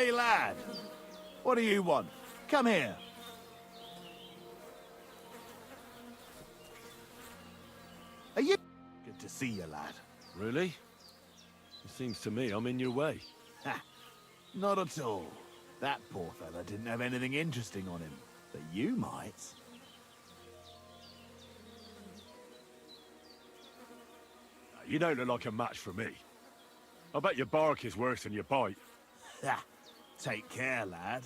Hey, lad. What do you want? Come here. Are you... Good to see you, lad. Really? It seems to me I'm in your way. Ha! Not at all. That poor fella didn't have anything interesting on him. But you might. You don't look like a match for me. I bet your bark is worse than your bite. Ha! Take care, lad.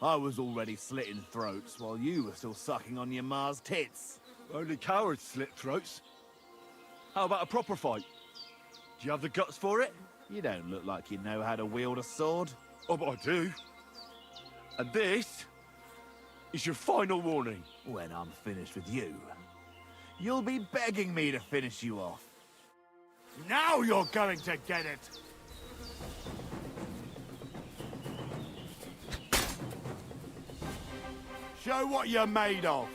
I was already slitting throats while you were still sucking on your ma's tits. Only cowards slit throats. How about a proper fight? Do you have the guts for it? You don't look like you know how to wield a sword. Oh, but I do. And this is your final warning. When I'm finished with you, you'll be begging me to finish you off. Now you're going to get it! Show what you're made of!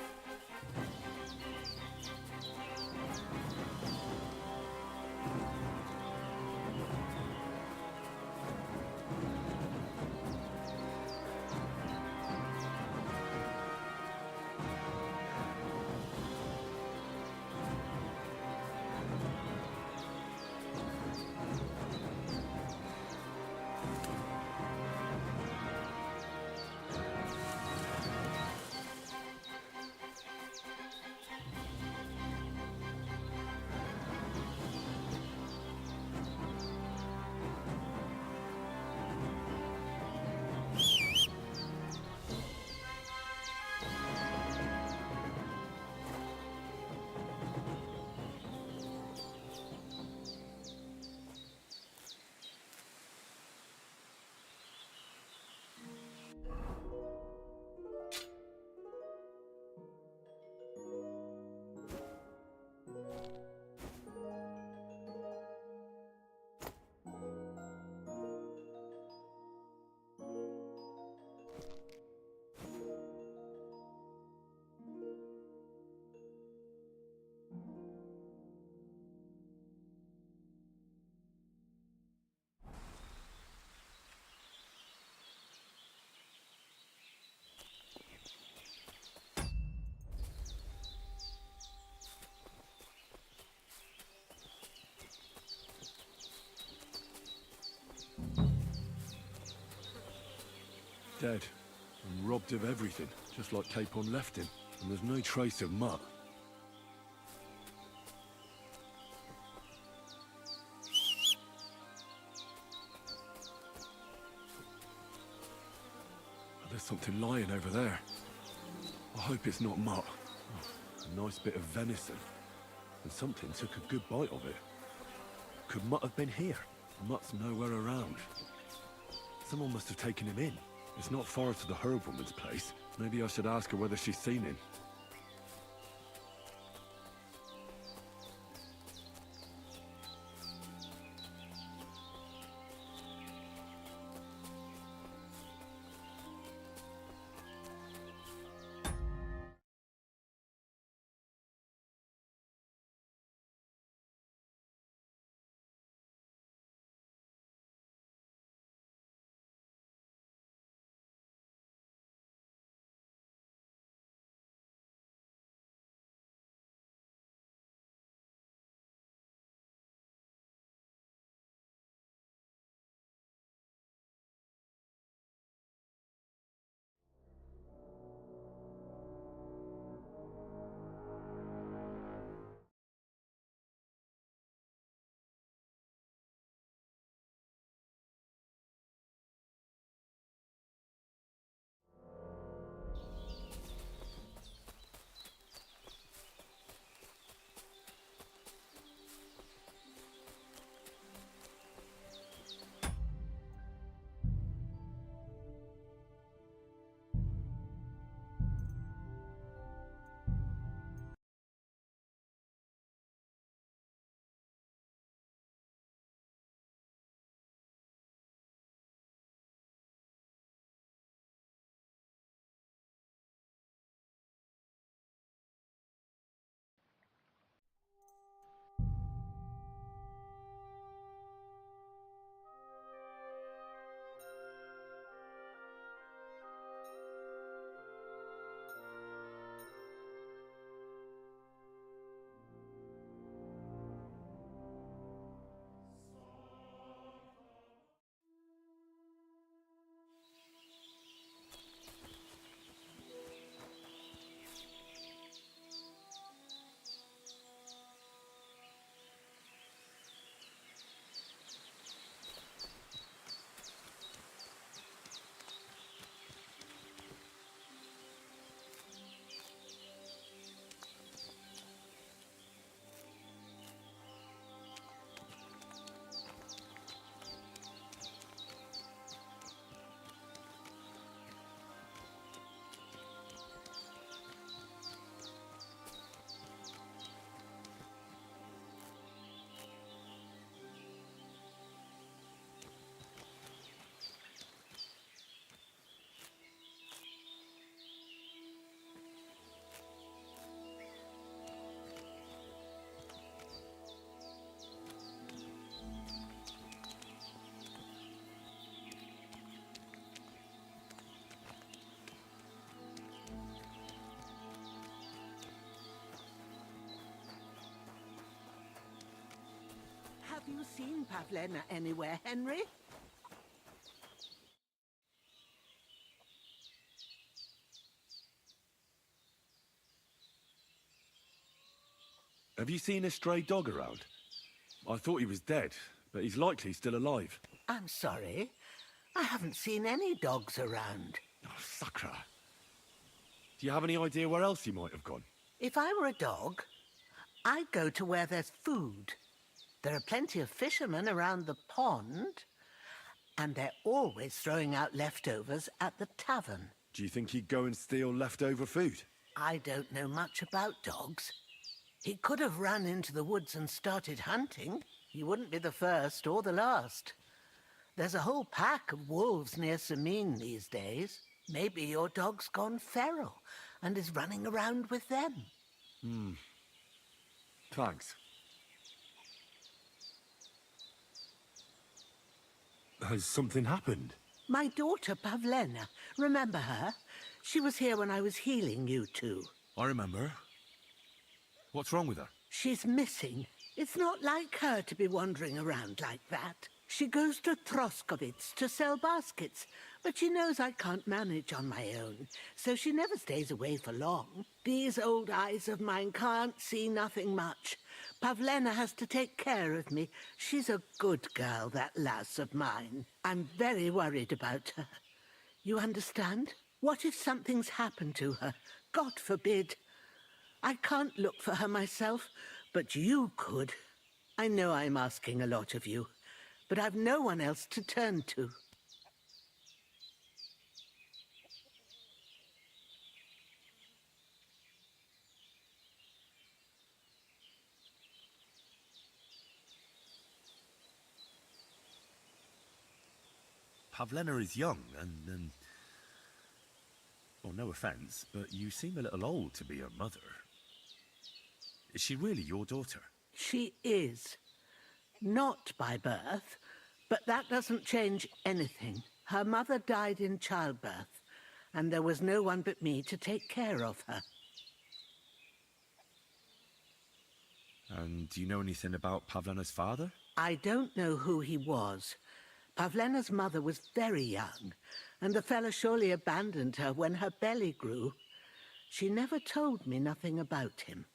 Dead. And robbed of everything, just like Capon left him. And there's no trace of Mutt. There's something lying over there. I hope it's not Mutt. Oh, a nice bit of venison. And something took a good bite of it. Could Mutt have been here? Mutt's nowhere around. Someone must have taken him in. It's not far to the herb woman's place. Maybe I should ask her whether she's seen him. seen Pavlena anywhere, Henry? Have you seen a stray dog around? I thought he was dead, but he's likely still alive. I'm sorry. I haven't seen any dogs around. Oh, Sakra. Do you have any idea where else he might have gone? If I were a dog, I'd go to where there's food. There are plenty of fishermen around the pond, and they're always throwing out leftovers at the tavern. Do you think he'd go and steal leftover food? I don't know much about dogs. He could have run into the woods and started hunting. He wouldn't be the first or the last. There's a whole pack of wolves near Sameen these days. Maybe your dog's gone feral and is running around with them. Thanks. Has something happened? My daughter, Pavlena. Remember her? She was here when I was healing you two. I remember. What's wrong with her? She's missing. It's not like her to be wandering around like that. She goes to Troskovitz to sell baskets, but she knows I can't manage on my own, so she never stays away for long. These old eyes of mine can't see nothing much. Pavlena has to take care of me. She's a good girl, that lass of mine. I'm very worried about her. You understand? What if something's happened to her? God forbid. I can't look for her myself, but you could. I know I'm asking a lot of you, but I've no one else to turn to. Pavlena is young and well, no offense, but you seem a little old to be her mother. Is she really your daughter? She is. Not by birth, but that doesn't change anything. Her mother died in childbirth, and there was no one but me to take care of her. And do you know anything about Pavlena's father? I don't know who he was. Pavlena's mother was very young, and the fella surely abandoned her when her belly grew. She never told me nothing about him.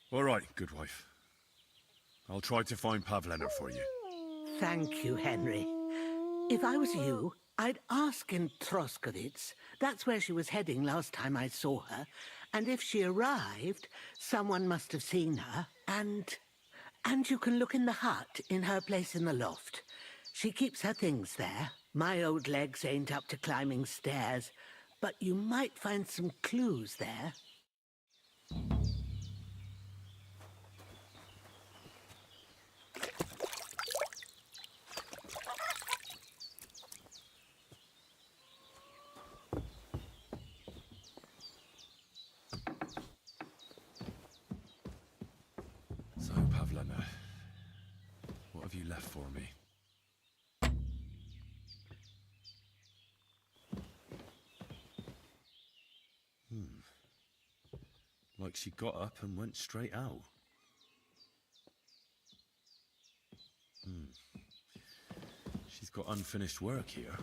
All right, good wife. I'll try to find Pavlena for you. Thank you, Henry. If I was you, I'd ask in Troskovitz. That's where she was heading last time I saw her. And if she arrived, someone must have seen her. And you can look in the hut in her place in the loft. She keeps her things there. My old legs ain't up to climbing stairs, but you might find some clues there. So, Pavlena, what have you left for me? Like she got up and went straight out. She's got unfinished work here.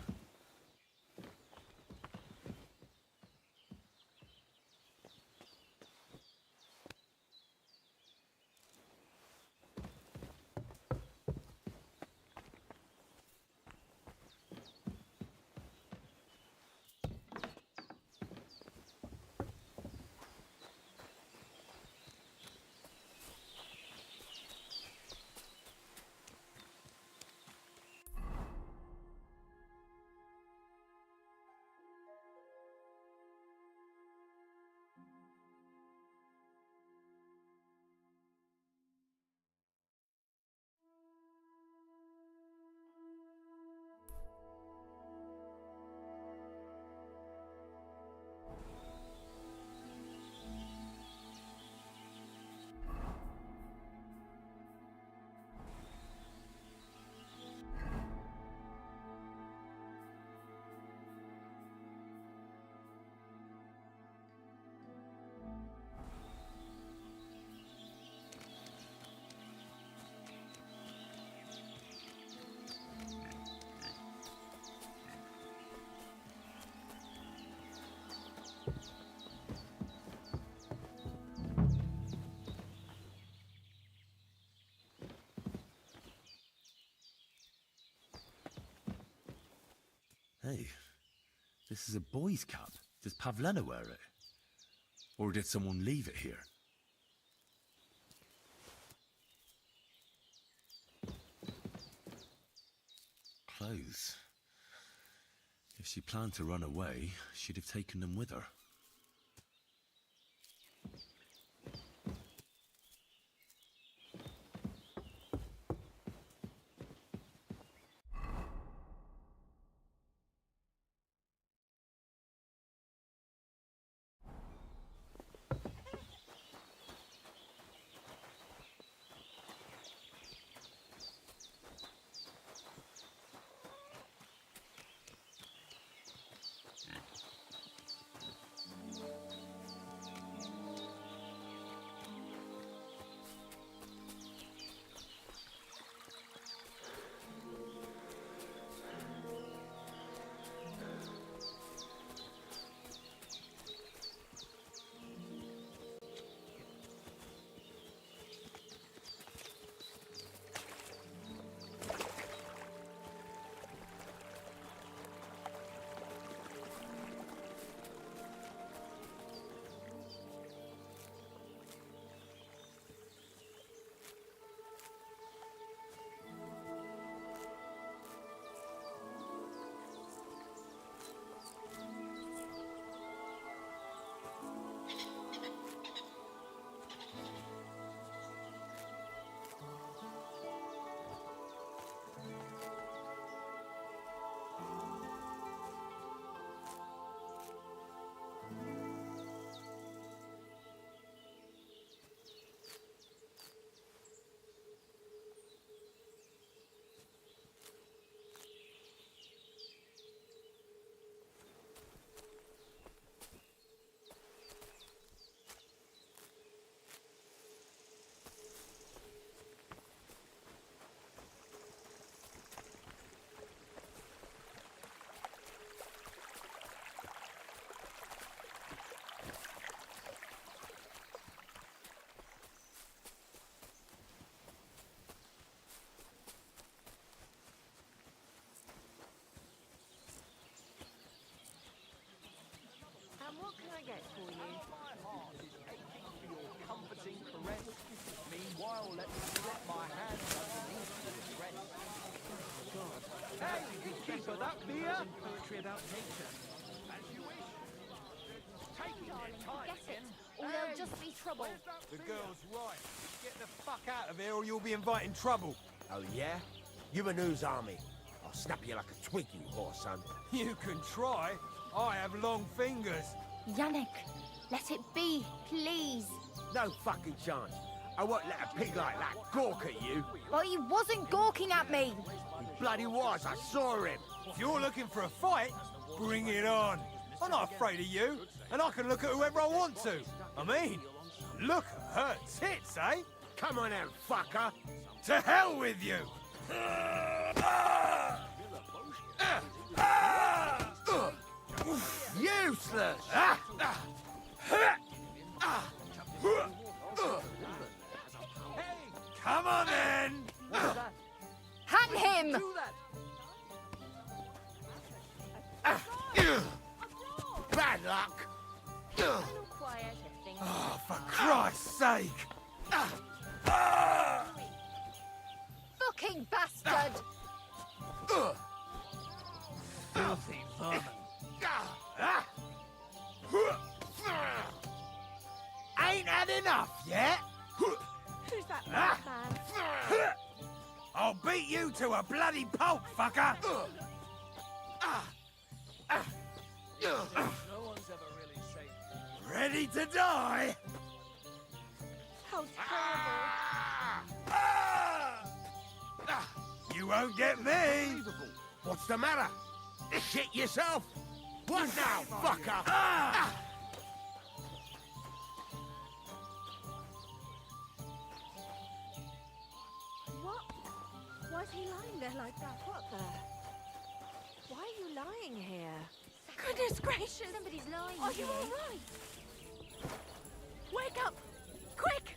Hey, this is a boy's cup. Does Pavlena wear it? Or did someone leave it here? Clothes. If she planned to run away, she'd have taken them with her. What can I get for you? My heart is aching for your comforting caress. Meanwhile, let me slip my hands underneath the distress. Hey, innkeeper, that beer? Poetry about nature. As you wish. Taking their Darling, time forget again. it, or there'll just be trouble. The girl's right. Get the fuck out of here or you'll be inviting trouble. Oh, yeah? You and whose army? I'll snap you like a twig, you whore, son. You can try. I have long fingers. Yannick, let it be, please. No fucking chance. I won't let a pig like that gawk at you. Well, he wasn't gawking at me. He bloody was. I saw him. If you're looking for a fight, bring it on. I'm not afraid of you, and I can look at whoever I want to. I mean, look at her tits, eh? Come on out, fucker. To hell with you! Useless! Hey, come on then! Hang him! Bad luck! Oh, for Christ's sake! Fucking bastard! Filthy vermin. Ain't had enough yet? Who's that man? I'll beat you to a bloody pulp, fucker! No one's ever really safe. Ready to die? How terrible. You won't get me! What's the matter? Shit yourself? What now, fucker? What? Why is he lying there like that? What the? Why are you lying here? Goodness gracious! Somebody's lying here. Are you all right? Wake up! Quick!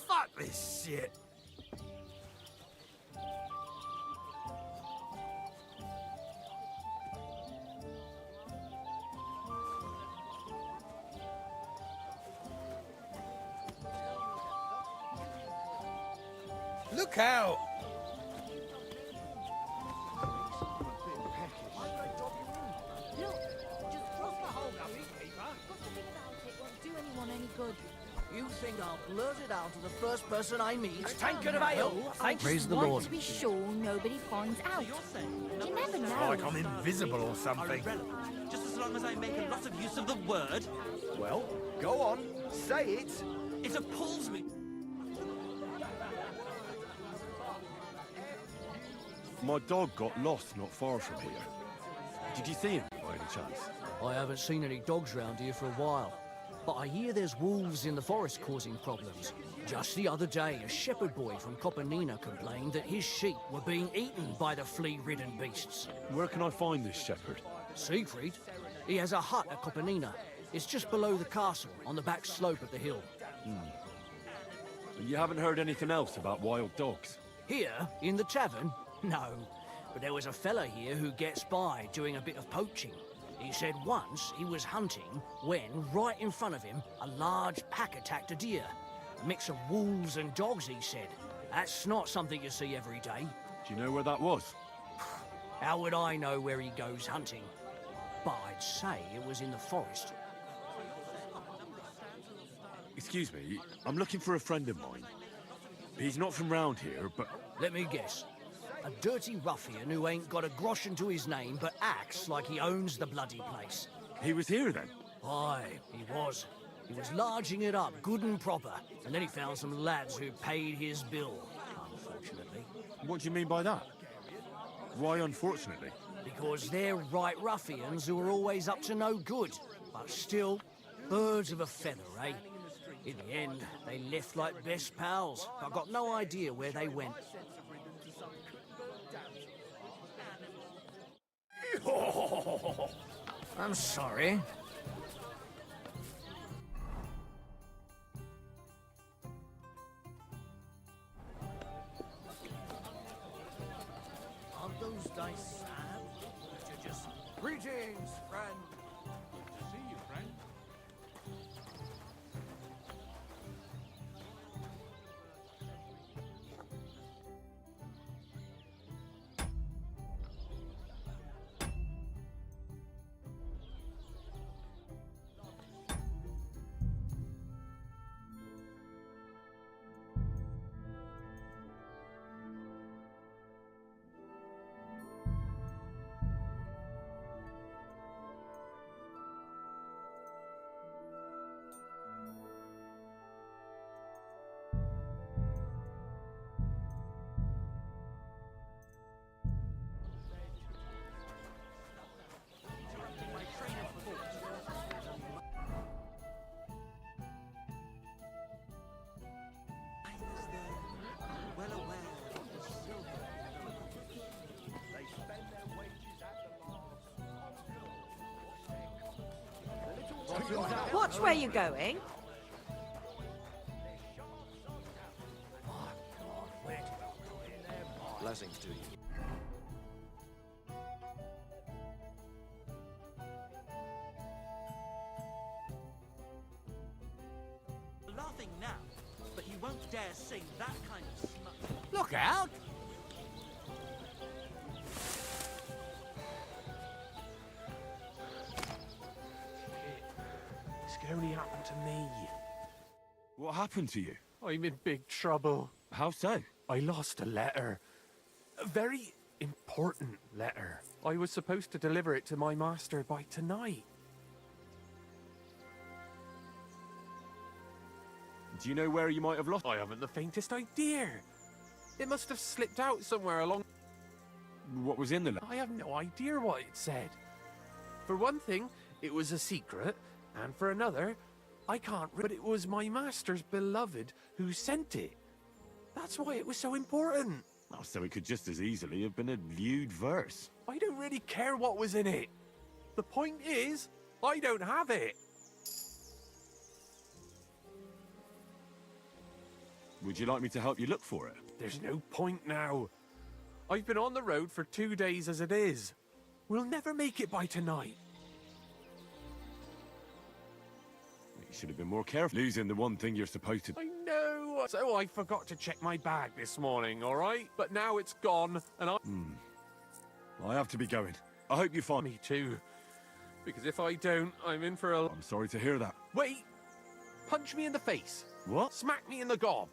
Fuck this shit. Look out! Look, just cross the hole, gossiping about it won't do anyone any good. You think I'll blurt it out to the first person I meet? Tankard of ale! I Praise just the want Lord. to be sure nobody finds out. You never know. Like I'm invisible or something. Just as long as I make a lot of use of the word, Well, go on, say it. it appalls me. My dog got lost not far from here. Did you see him by any chance? I haven't seen any dogs round here for a while, but I hear there's wolves in the forest causing problems. Just the other day, a shepherd boy from Copenina complained that his sheep were being eaten by the flea-ridden beasts. Where can I find this shepherd? Siegfried, he has a hut at Copenina. It's just below the castle, on the back slope of the hill. You haven't heard anything else about wild dogs? Here, in the tavern? No, but there was a fella here who gets by doing a bit of poaching. He said once he was hunting when, right in front of him, a large pack attacked a deer. A mix of wolves and dogs, he said. That's not something you see every day. Do you know where that was? How would I know where he goes hunting? But I'd say it was in the forest. Excuse me, I'm looking for a friend of mine. He's not from round here, but... Let me guess. A dirty ruffian who ain't got a groschen to his name but acts like he owns the bloody place. He was here then? Aye, he was. He was larging it up good and proper, and then he found some lads who paid his bill, unfortunately. What do you mean by that? Why unfortunately? Because they're right ruffians who are always up to no good. But still, birds of a feather, eh? In the end, they left like best pals. I've got no idea where they went. I'm sorry. Aren't those dice sad? That you're just... Greetings, friend. To see you, friend. Watch where you're going. Blessings to you. laughing now, but you won't dare sing that kind of smut. Look out! This could only happen to me. What happened to you? I'm in big trouble. How so? I lost a letter. A very important letter. I was supposed to deliver it to my master by tonight. Do you know where you might have lost? I haven't the faintest idea. It must have slipped out somewhere along... What was in the letter? I have no idea what it said. For one thing, it was a secret, and for another, I can't but it was my master's beloved who sent it. That's why it was so important. Oh, so it could just as easily have been a lewd verse. I don't really care what was in it. The point is, I don't have it. Would you like me to help you look for it? There's no point now. I've been on the road for 2 days as it is. We'll never make it by tonight. You should have been more careful. Losing the one thing you're supposed to... I So I forgot to check my bag this morning, all right? But now it's gone, and I have to be going. I hope you find me. me too. Because if I don't, I'm in for a... I'm sorry to hear that. Wait! Punch me in the face. What? Smack me in the gob.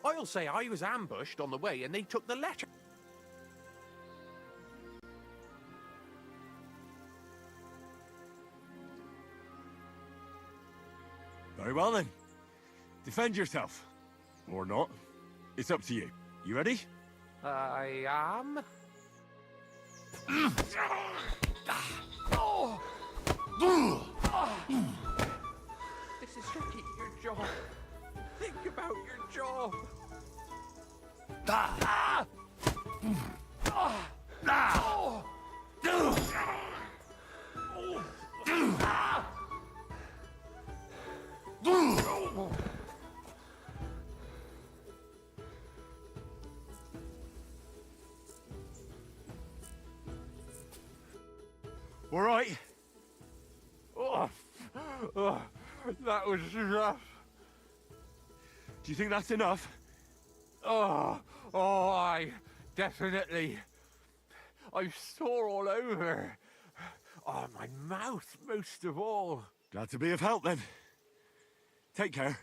I'll say I was ambushed on the way and they took the letter. Very well then. Defend yourself. Or not. It's up to you. You ready? I am. This is to keep your job. Think about your job. All right. That was rough. Do you think that's enough? I definitely. I'm sore all over. Oh, my mouth most of all. Glad to be of help then. Take care.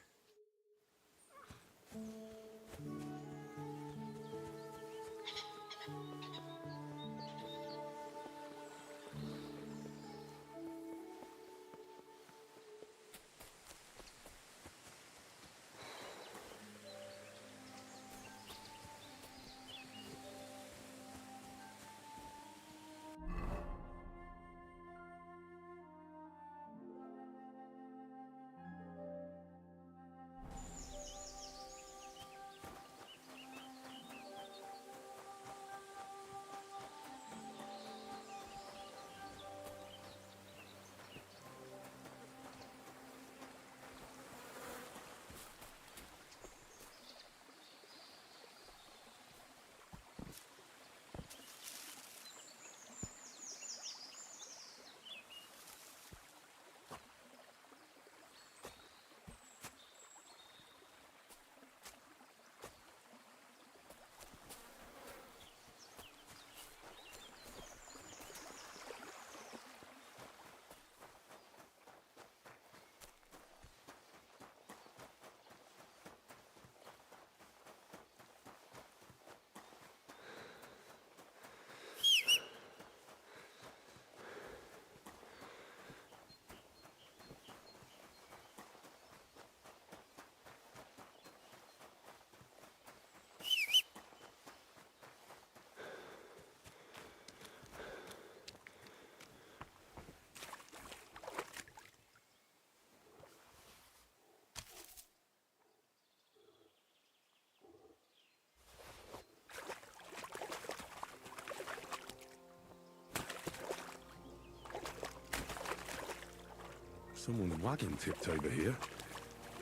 Someone's wagon tipped over here.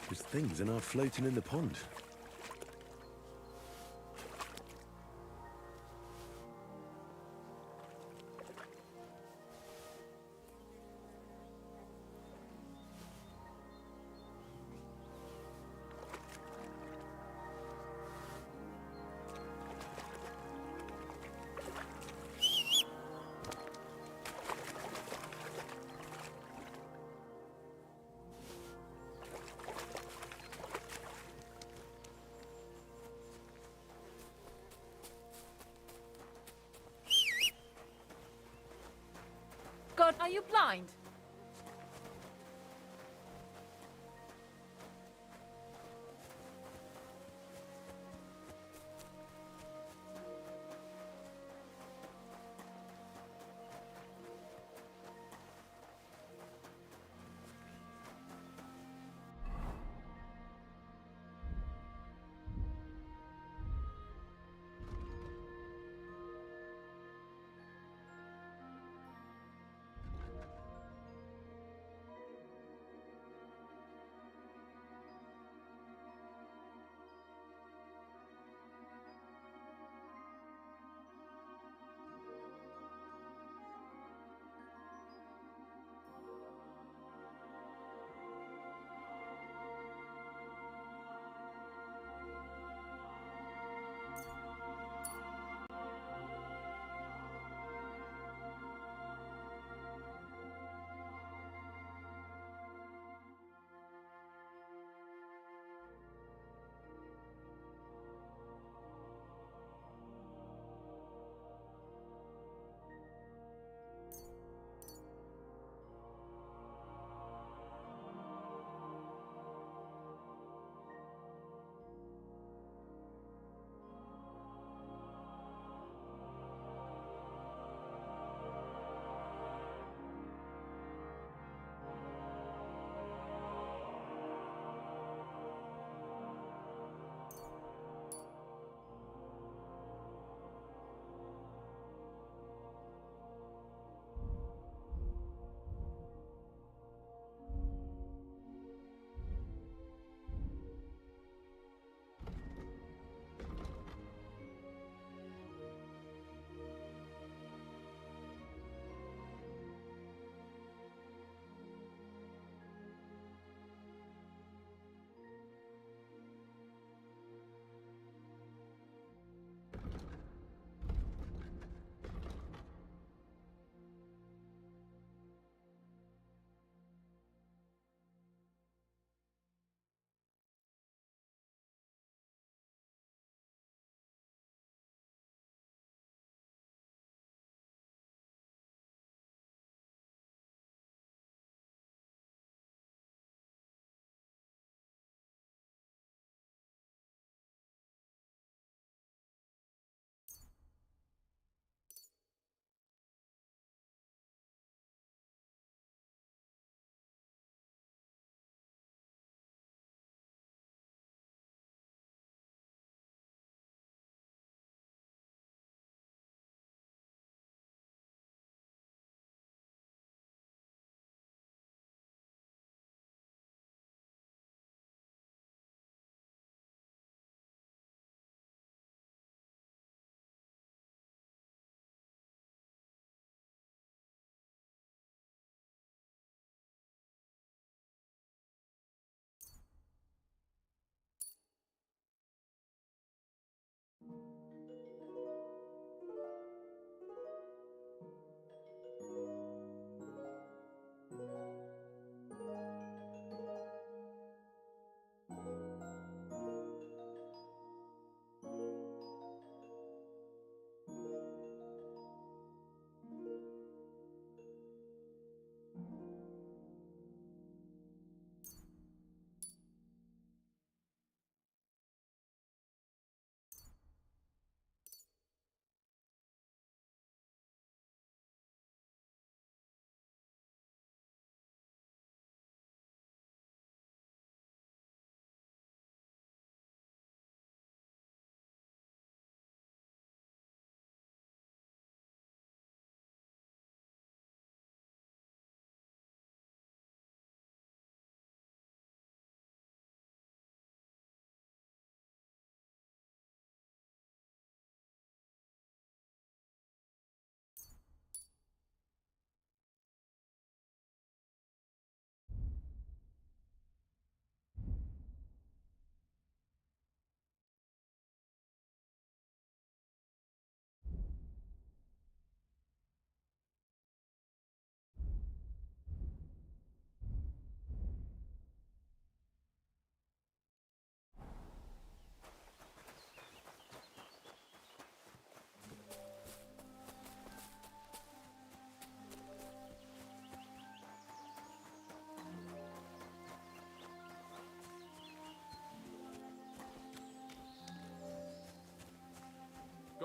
There's things are now floating in the pond. God, are you blind?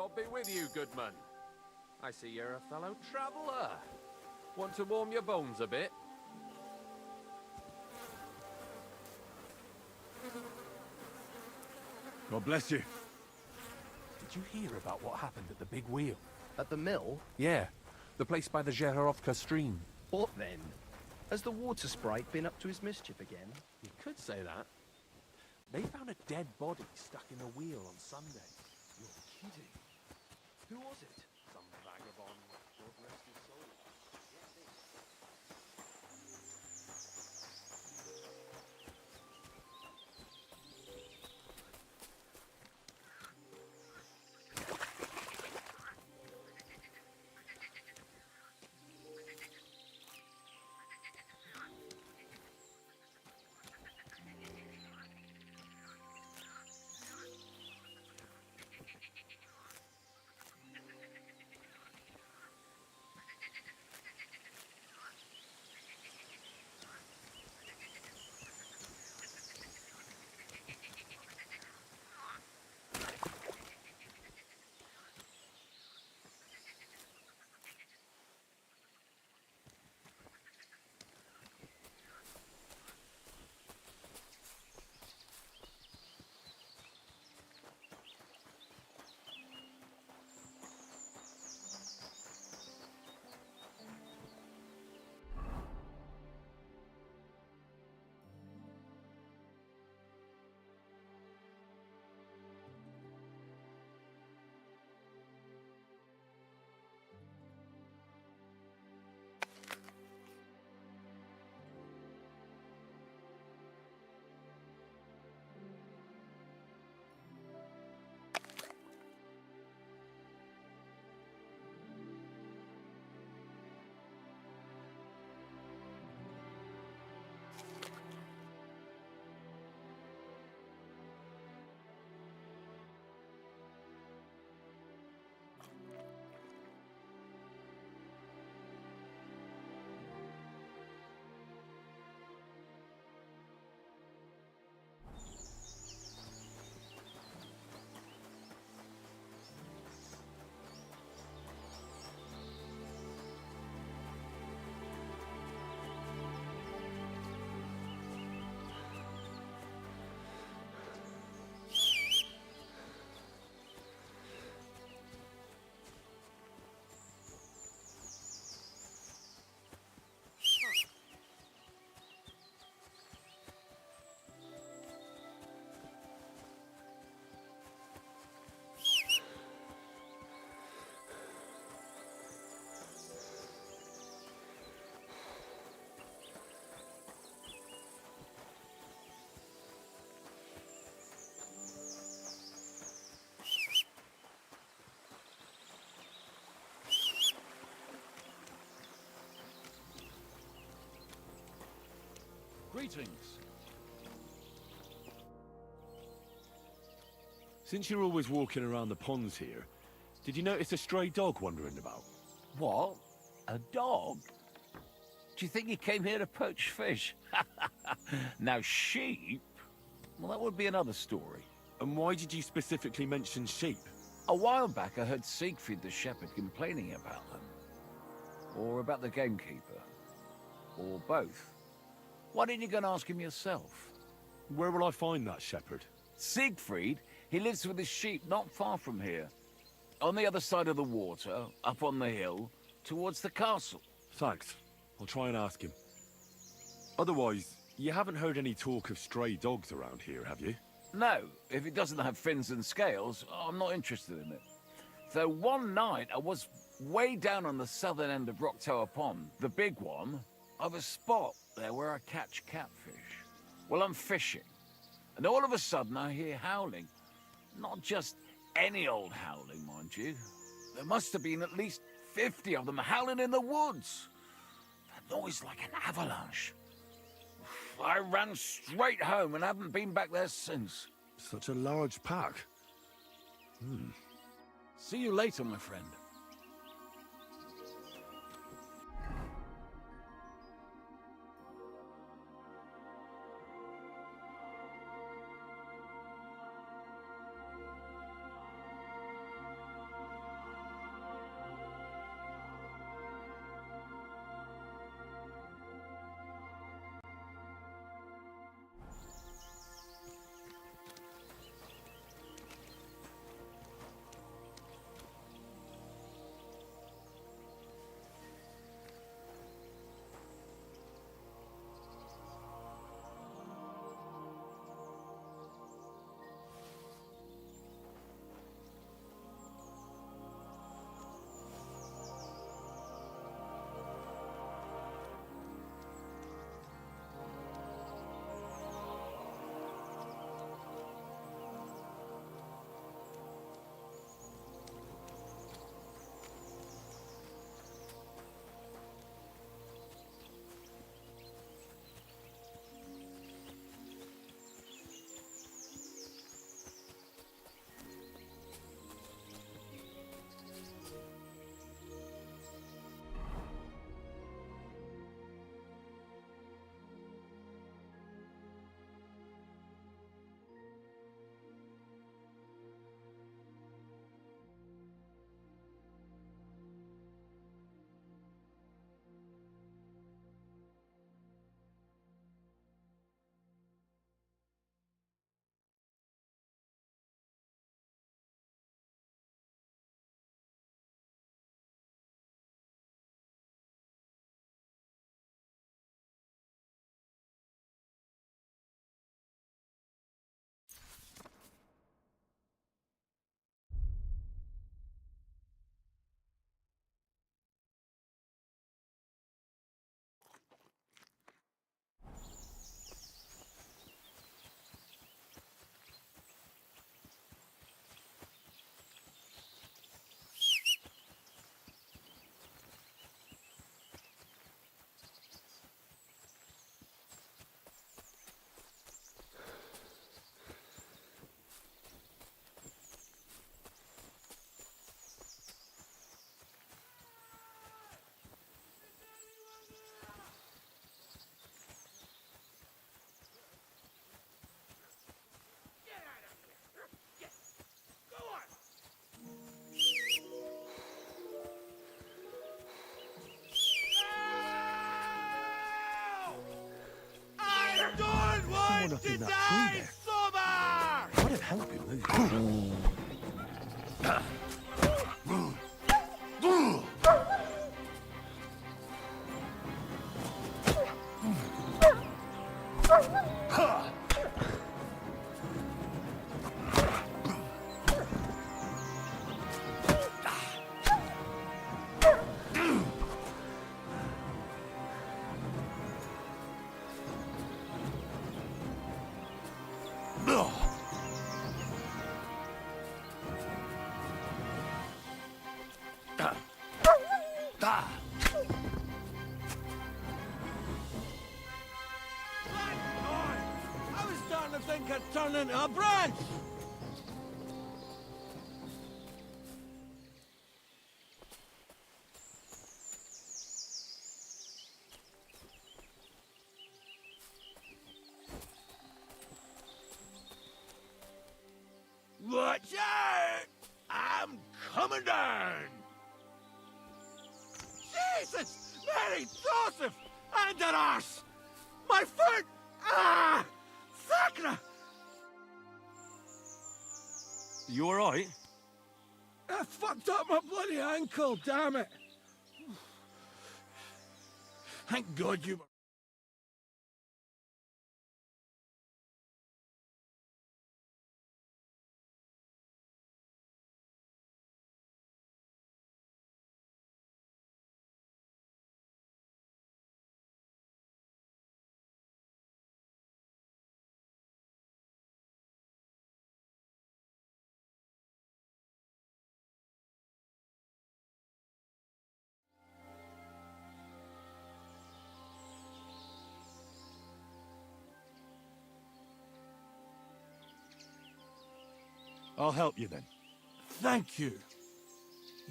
God be with you, goodman. I see you're a fellow traveller. Want to warm your bones a bit? God bless you. Did you hear about what happened at the big wheel? At the mill? Yeah, the place by the Zherovka stream. What then? Has the water sprite been up to his mischief again? You could say that. They found a dead body stuck in the wheel on Sunday. You're kidding. Who was it? Some vagabond. God rest his soul. Greetings. Since you're always walking around the ponds here, did you notice a stray dog wandering about? What? A dog? Do you think he came here to poach fish? Now sheep? Well, that would be another story. And why did you specifically mention sheep? A while back I heard Siegfried the shepherd complaining about them. Or about the gamekeeper. Or both. Why didn't you go and ask him yourself? Where will I find that shepherd? Siegfried? He lives with his sheep not far from here. On the other side of the water, up on the hill, towards the castle. Thanks. I'll try and ask him. Otherwise, you haven't heard any talk of stray dogs around here, have you? No, if it doesn't have fins and scales, I'm not interested in it. Though one night I was way down on the southern end of Rock Tower Pond, the big one, of a spot there where I catch catfish. Well, I'm fishing, and all of a sudden I hear howling. Not just any old howling, mind you. There must have been at least 50 of them howling in the woods. That noise like an avalanche. I ran straight home and haven't been back there since. Such a large pack. See you later, my friend. up in that tree there. Sober! I'd help him move. I was starting to think I'd turn into a branch! Watch out! I'm coming down! Jesus! Mary Joseph! And an arse! My foot! Ah! Sacra! You alright? I fucked up my bloody ankle, damn it! Thank God you... I'll help you then. Thank you.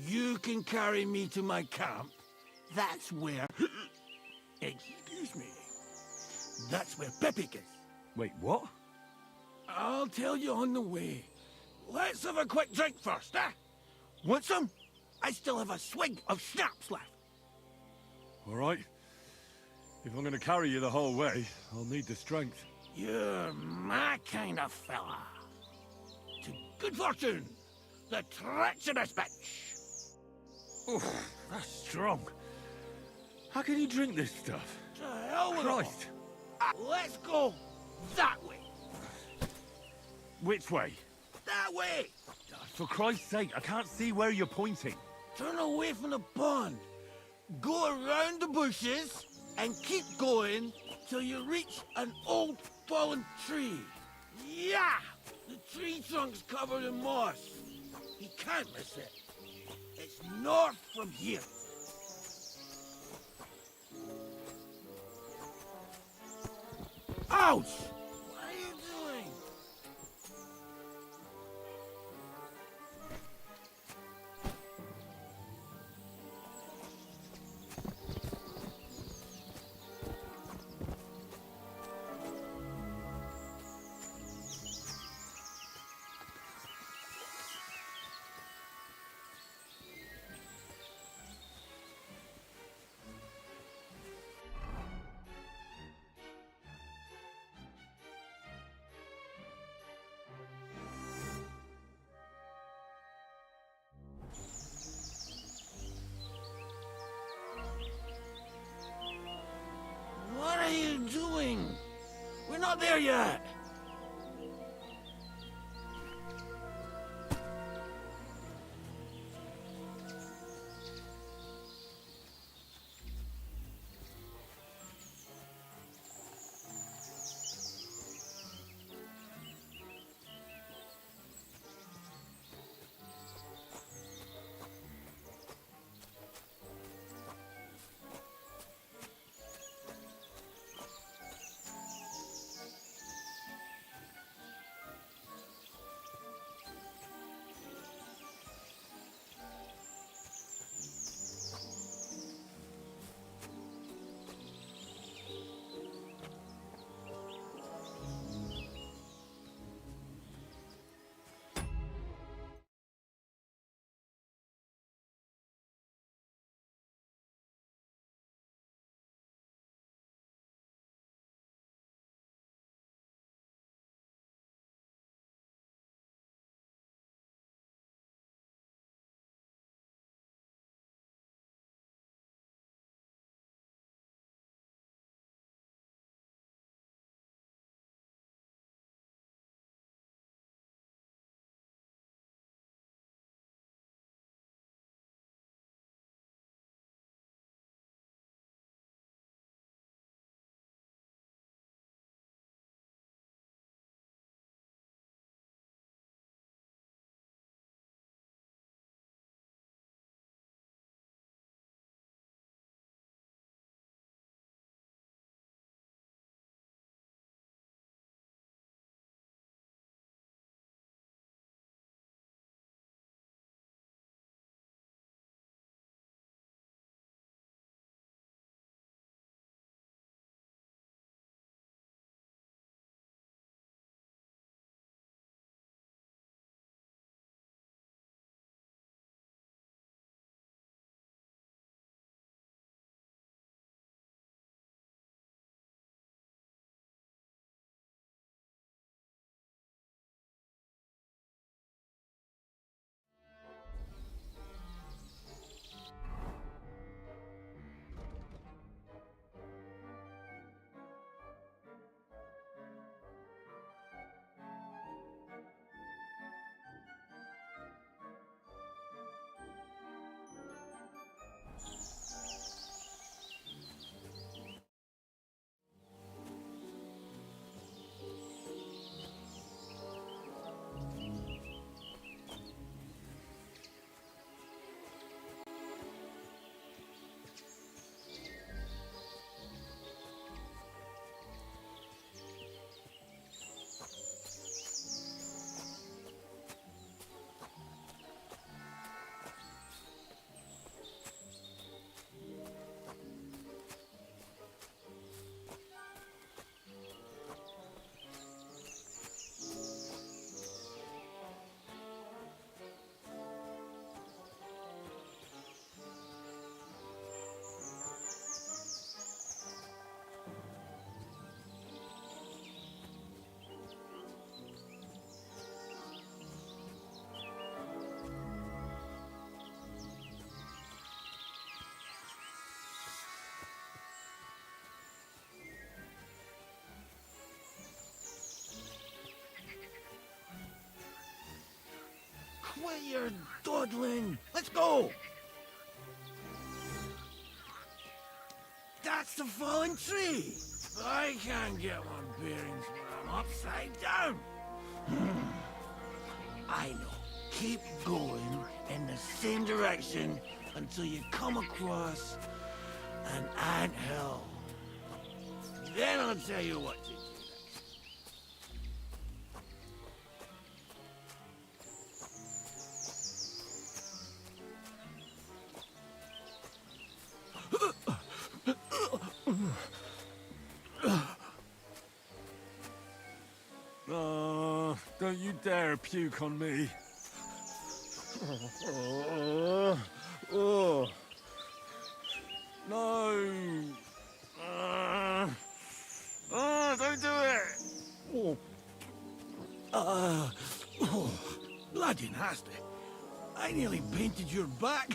You can carry me to my camp. That's where... Excuse me. That's where Pepe is. Wait, what? I'll tell you on the way. Let's have a quick drink first, eh? Want some? I still have a swig of schnapps left. All right. If I'm going to carry you the whole way, I'll need the strength. You're my kind of fella. To good fortune, the treacherous bitch. Oof, that's strong. How can you drink this stuff? To hell with Christ. it all. Let's go that way. Which way? That way. For Christ's sake, I can't see where you're pointing. Turn away from the pond. Go around the bushes and keep going till you reach an old fallen tree. Yeah! The tree trunk's covered in moss. You can't miss it. It's north from here. Ouch! What are you doing? What are you doing? We're not there yet. Quit your dawdling. Let's go. That's the fallen tree. I can't get my bearings when I'm upside down. I know. Keep going in the same direction until you come across an anthill. Then I'll tell you what to do. Oh, don't you dare puke on me. Oh. No. Don't do it. Bloody nasty. I nearly painted your back.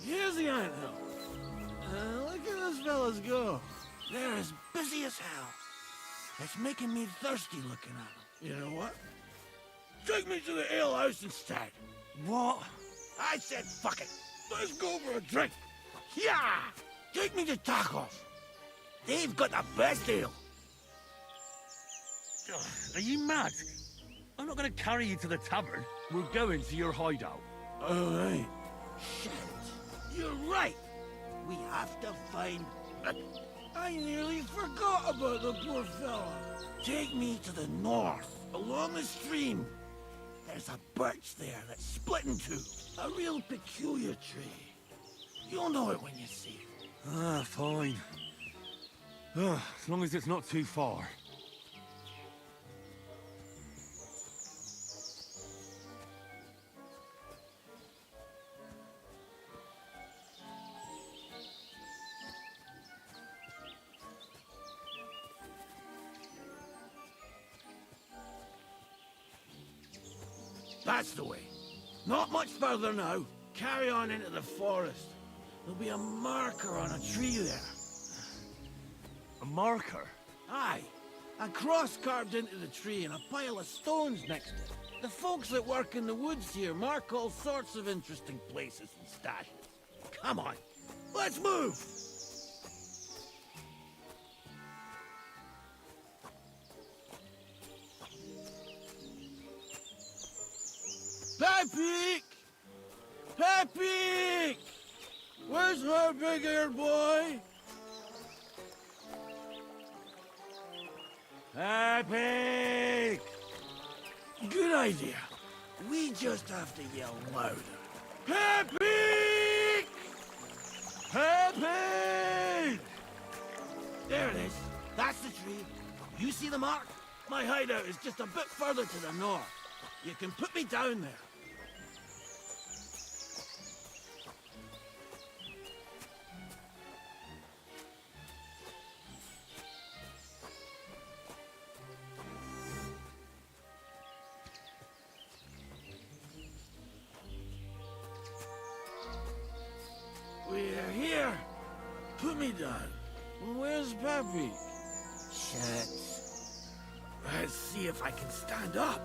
Here's the anthill. Look at those fellas go. They're as busy as hell. It's making me thirsty looking at them. You know what? Take me to the ale house instead. What? I said fuck it. Let's go for a drink. Yeah! Take me to tacos. They've got the best ale. Are you mad? I'm not going to carry you to the tavern. We're going to your hideout. All right. Shit. You're right. We have to find... I nearly forgot about the poor fella. Take me to the north, along the stream. There's a birch there that's split in two. A real peculiar tree. You'll know it when you see it. Ah, fine. As long as it's not too far. That's the way. Not much further now. Carry on into the forest. There'll be a marker on a tree there. A marker? Aye. A cross carved into the tree and a pile of stones next to it. The folks that work in the woods here mark all sorts of interesting places and stashes. Come on. Let's move! Pepe! Pepe! Where's my big-eared boy? Pepe! Good idea. We just have to yell louder. Pepe! Pepe! There it is. That's the tree. You see the mark? My hideout is just a bit further to the north. You can put me down there. We're here. Put me down. Where's Pepe? Shit. Let's see if I can stand up.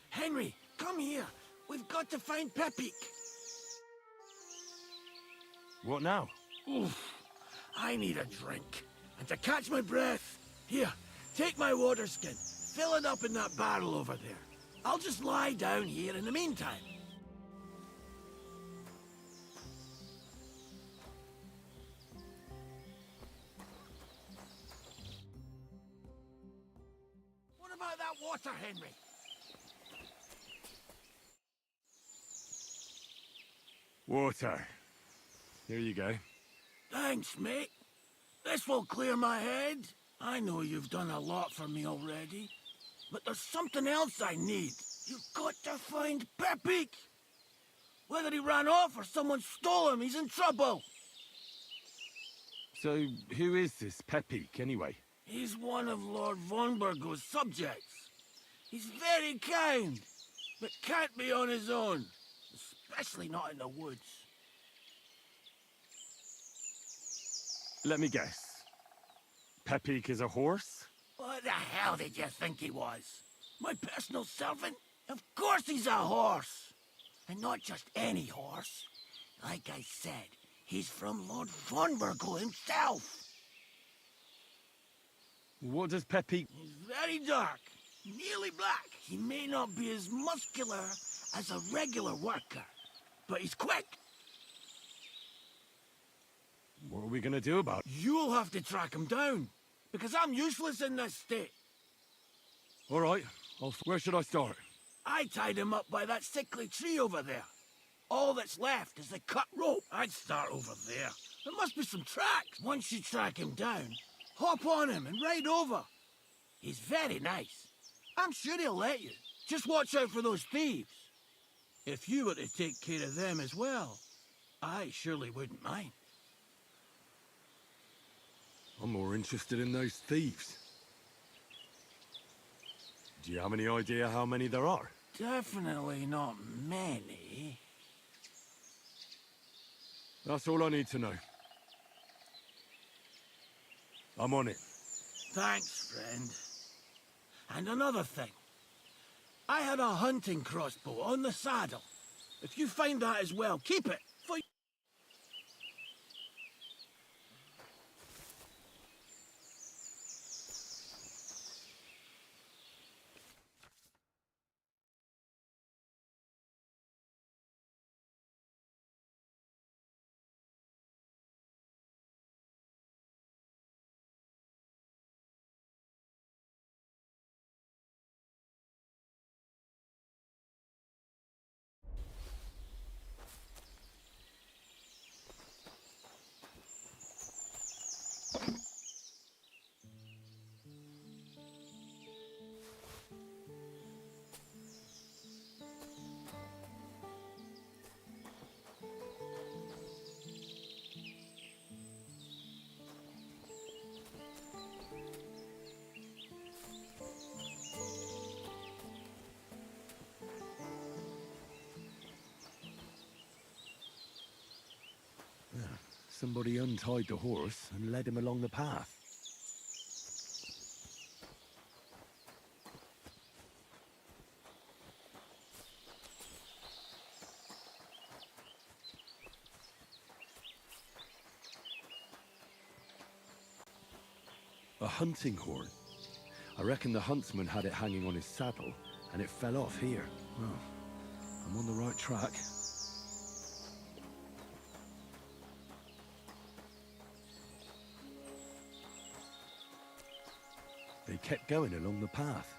Henry, come here. We've got to find Pepe. What now? Oof. I need a drink. And to catch my breath, here, take my water skin. Fill it up in that barrel over there. I'll just lie down here in the meantime. that water, Henry. Water. Here you go. Thanks, mate. This will clear my head. I know you've done a lot for me already, but there's something else I need. You've got to find Pepe. Whether he ran off or someone stole him, he's in trouble. So, who is this Pepik, anyway? He's one of Lord Vonbergo's subjects. He's very kind, but can't be on his own, especially not in the woods. Let me guess. Pepik is a horse? What the hell did you think he was? My personal servant? Of course he's a horse! And not just any horse. Like I said, he's from Lord Vonbergo himself. What does Pepik... He's very dark, nearly black. He may not be as muscular as a regular worker, but he's quick. What are we gonna do about it? You'll have to track him down, because I'm useless in this state. All right, where should I start? I tied him up by that sickly tree over there. All that's left is the cut rope. I'd start over there. There must be some tracks. Once you track him down, hop on him and ride over. He's very nice. I'm sure he'll let you. Just watch out for those thieves. If you were to take care of them as well, I surely wouldn't mind. I'm more interested in those thieves. Do you have any idea how many there are? Definitely not many. That's all I need to know. I'm on it. Thanks, friend. And another thing. I had a hunting crossbow on the saddle. If you find that as well, keep it. For Somebody untied the horse and led him along the path. A hunting horn. I reckon the huntsman had it hanging on his saddle, and it fell off here. Well, I'm on the right track. They kept going along the path.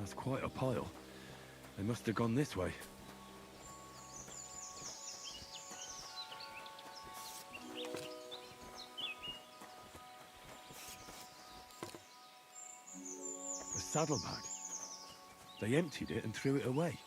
That's quite a pile. They must have gone this way. A saddlebag. They emptied it and threw it away.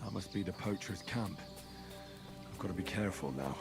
That must be the poacher's camp. I've got to be careful now.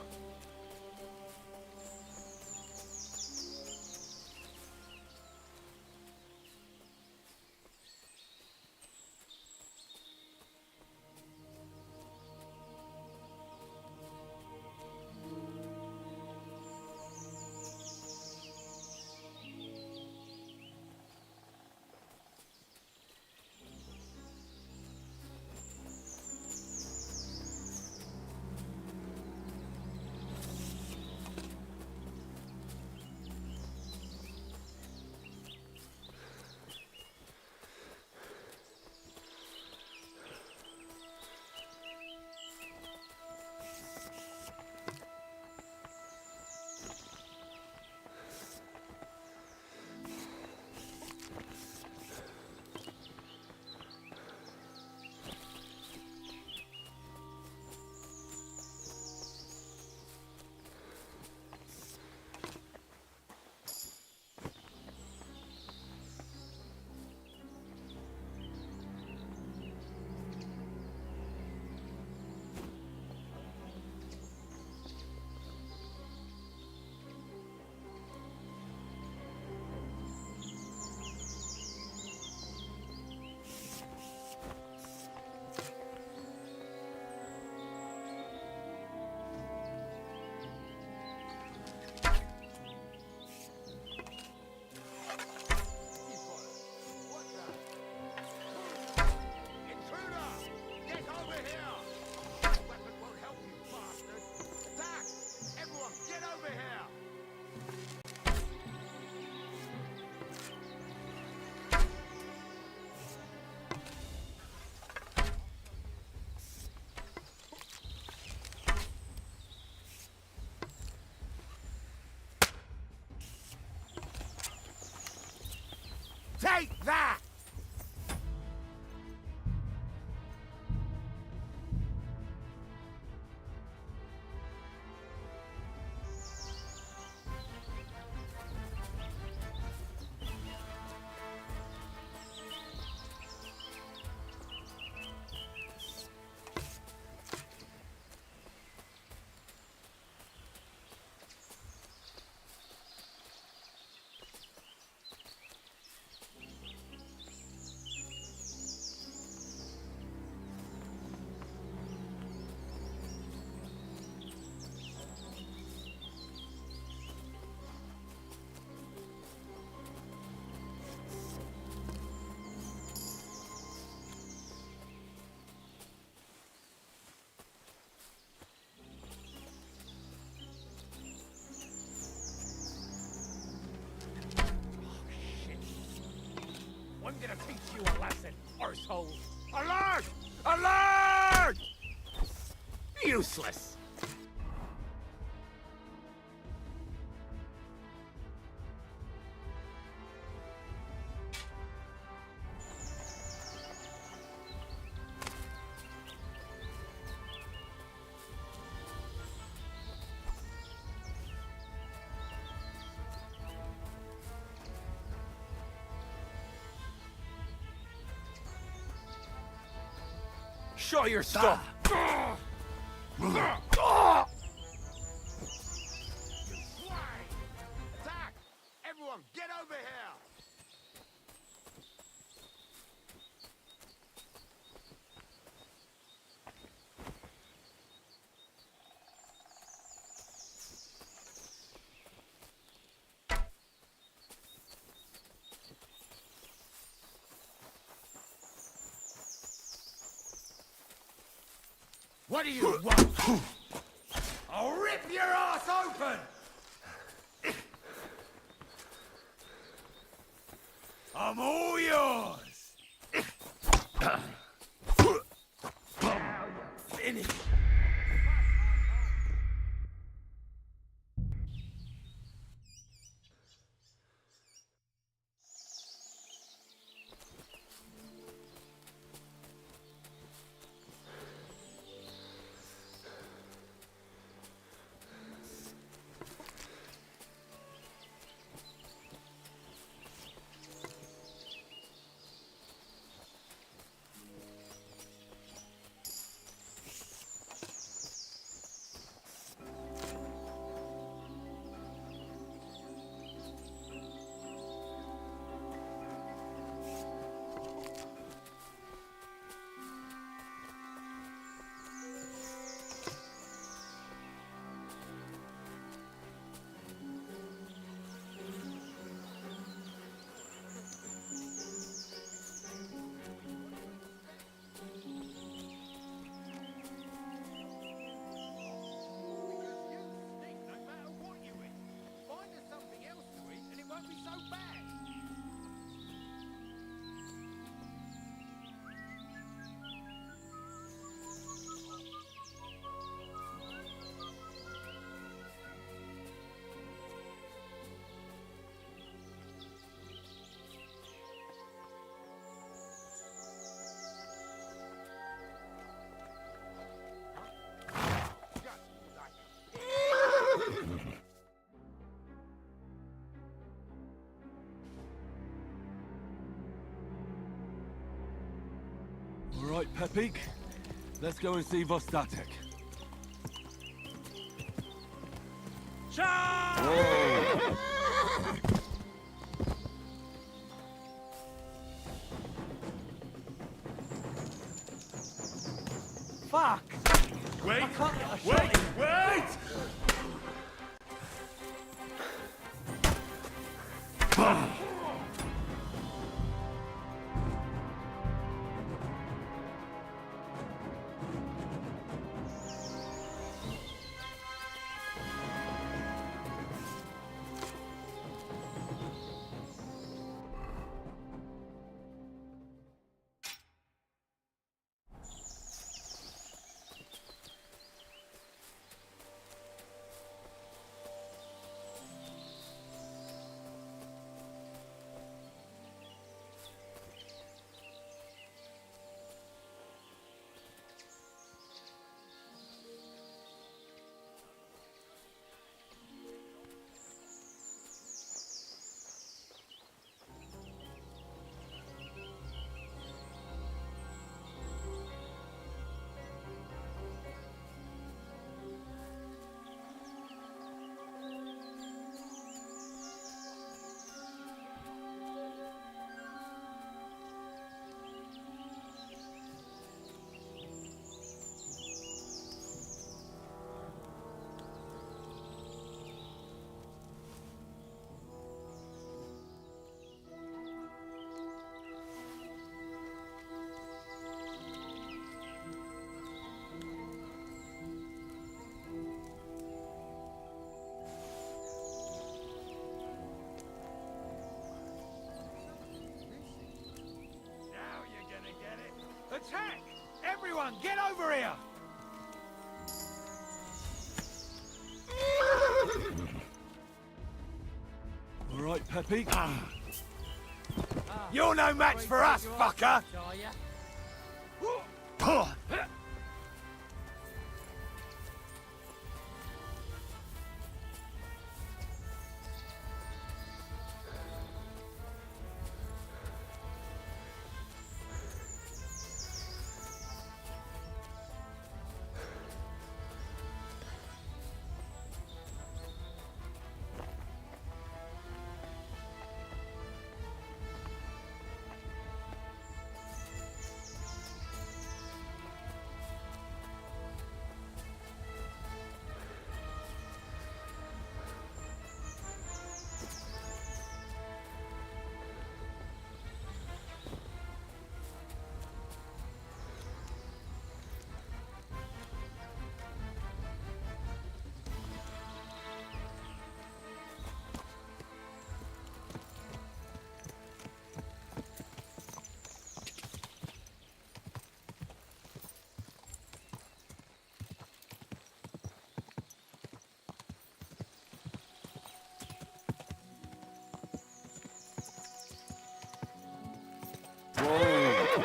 Take that! I'm gonna teach you a lesson, arsehole. Alert! Alert! Useless. Show your stuff. Swine! Attack! Everyone, get over here! What do you want? I'll rip your ass open! I'm all yours! Now you're finished! All right, Pepik. Let's go and see Vostatek. Fuck! Wait! I can't get a shot Wait! in. Wait! Attack! Everyone, get over here! All right, Pepik. You're no match for us, fucker!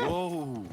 Whoa!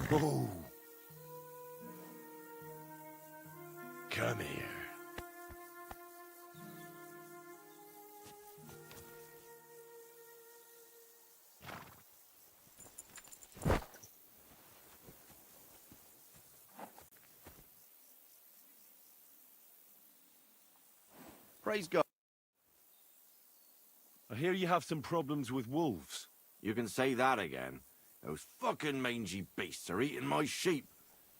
Whoa! Come here. Praise God. I hear you have some problems with wolves. You can say that again. Those fucking mangy beasts are eating my sheep.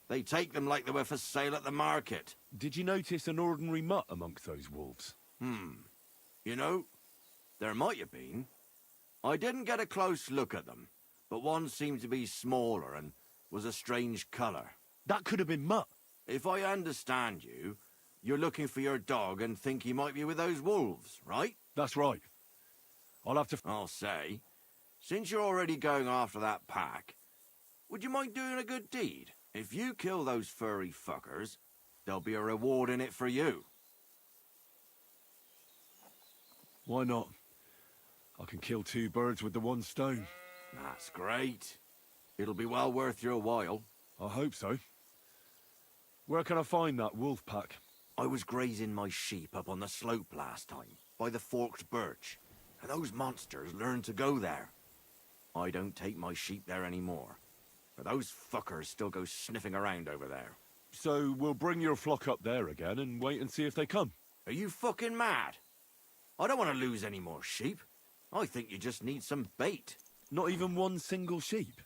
They take them like they were for sale at the market. Did you notice an ordinary mutt amongst those wolves? You know, there might have been. I didn't get a close look at them, but one seemed to be smaller and was a strange colour. That could have been Mutt. If I understand you, you're looking for your dog and think he might be with those wolves, right? That's right. I'll have to... I'll say, since you're already going after that pack, would you mind doing a good deed? If you kill those furry fuckers, there'll be a reward in it for you. Why not? I can kill two birds with the one stone. That's great. It'll be well worth your while. I hope so. Where can I find that wolf pack? I was grazing my sheep up on the slope last time, by the forked birch, and those monsters learned to go there. I don't take my sheep there anymore, but those fuckers still go sniffing around over there. So we'll bring your flock up there again and wait and see if they come. Are you fucking mad? I don't want to lose any more sheep. I think you just need some bait. Not even one single sheep?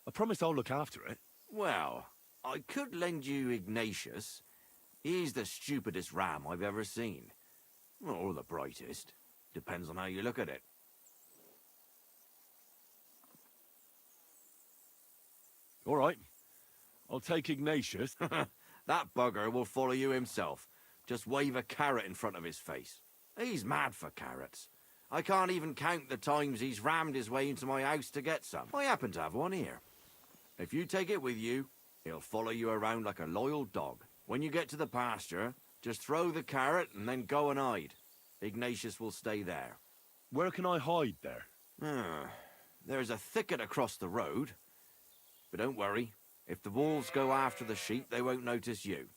I promise I'll look after it. Well, I could lend you Ignatius. He's the stupidest ram I've ever seen. Or the brightest. Depends on how you look at it. All right. I'll take Ignatius. That bugger will follow you himself. Just wave a carrot in front of his face. He's mad for carrots. I can't even count the times he's rammed his way into my house to get some. I happen to have one here. If you take it with you, he'll follow you around like a loyal dog. When you get to the pasture, just throw the carrot and then go and hide. Ignatius will stay there. Where can I hide there? There's a thicket across the road. But don't worry, if the wolves go after the sheep, they won't notice you.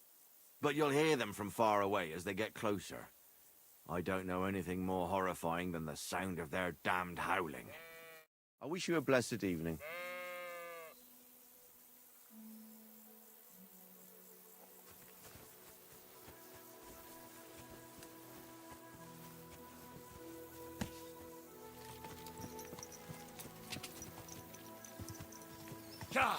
But you'll hear them from far away as they get closer. I don't know anything more horrifying than the sound of their damned howling. I wish you a blessed evening. God!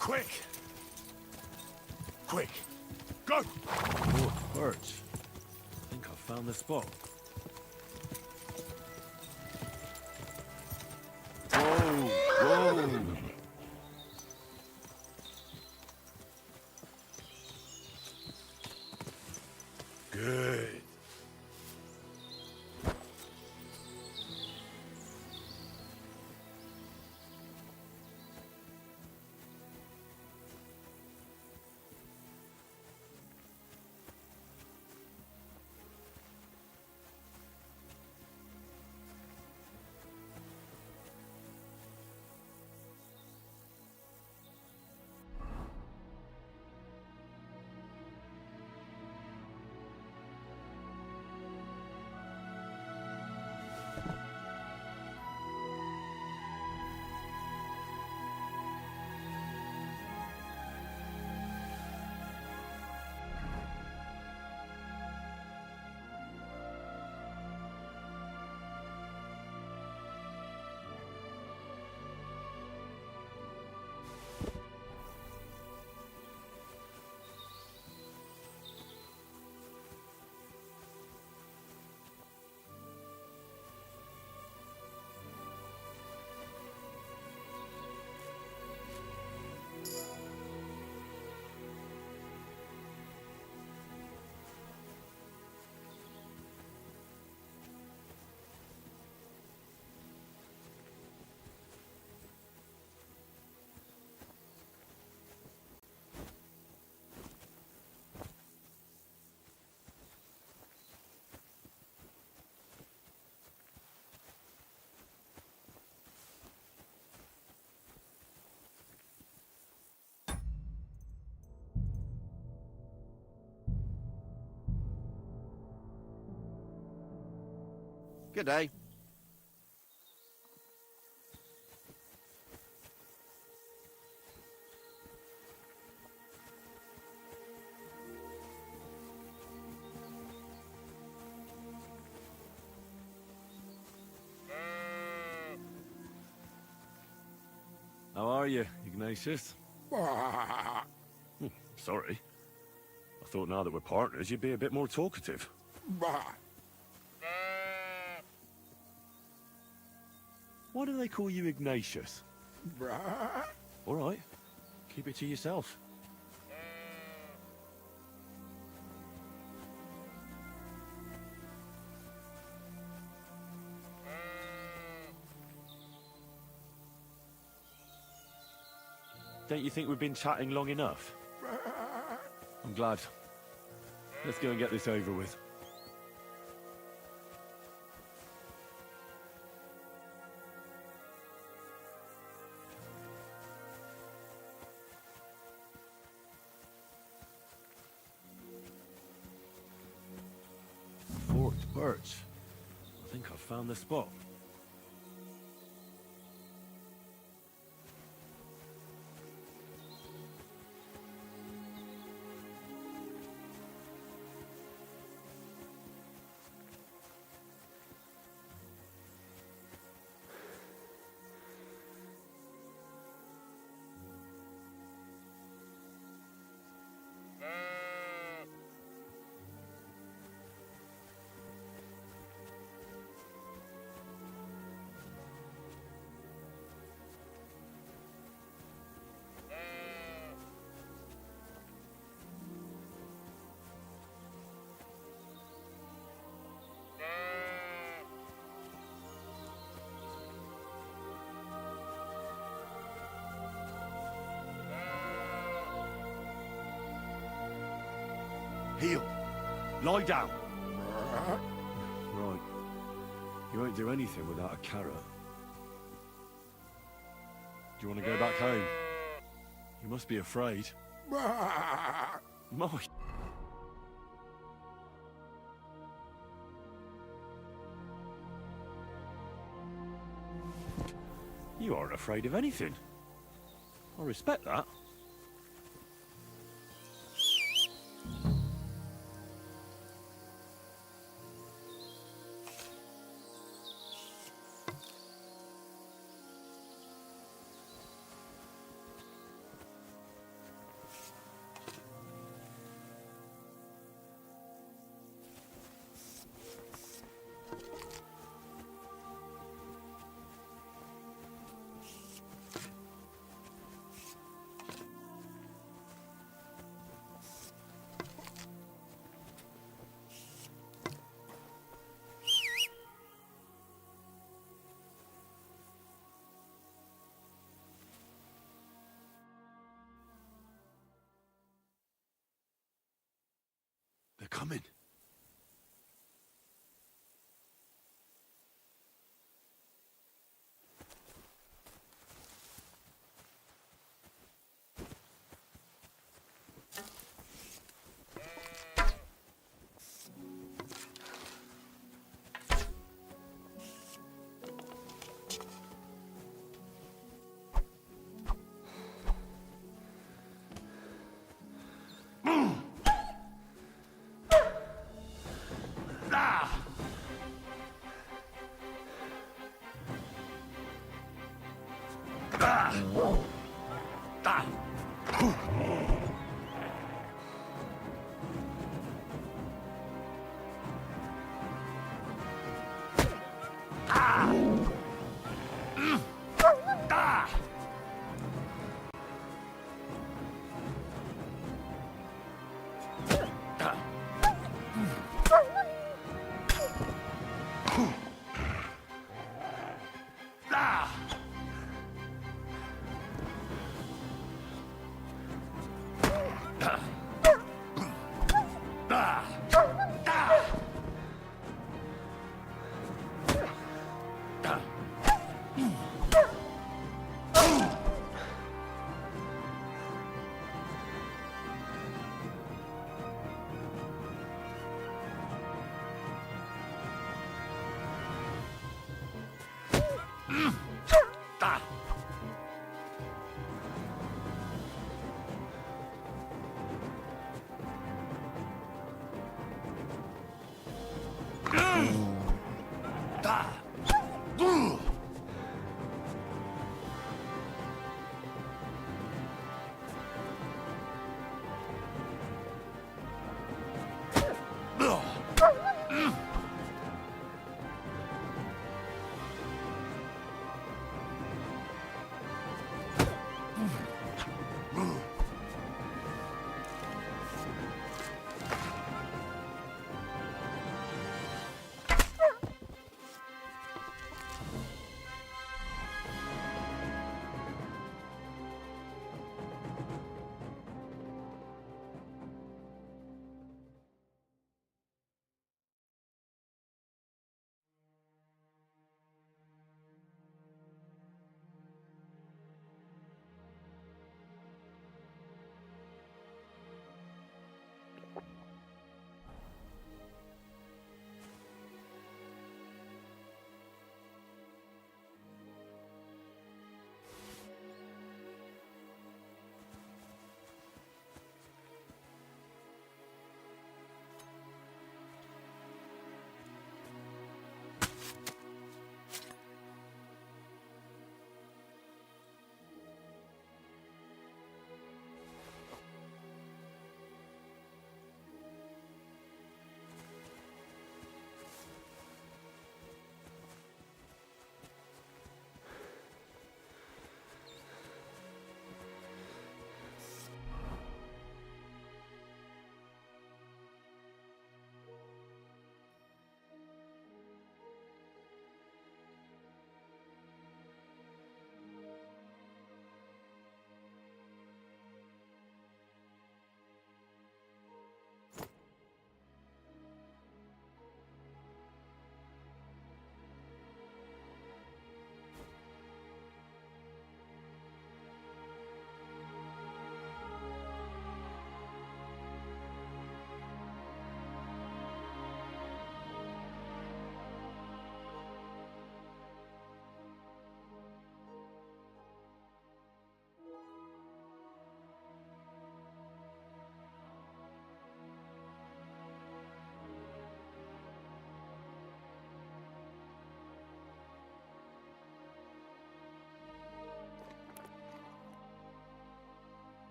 Quick! Quick! Go! Oh, birch. I think I found the spot. Whoa! Whoa! Good. Good day. How are you, Ignatius? Sorry. I thought now that we're partners, you'd be a bit more talkative. Why do they call you Ignatius? All right. Keep it to yourself. Don't you think we've been chatting long enough? I'm glad. Let's go and get this over with. Forked birch. I think I've found the spot. Heel. Lie down. Right. You won't do anything without a carrot. Do you want to go back home? You must be afraid. My... You aren't afraid of anything. I respect that. They're coming.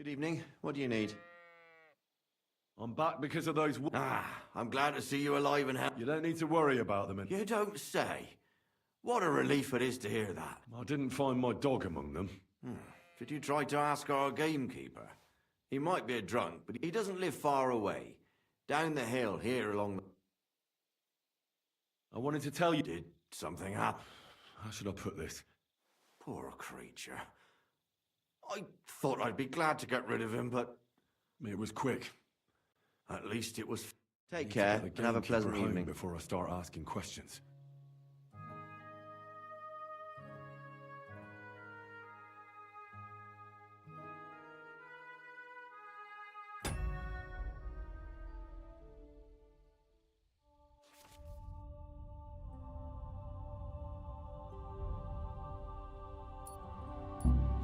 Good evening. What do you need? I'm back because of those... I'm glad to see you alive and healthy. You don't need to worry about them. You don't say. What a relief it is to hear that. I didn't find my dog among them. Did you try to ask our gamekeeper? He might be a drunk, but he doesn't live far away. Down the hill here along the... I wanted to tell you... Did something happen? How should I put this? Poor creature. I thought I'd be glad to get rid of him, but... It was quick. At least it was... Take care and have a pleasant evening. Before I start asking questions.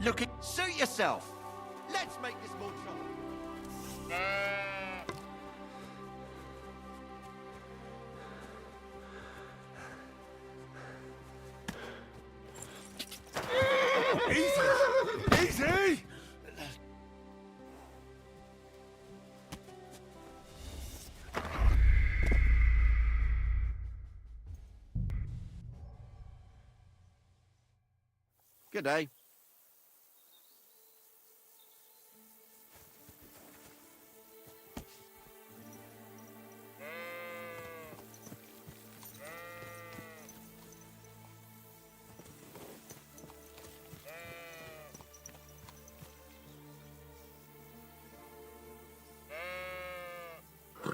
Look at... Suit yourself! Let's make this more trouble! Easy! Easy! Good day.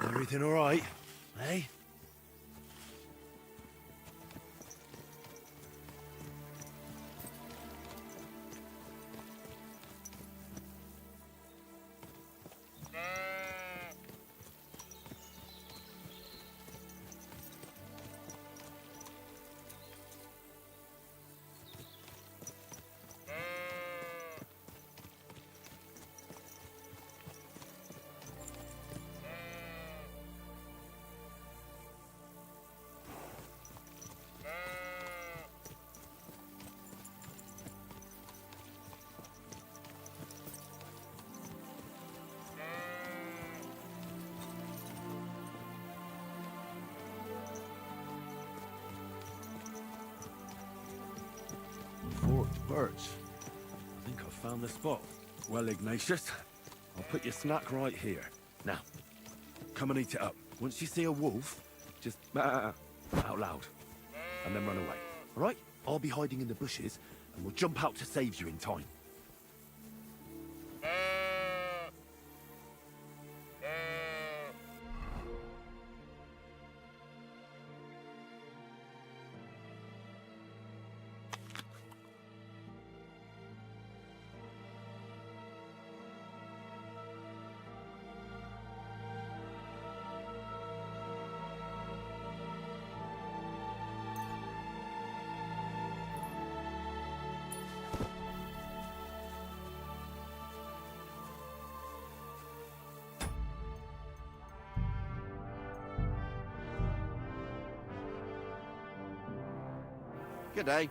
Everything all right, eh? Forked birch. I think I found the spot. Well, Ignatius, I'll put your snack right here. Now, come and eat it up. Once you see a wolf, just out loud, and then run away. All right? I'll be hiding in the bushes, and we'll jump out to save you in time. Good day.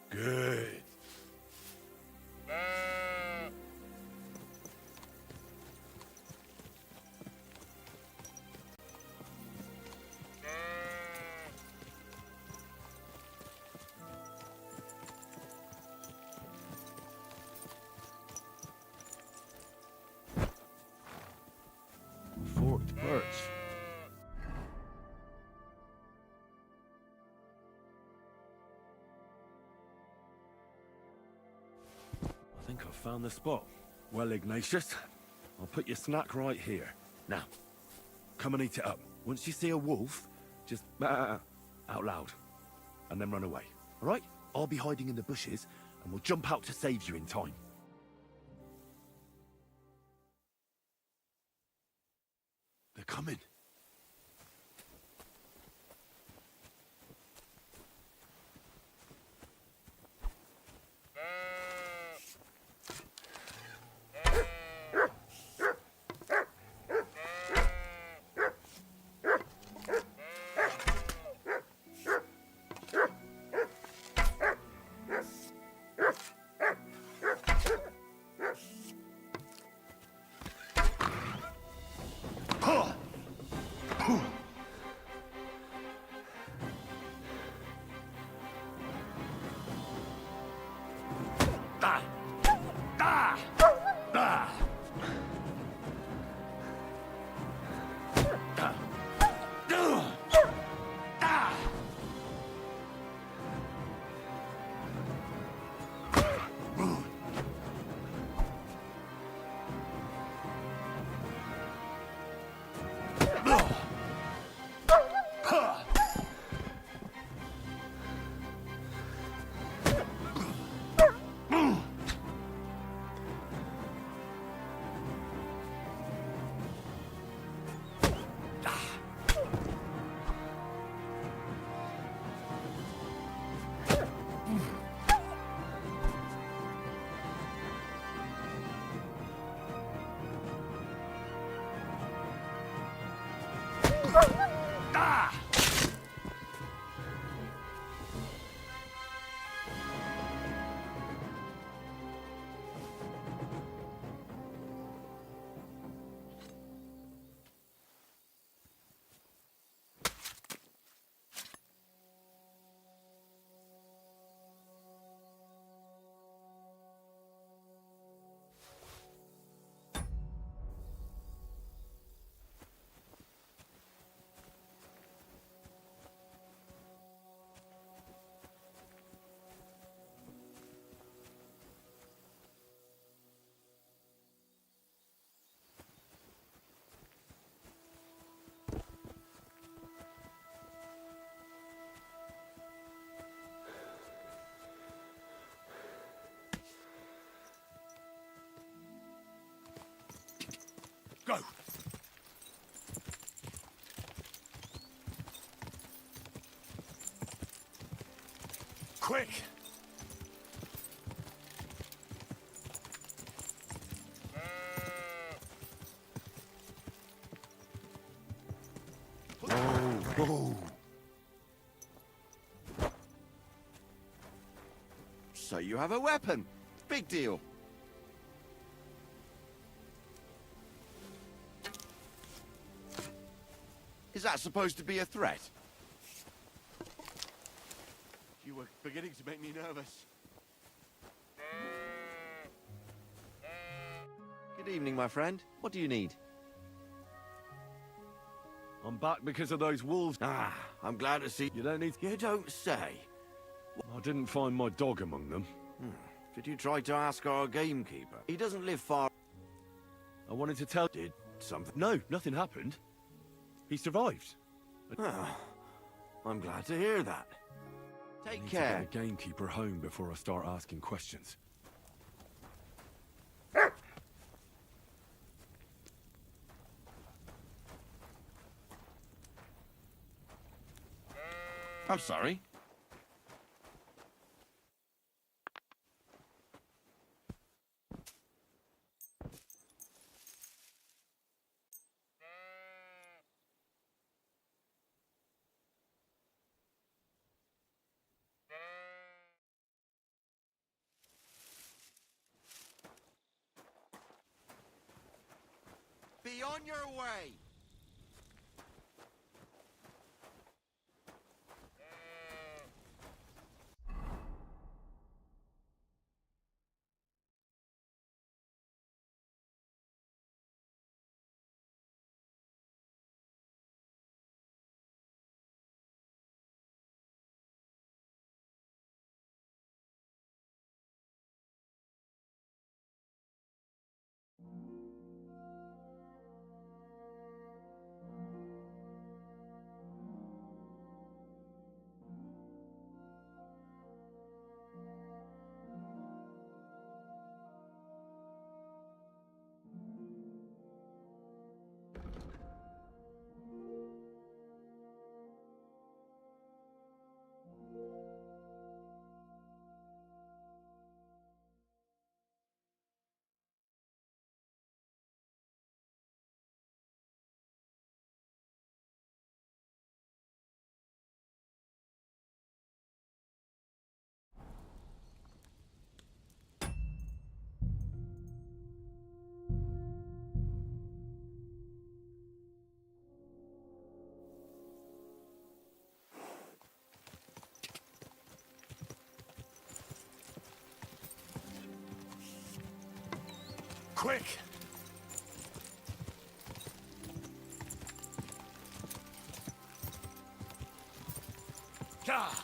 Good. Forked birch. I think I've found the spot. Well, Ignatius, I'll put your snack right here. Now, come and eat it up. Once you see a wolf, just out loud, and then run away. All right? I'll be hiding in the bushes, and we'll jump out to save you in time. They're coming. Go! Quick! Oh. So you have a weapon. Big deal. Is that supposed to be a threat? You were beginning to make me nervous. Good evening, my friend. What do you need? I'm back because of those wolves. Ah, I'm glad to see... You don't need... You don't say. I didn't find my dog among them. Did you try to ask our gamekeeper? He doesn't live far... I wanted to tell... Did something... No, nothing happened. He survived. Oh, I'm glad to hear that. Take I need care. to get the gamekeeper home before I start asking questions. I'm sorry. Be on your way! Quick! God!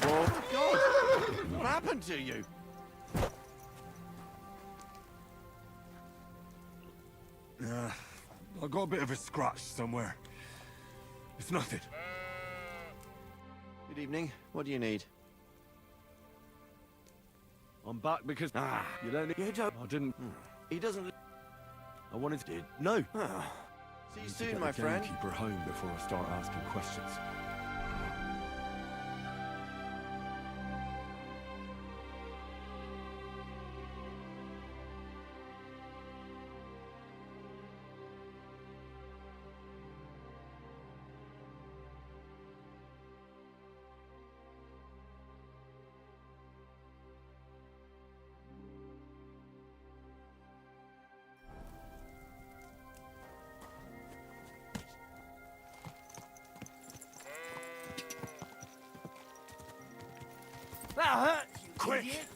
Oh, God! What happened to you? I got a bit of a scratch somewhere. It's nothing. Good evening. What do you need? I'm back because... you don't need... You don't... I didn't... He doesn't... I wanted to... No! See you I need to soon, get my the friend. gamekeeper home before I start asking questions. That hurt, you Quick! idiot.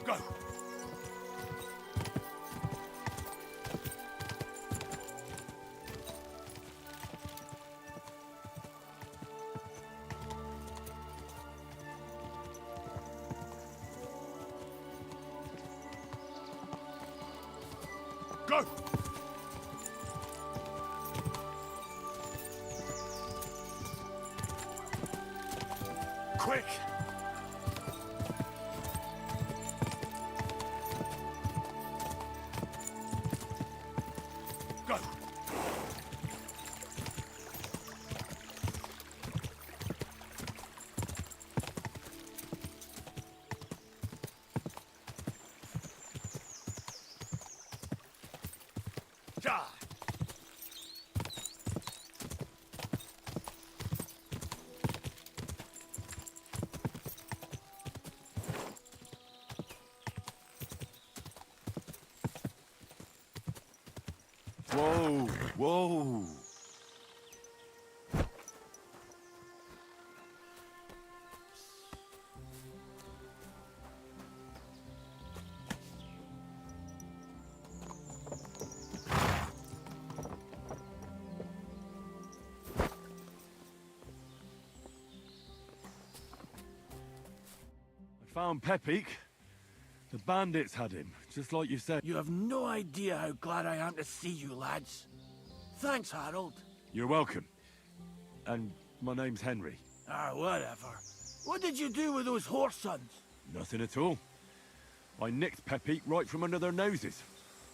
Go! Go! Quick! Go! Die! Whoa, whoa. I found Pepik. The bandits had him, just like you said. You have no idea how glad I am to see you, lads. Thanks, Harold. You're welcome. And my name's Henry. Ah, whatever. What did you do with those horse sons? Nothing at all. I nicked Pepik right from under their noses.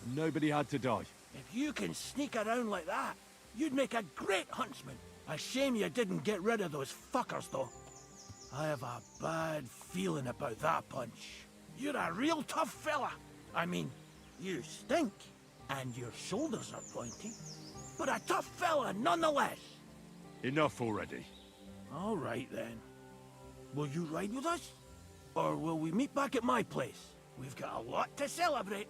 And nobody had to die. If you can sneak around like that, you'd make a great huntsman. A shame you didn't get rid of those fuckers, though. I have a bad feeling about that bunch. You're a real tough fella. I mean, you stink, and your shoulders are pointy. But a tough fella nonetheless. Enough already. All right, then. Will you ride with us? Or will we meet back at my place? We've got a lot to celebrate.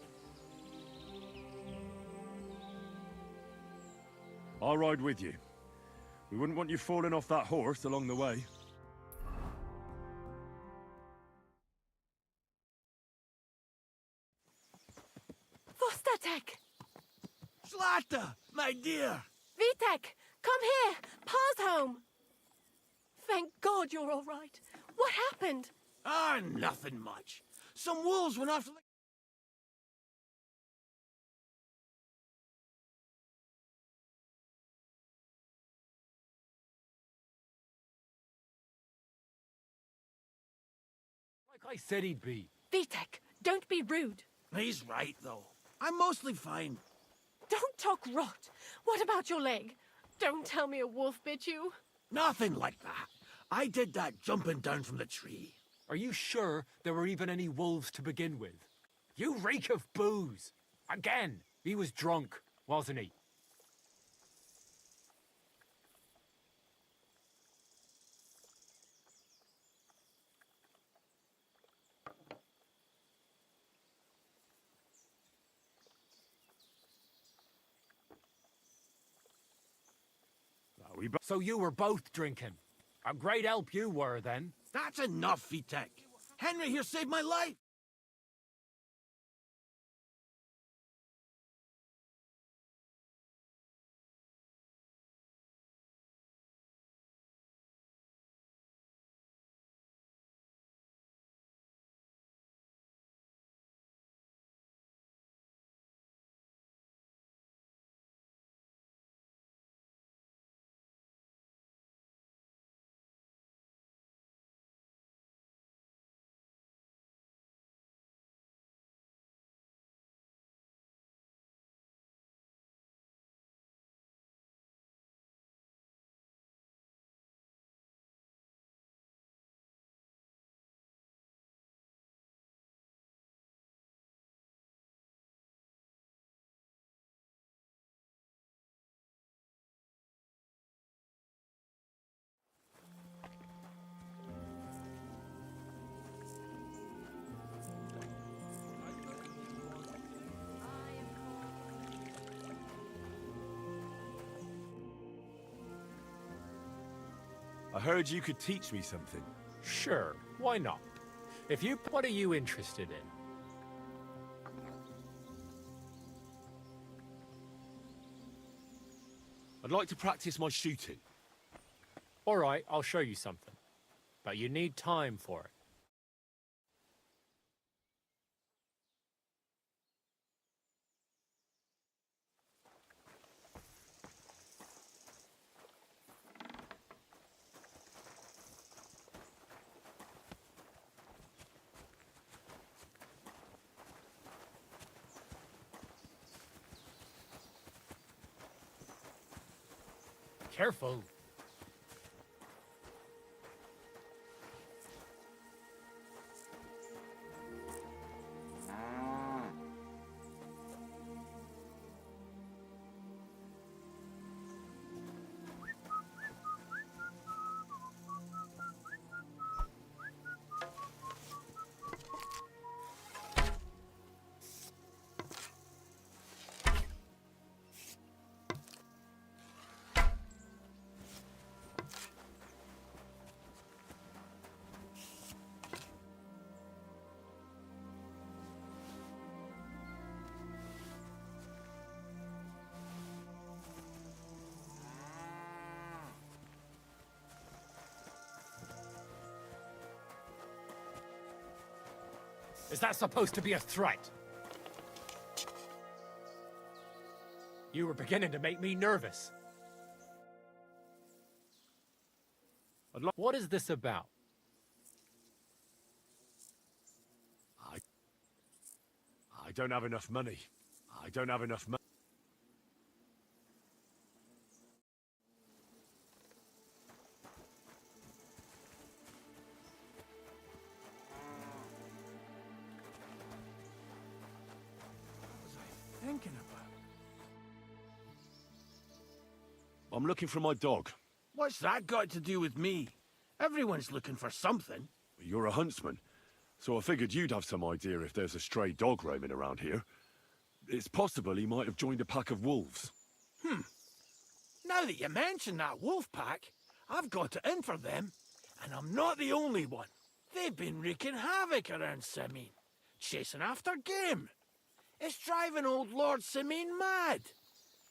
I'll ride with you. We wouldn't want you falling off that horse along the way. Vostatek! Slata, my dear! Vitek, come here! Pa's home! Thank God you're all right. What happened? Ah, nothing much. Some wolves went after the... Like I said he'd be. Vitek, don't be rude. He's right, though. I'm mostly fine. Don't talk rot. What about your leg? Don't tell me a wolf bit you. Nothing like that. I did that jumping down from the tree. Are you sure there were even any wolves to begin with? You reek of booze. Again, he was drunk, wasn't he? So you were both drinking. A great help you were, then. That's enough, Vitek. Henry here saved my life. I heard you could teach me something. Sure, why not? What are you interested in? I'd like to practice my shooting. All right, I'll show you something. But you need time for it. Careful. Is that supposed to be a threat? You were beginning to make me nervous. What is this about? I don't have enough money. I don't have enough money. Thinking about. I'm looking for my dog. What's that got to do with me? Everyone's looking for something. You're a huntsman, so I figured you'd have some idea if there's a stray dog roaming around here. It's possible he might have joined a pack of wolves. Now that you mention that wolf pack, I've got it in for them, and I'm not the only one. They've been wreaking havoc around Simine, chasing after game. It's driving old Lord Simine mad.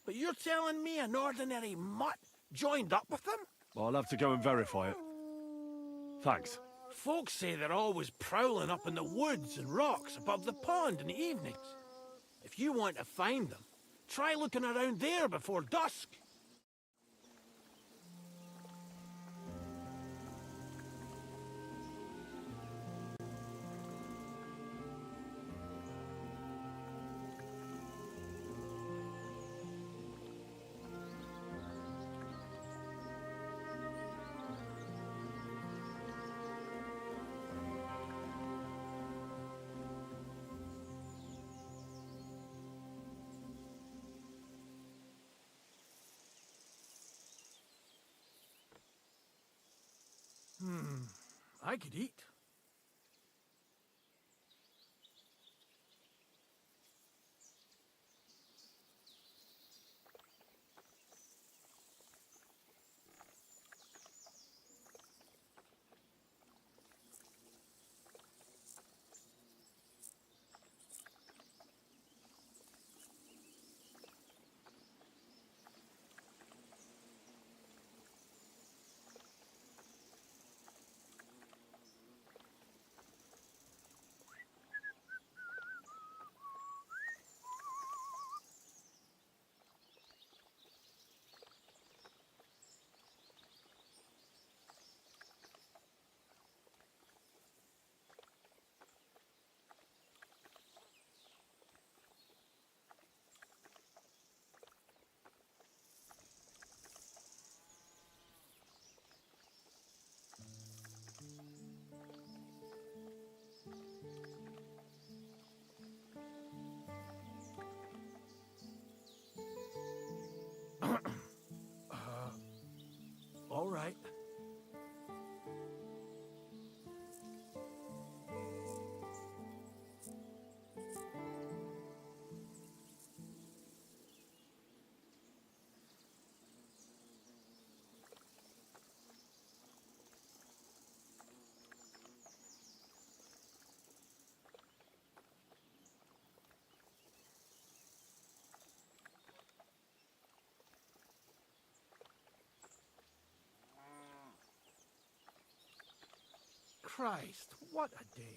But you're telling me an ordinary mutt joined up with them? I'll have to go and verify it. Thanks. Folks say they're always prowling up in the woods and rocks above the pond in the evenings. If you want to find them, try looking around there before dusk. I could eat. Christ, what a day.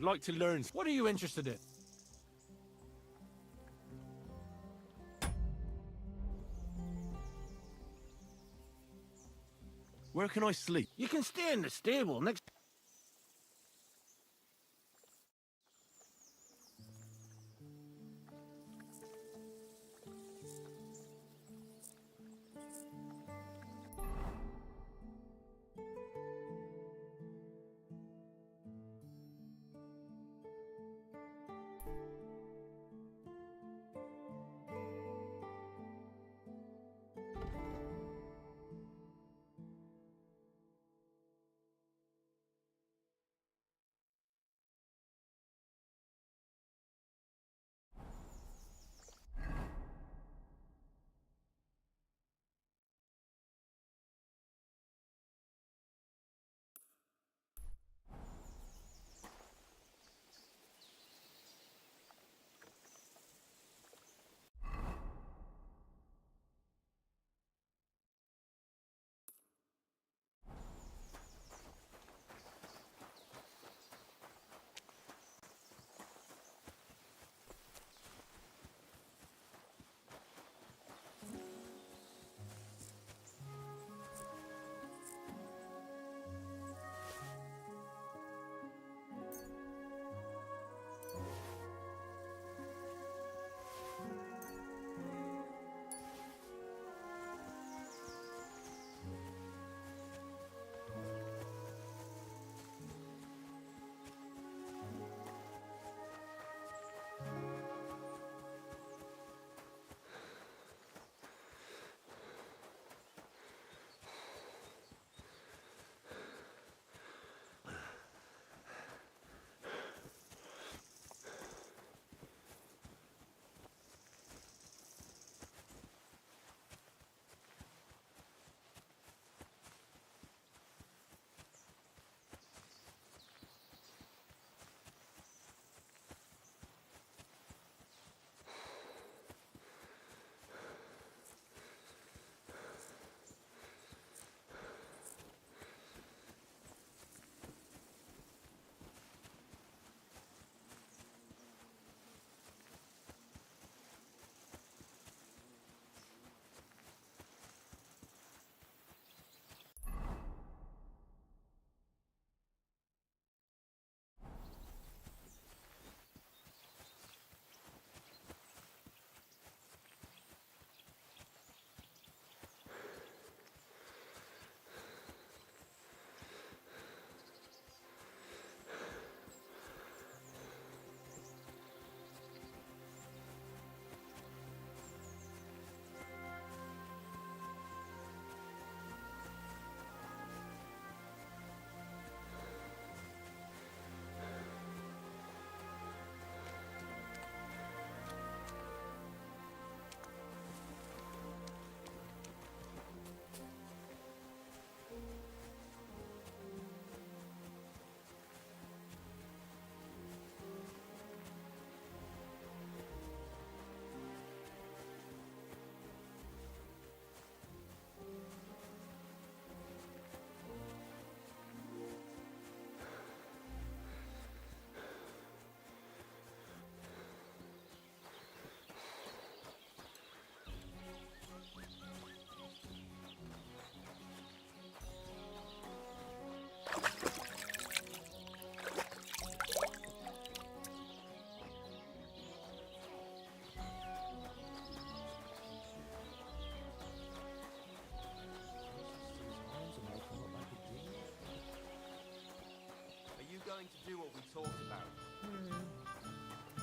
I'd like to learn. What are you interested in? Where can I sleep? You can stay in the stable next...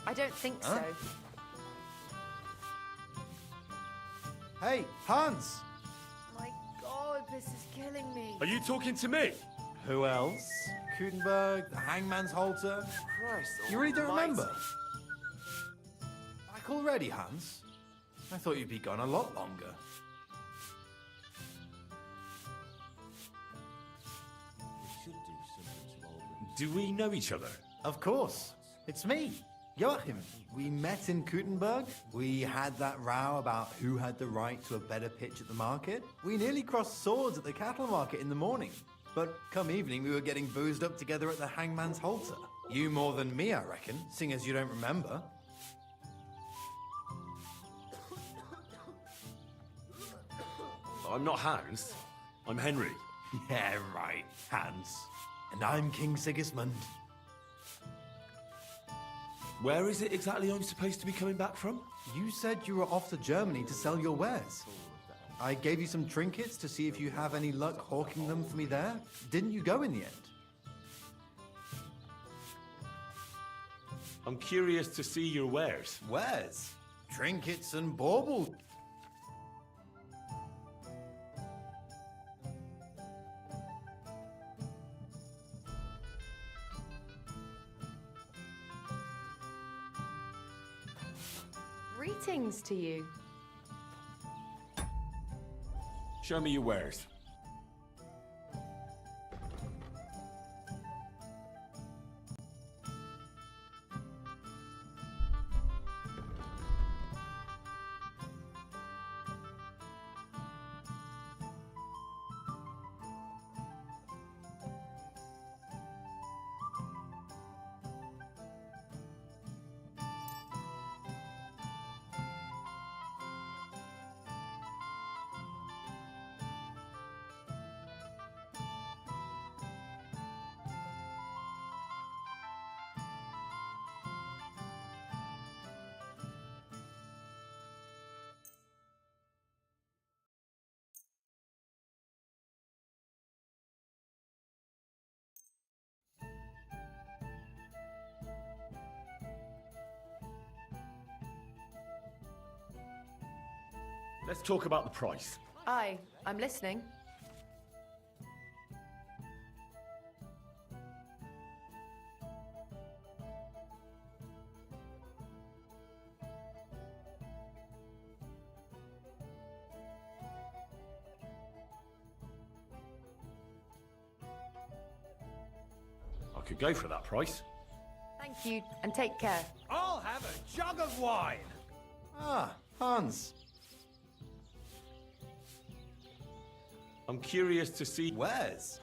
I don't think Huh? so. Hey, Hans! My God, this is killing me. Are you talking to me? Who else? Kutenberg, the hangman's halter. Christ You really don't almighty. remember? Back already, Hans? I thought you'd be gone a lot longer. Do we know each other? Of course. It's me, Joachim. We met in Kutenberg. We had that row about who had the right to a better pitch at the market. We nearly crossed swords at the cattle market in the morning. But come evening, we were getting boozed up together at the hangman's halter. You more than me, I reckon, seeing as you don't remember. I'm not Hans. I'm Henry. Yeah, right, Hans. And I'm King Sigismund. Where is it exactly I'm supposed to be coming back from? You said you were off to Germany to sell your wares. I gave you some trinkets to see if you have any luck hawking them for me there. Didn't you go in the end? I'm curious to see your wares. Wares? Trinkets and baubles. Greetings to you. Show me your wares. Let's talk about the price. Aye, I'm listening. I could go for that price. Thank you, and take care. I'll have a jug of wine. Ah, Hans. I'm curious to see... Wares?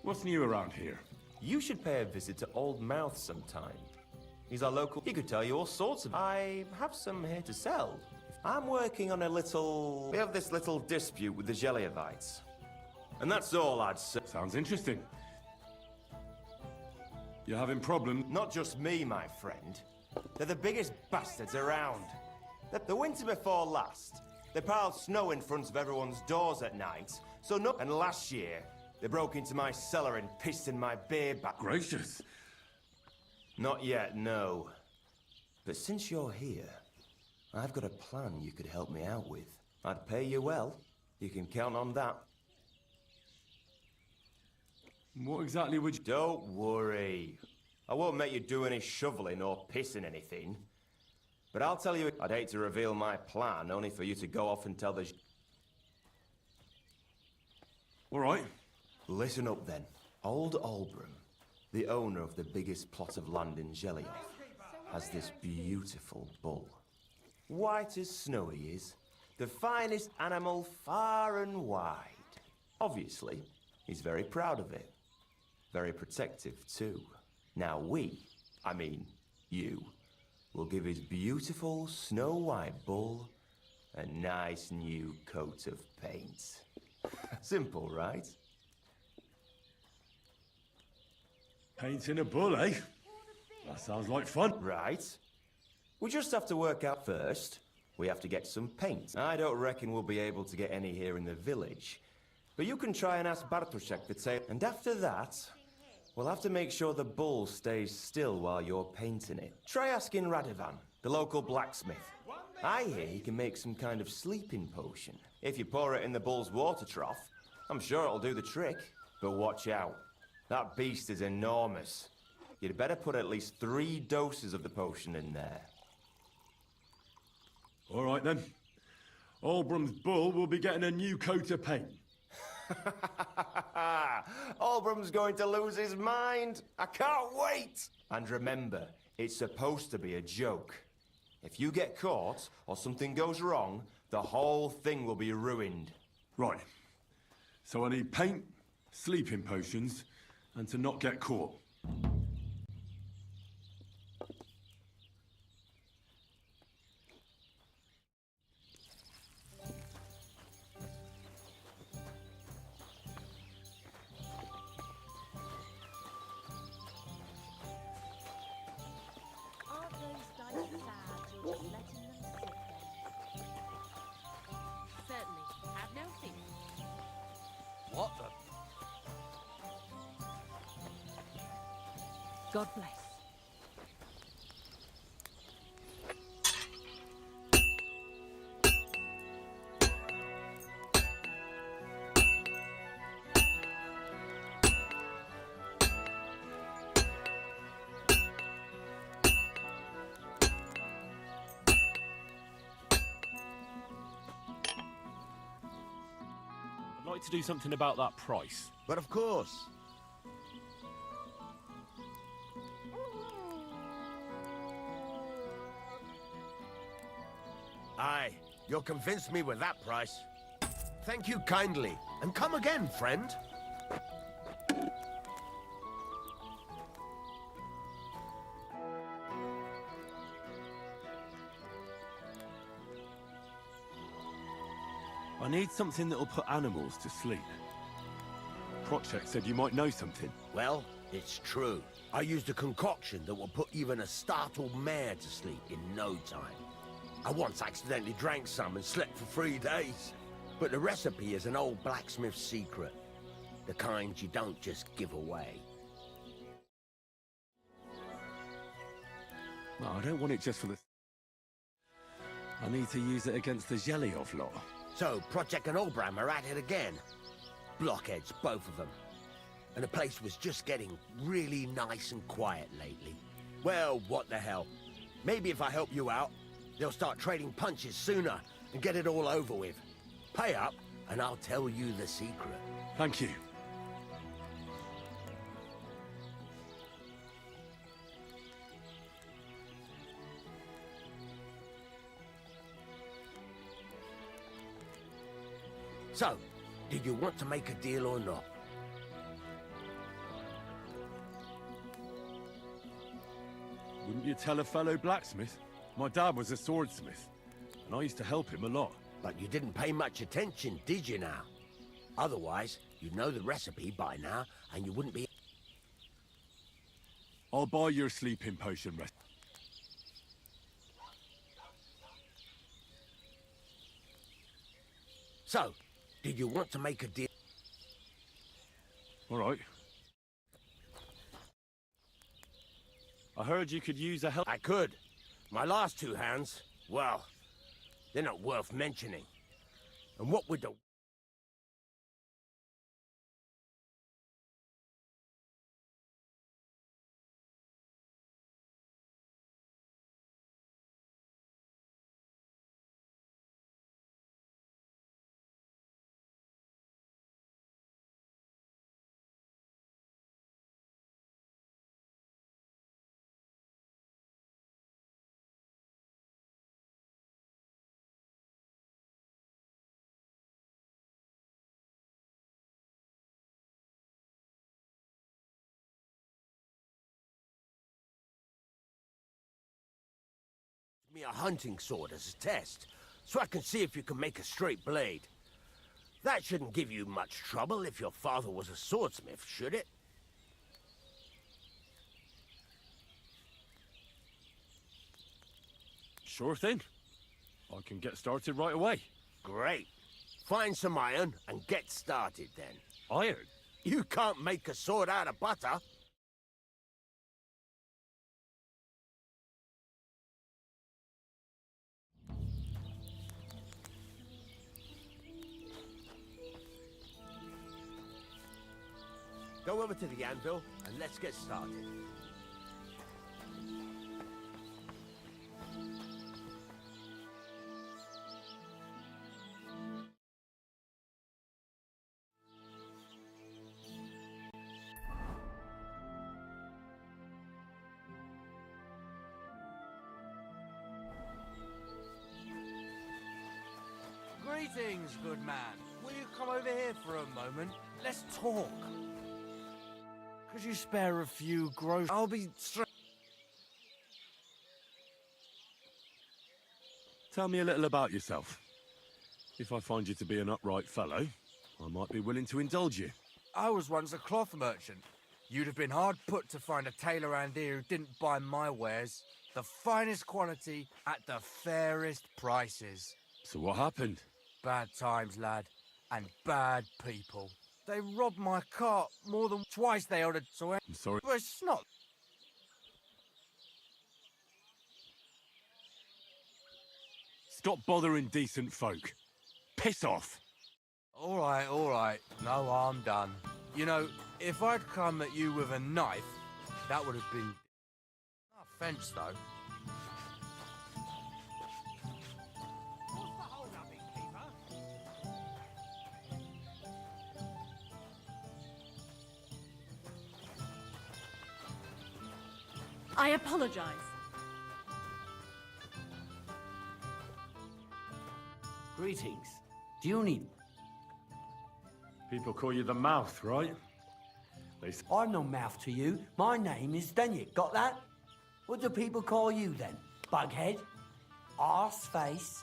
What's new around here? You should pay a visit to Old Mouth sometime. He's our local... He could tell you all sorts of... I have some here to sell. I'm working on a little... We have this little dispute with the Geliovites. And that's all I'd say. Sounds interesting. You're having problems? Not just me, my friend. They're the biggest bastards around. The winter before last, they piled snow in front of everyone's doors at night, so no... And last year, they broke into my cellar and pissed in my beer back. Gracious. Not yet, no. But since you're here, I've got a plan you could help me out with. I'd pay you well. You can count on that. What exactly would you... Don't worry. I won't make you do any shoveling or pissing anything. But I'll tell you, I'd hate to reveal my plan, only for you to go off and tell the... All right. Listen up, then. Old Albram, the owner of the biggest plot of land in Gelioth, has this beautiful bull. white as snow he is. The finest animal far and wide. Obviously, he's very proud of it. Very protective, too. Now I mean you, will give his beautiful snow white bull a nice new coat of paint. Simple, right? Painting a bull, eh? That sounds like fun. Right. We just have to work out first. We have to get some paint. I don't reckon we'll be able to get any here in the village. But you can try and ask Bartoszek the tailor. And after that, we'll have to make sure the bull stays still while you're painting it. Try asking Radovan, the local blacksmith. I hear he can make some kind of sleeping potion. If you pour it in the bull's water trough, I'm sure it'll do the trick. But watch out. That beast is enormous. You'd better put at least 3 doses of the potion in there. All right, then. Olbrum's bull will be getting a new coat of paint. Olbrum's going to lose his mind. I can't wait. And remember, it's supposed to be a joke. If you get caught or something goes wrong, the whole thing will be ruined. Right. So I need paint, sleeping potions, and to not get caught. Aren't those dice sad you're just letting them sit there? Certainly. Have no fear. What the? God bless. I'd like to do something about that price. But of course. Aye, you'll convince me with that price. Thank you kindly, and come again, friend. I need something that'll put animals to sleep. Procek said you might know something. Well, it's true. I used a concoction that will put even a startled mare to sleep in no time. I once accidentally drank some and slept for 3 days. But the recipe is an old blacksmith's secret. The kind you don't just give away. No, I don't want it just for the... I need to use it against the Zhelyov lot. So, Project and Olbram are at it again. Blockheads, both of them. And the place was just getting really nice and quiet lately. Well, what the hell. Maybe if I help you out, they'll start trading punches sooner and get it all over with. Pay up, and I'll tell you the secret. Thank you. So, did you want to make a deal or not? Wouldn't you tell a fellow blacksmith? My dad was a swordsmith, and I used to help him a lot. But you didn't pay much attention, did you now? Otherwise, you'd know the recipe by now, and you wouldn't be... I'll buy your sleeping potion recipe. So, did you want to make a deal? All right. I heard you could use a help. I could. My last 2 hands, well, they're not worth mentioning. And what would the... me a hunting sword as a test, so I can see if you can make a straight blade. That shouldn't give you much trouble if your father was a swordsmith, should it? Sure thing. I can get started right away. Great. Find some iron and get started then. Iron? You can't make a sword out of butter. Go over to the anvil and let's get started. Greetings, good man. Will you come over here for a moment? Let's talk. Could you spare a few gross? I'll be straight. Tell me a little about yourself. If I find you to be an upright fellow, I might be willing to indulge you. I was once a cloth merchant. You'd have been hard put to find a tailor around here who didn't buy my wares. The finest quality at the fairest prices. So what happened? Bad times, lad. And bad people. They robbed my cart more than twice they ordered, so... I'm sorry. But it's not... Stop bothering decent folk. Piss off. All right. No, I'm done. You know, if I'd come at you with a knife, that would have been... No offense, though. I apologize. Greetings. Do you need... People call you the Mouth, right? I'm no mouth to you. My name is Denyek. Got that? What do people call you then? Bughead? Arseface?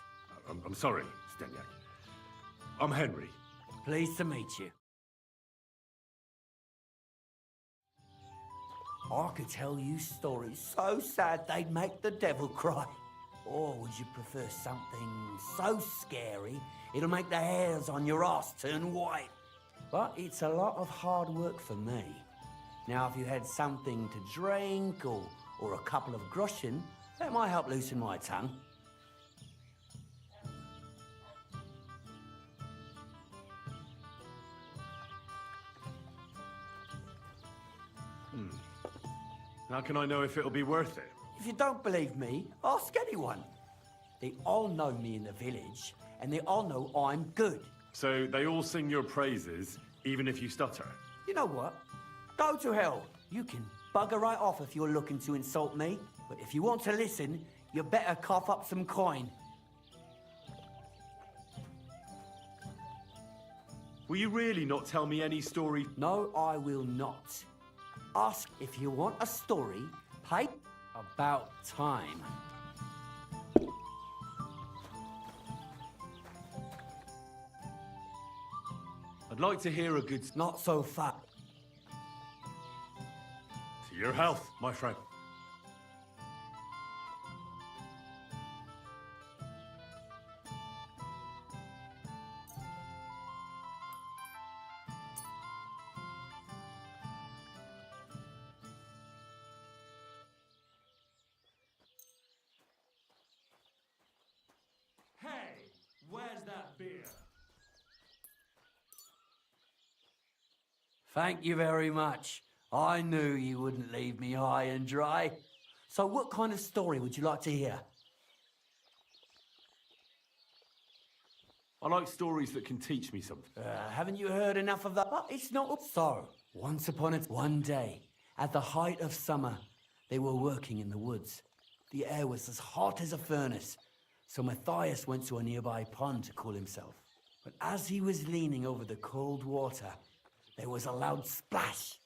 I'm sorry, Stenyak. I'm Henry. Pleased to meet you. I could tell you stories so sad they'd make the devil cry. Or would you prefer something so scary it'll make the hairs on your ass turn white? But it's a lot of hard work for me. Now, if you had something to drink or a couple of groschen, that might help loosen my tongue. How can I know if it'll be worth it? If you don't believe me, ask anyone. They all know me in the village, and they all know I'm good. So they all sing your praises, even if you stutter? You know what? Go to hell. You can bugger right off if you're looking to insult me. But if you want to listen, you better cough up some coin. Will you really not tell me any story? No, I will not. Ask if you want a story. Pay about time. I'd like to hear a good... Not so fast. To your health, my friend. Hey, where's that beer? Thank you very much. I knew you wouldn't leave me high and dry. So what kind of story would you like to hear? I like stories that can teach me something. Haven't you heard enough of that? But it's not so. Once upon one day, at the height of summer, they were working in the woods. The air was as hot as a furnace, so Matthias went to a nearby pond to cool himself. But as he was leaning over the cold water, there was a loud splash.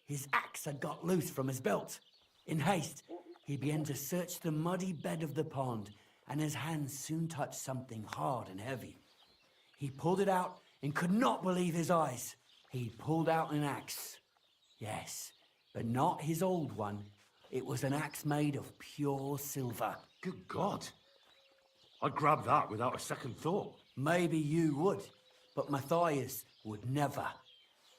His axe had got loose from his belt. In haste, He began to search the muddy bed of the pond, and his hands soon touched something hard and heavy. He pulled it out and could not believe his eyes. He pulled out an axe. Yes, but not his old one. It was an axe made of pure silver. Good God. I'd grab that without a second thought. Maybe you would, but Matthias would never.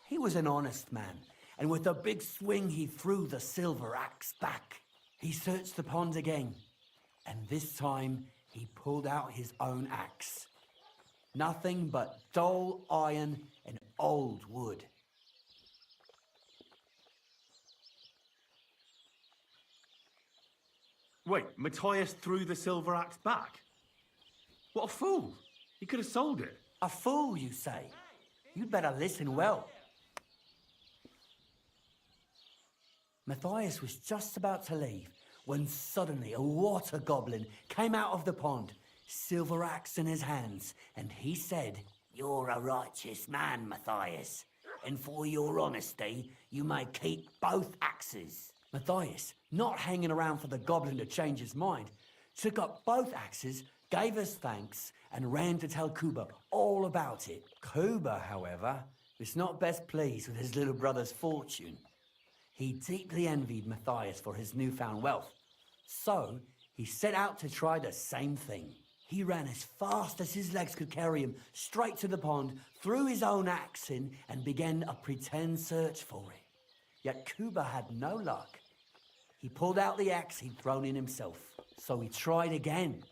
He was an honest man, and with a big swing he threw the silver axe back. He searched the pond again, and this time he pulled out his own axe. Nothing but dull iron and old wood. Wait, Matthias threw the silver axe back? What a fool! He could have sold it. A fool, you say? You'd better listen well. Matthias was just about to leave when suddenly a water goblin came out of the pond, silver axe in his hands, and he said, "You're a righteous man, Matthias, and for your honesty, you may keep both axes." Matthias, not hanging around for the goblin to change his mind, took up both axes, gave us thanks, and ran to tell Kuba all about it. Kuba, however, was not best pleased with his little brother's fortune. He deeply envied Matthias for his newfound wealth, so he set out to try the same thing. He ran as fast as his legs could carry him straight to the pond, threw his own axe in, and began a pretend search for it. Yet Kuba had no luck. He pulled out the axe he'd thrown in himself, so he tried again.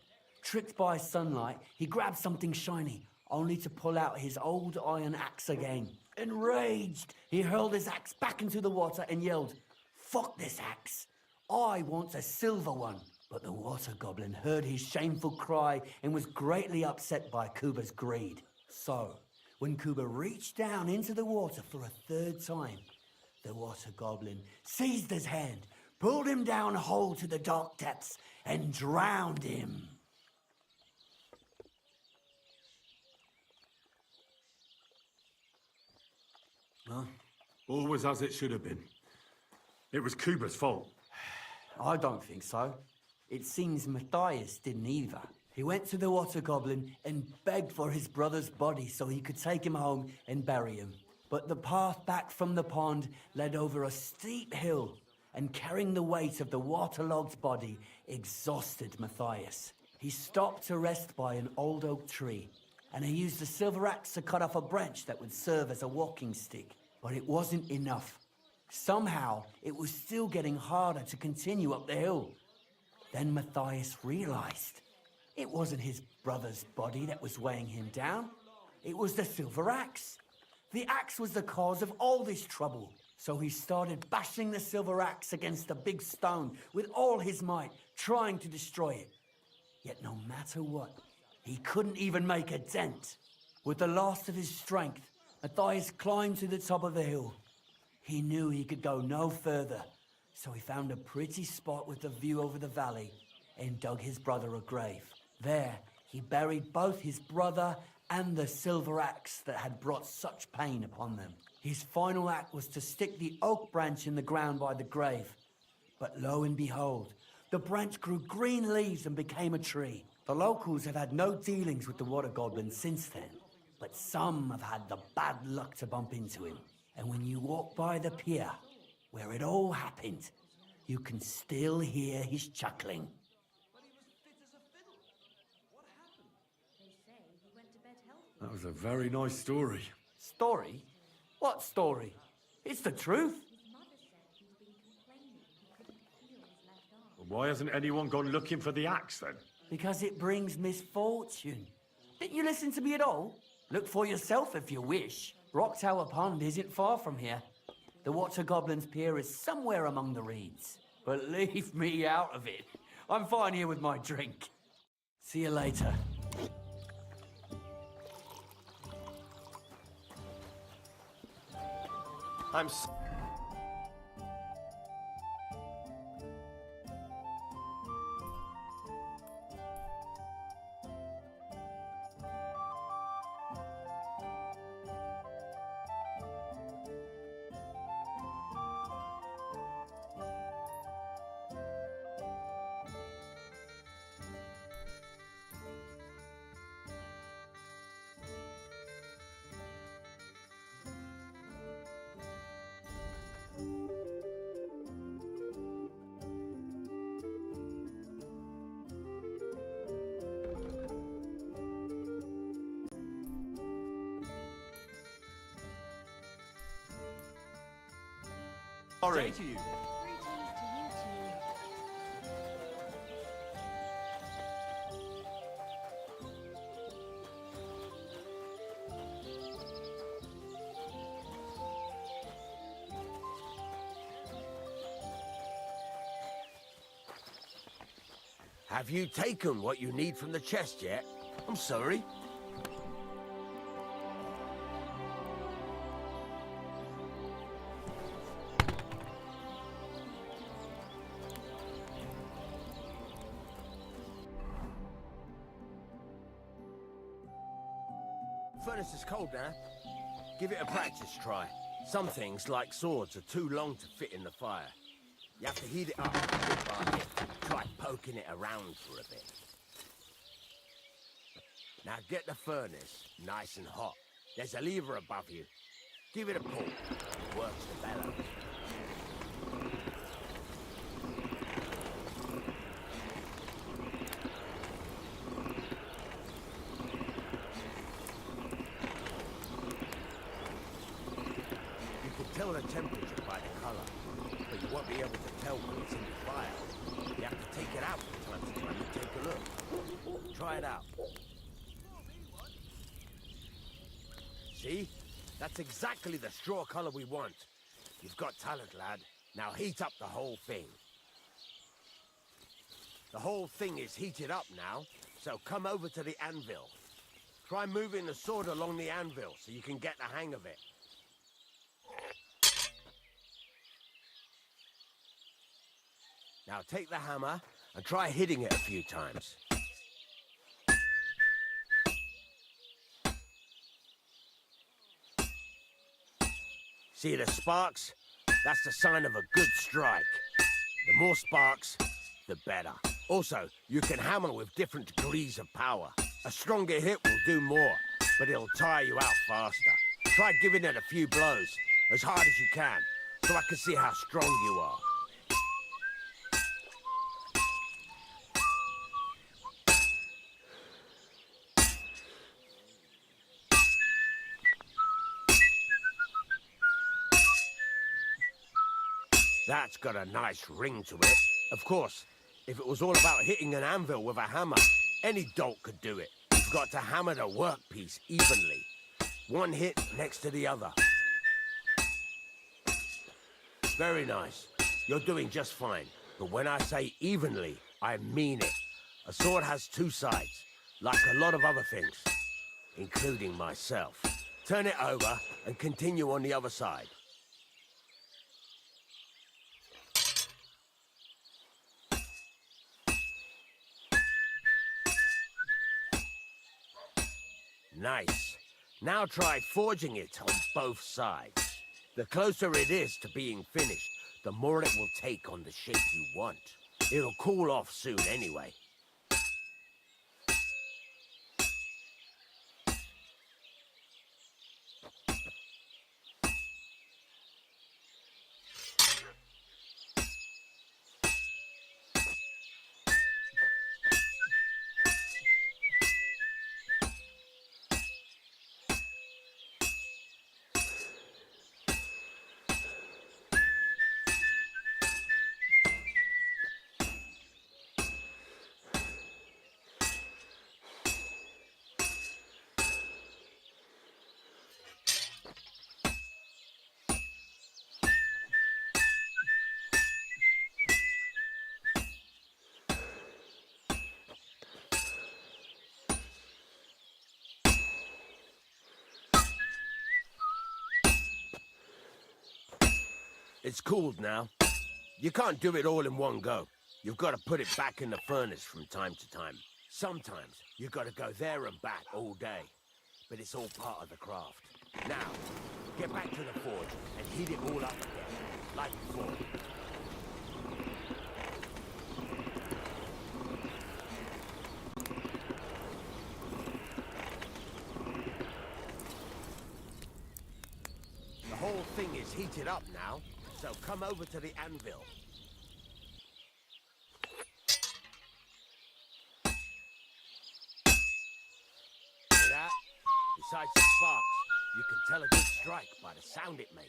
Tricked by sunlight, he grabbed something shiny, only to pull out his old iron axe again. Enraged, he hurled his axe back into the water and yelled, "Fuck this axe! I want a silver one!" But the water goblin heard his shameful cry and was greatly upset by Kuba's greed. So, when Kuba reached down into the water for a third time, the water goblin seized his hand, pulled him down whole to the dark depths, and drowned him. Huh? All was as it should have been. It was Kuba's fault. I don't think so. It seems Matthias didn't either. He went to the water goblin and begged for his brother's body so he could take him home and bury him. But the path back from the pond led over a steep hill, and carrying the weight of the waterlogged body exhausted Matthias. He stopped to rest by an old oak tree, and he used a silver axe to cut off a branch that would serve as a walking stick. But it wasn't enough. Somehow, it was still getting harder to continue up the hill. Then Matthias realized it wasn't his brother's body that was weighing him down. It was the silver axe. The axe was the cause of all this trouble. So he started bashing the silver axe against a big stone with all his might, trying to destroy it. Yet no matter what, he couldn't even make a dent. With the last of his strength, Matthias climbed to the top of the hill. He knew he could go no further, so he found a pretty spot with a view over the valley and dug his brother a grave. There, he buried both his brother and the silver axe that had brought such pain upon them. His final act was to stick the oak branch in the ground by the grave. But lo and behold, the branch grew green leaves and became a tree. The locals have had no dealings with the water goblin since then, but some have had the bad luck to bump into him. And when you walk by the pier, where it all happened, you can still hear his chuckling. That was a very nice story. Story? What story? It's the truth. Why hasn't anyone gone looking for the axe then? Because it brings misfortune. Didn't you listen to me at all? Look for yourself if you wish. Rock Tower Pond isn't far from here. The Water Goblin's Pier is somewhere among the reeds. But leave me out of it. I'm fine here with my drink. See you later. Sorry. To you. Have you taken what you need from the chest yet? I'm sorry. Furnace is cold now. Give it a practice try. Some things, like swords, are too long to fit in the fire. You have to heat it up bit by bit. Try poking it around for a bit. Now get the furnace nice and hot. There's a lever above you. Give it a pull. It works the bellows. You can tell the temperature by the colour, but you won't be able to tell when it's in the fire. You have to take it out from time to time and take a look. Try it out. See? That's exactly the straw colour we want. You've got talent, lad. Now heat up the whole thing. The whole thing is heated up now, so come over to the anvil. Try moving the sword along the anvil so you can get the hang of it. Now take the hammer and try hitting it a few times. See the sparks? That's the sign of a good strike. The more sparks, the better. Also, you can hammer with different degrees of power. A stronger hit will do more, but it'll tire you out faster. Try giving it a few blows, as hard as you can, so I can see how strong you are. That's got a nice ring to it. Of course, if it was all about hitting an anvil with a hammer, any dolt could do it. You've got to hammer the workpiece evenly. One hit next to the other. Very nice. You're doing just fine. But when I say evenly, I mean it. A sword has two sides, like a lot of other things, including myself. Turn it over and continue on the other side. Nice. Now try forging it on both sides. The closer it is to being finished, the more it will take on the shape you want. It'll cool off soon anyway. It's cooled now. You can't do it all in one go. You've got to put it back in the furnace from time to time. Sometimes you've got to go there and back all day. But it's all part of the craft. Now, get back to the forge and heat it all up again, like before. The whole thing is heated up now. So come over to the anvil. See that? Besides the sparks, you can tell a good strike by the sound it makes.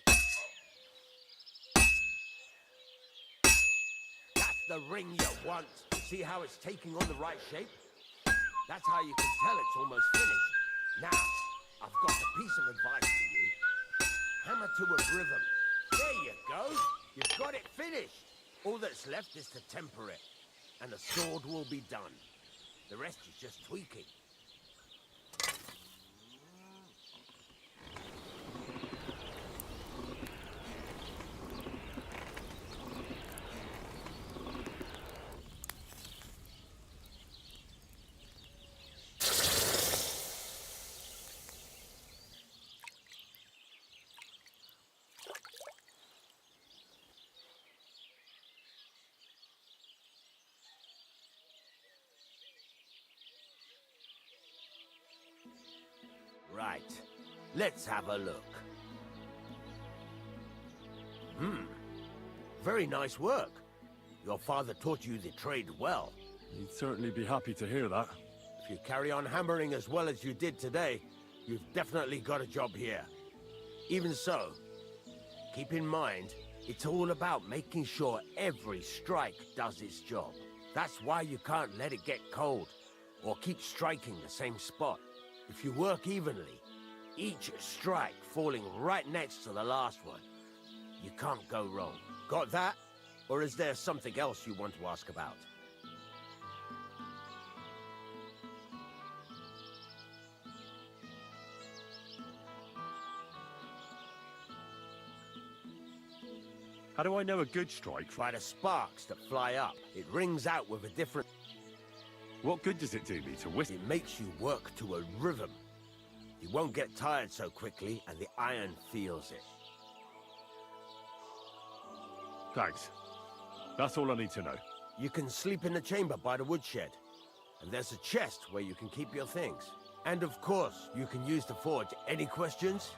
the ring you want. See how it's taking on the right shape? That's how you can tell it's almost finished. Now, I've got a piece of advice for you. Hammer to a rhythm. There you go. You've got it finished. All that's left is to temper it, and the sword will be done. The rest is just tweaking. Right. Let's have a look. Very nice work. Your father taught you the trade well. He'd certainly be happy to hear that. If you carry on hammering as well as you did today, you've definitely got a job here. Even so, keep in mind, it's all about making sure every strike does its job. That's why you can't let it get cold, or keep striking the same spot. If you work evenly, each strike falling right next to the last one, you can't go wrong. Got that? Or is there something else you want to ask about? How do I know a good strike? By the sparks that fly up. It rings out with a different... What good does it do me to whistle? It makes you work to a rhythm. You won't get tired so quickly, and the iron feels it. Thanks. That's all I need to know. You can sleep in the chamber by the woodshed. And there's a chest where you can keep your things. And of course, you can use the forge. Any questions?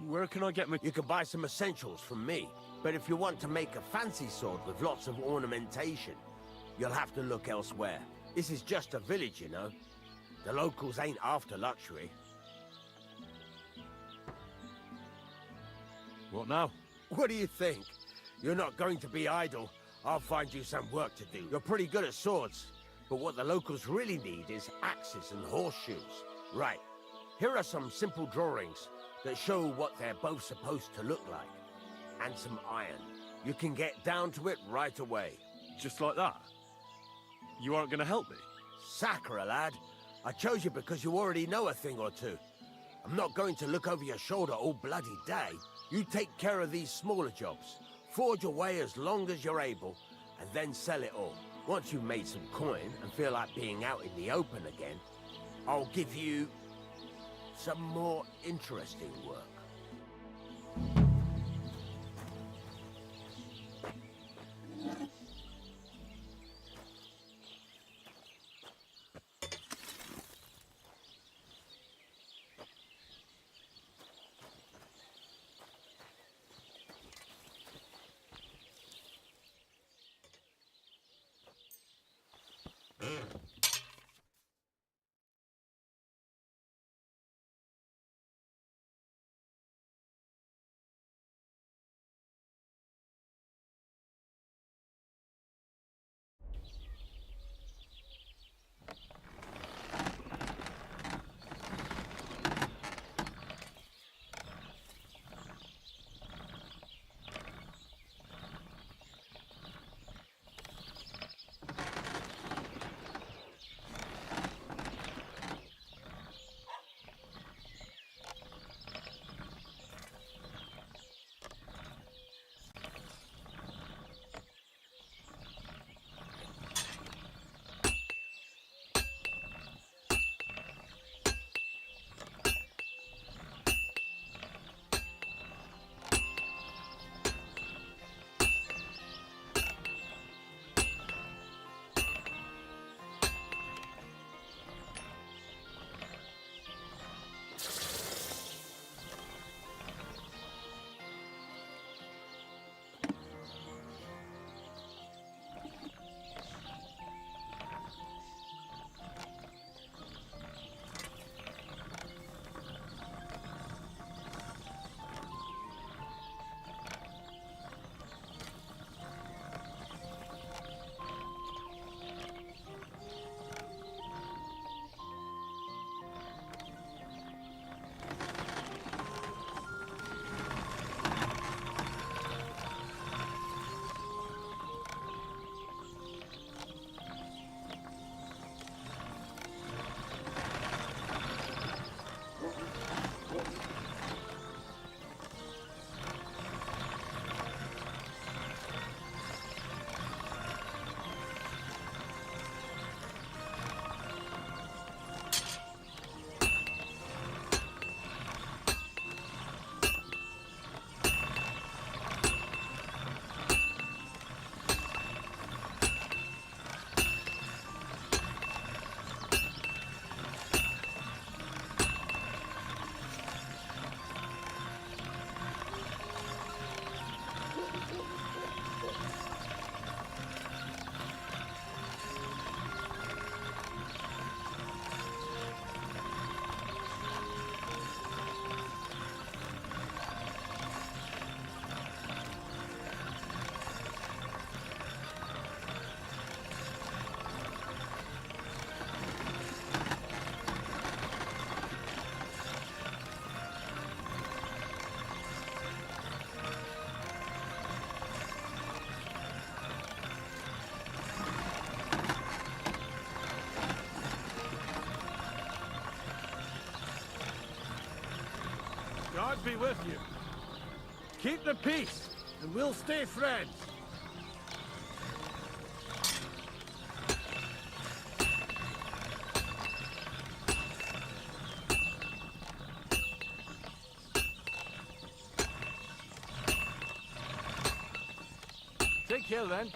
Where can I get my... You can buy some essentials from me. But if you want to make a fancy sword with lots of ornamentation, you'll have to look elsewhere. This is just a village, you know. The locals ain't after luxury. What now? What do you think? You're not going to be idle. I'll find you some work to do. You're pretty good at swords. But what the locals really need is axes and horseshoes. Right. Here are some simple drawings that show what they're both supposed to look like. And some iron. You can get down to it right away. Just like that? You aren't going to help me? Sakura, lad. I chose you because you already know a thing or two. I'm not going to look over your shoulder all bloody day. You take care of these smaller jobs. Forge away as long as you're able, and then sell it all. Once you've made some coin and feel like being out in the open again, I'll give you some more interesting work. God be with you. Keep the peace, and we'll stay friends. Take care then.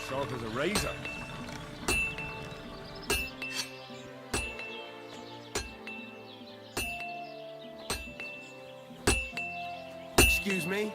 Sharp as a razor. Excuse me?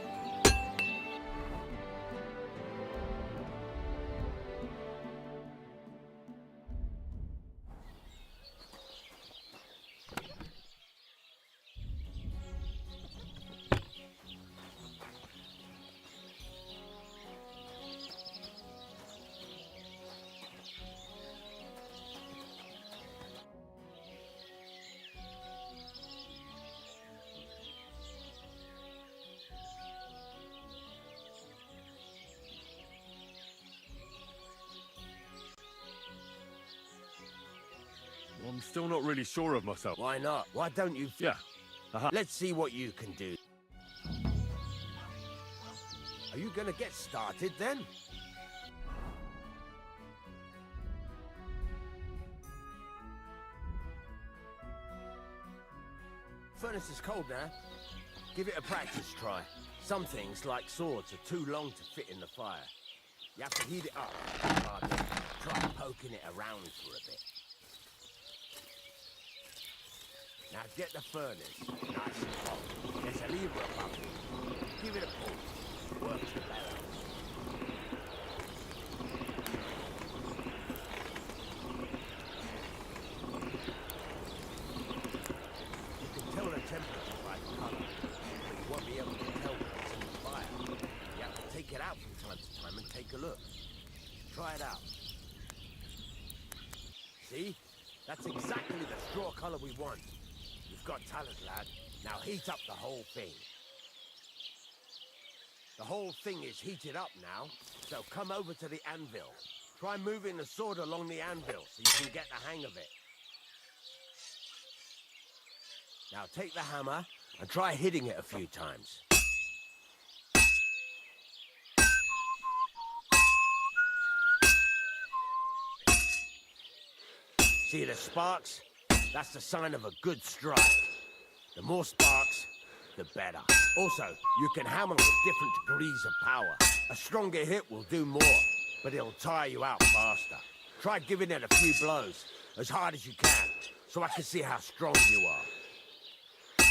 I'm still not really sure of myself. Why not? Why don't you... Yeah. Let's see what you can do. Are you gonna get started then? Furnace is cold now. Give it a practice try. Some things, like swords, are too long to fit in the fire. You have to heat it up. Try poking it around for a bit. Now get the furnace nice and hot. There's a lever above it. Give it a pull. Works the bellows. You can tell the temperature by the colour, but you won't be able to tell when it's in the fire. You have to take it out from time to time and take a look. Try it out. See? That's exactly the straw colour we want. You've got talent, lad. Now heat up the whole thing. The whole thing is heated up now, so come over to the anvil. Try moving the sword along the anvil so you can get the hang of it. Now take the hammer and try hitting it a few times. See the sparks? That's the sign of a good strike. The more sparks, the better. Also, you can hammer with different degrees of power. A stronger hit will do more, but it'll tire you out faster. Try giving it a few blows, as hard as you can, so I can see how strong you are.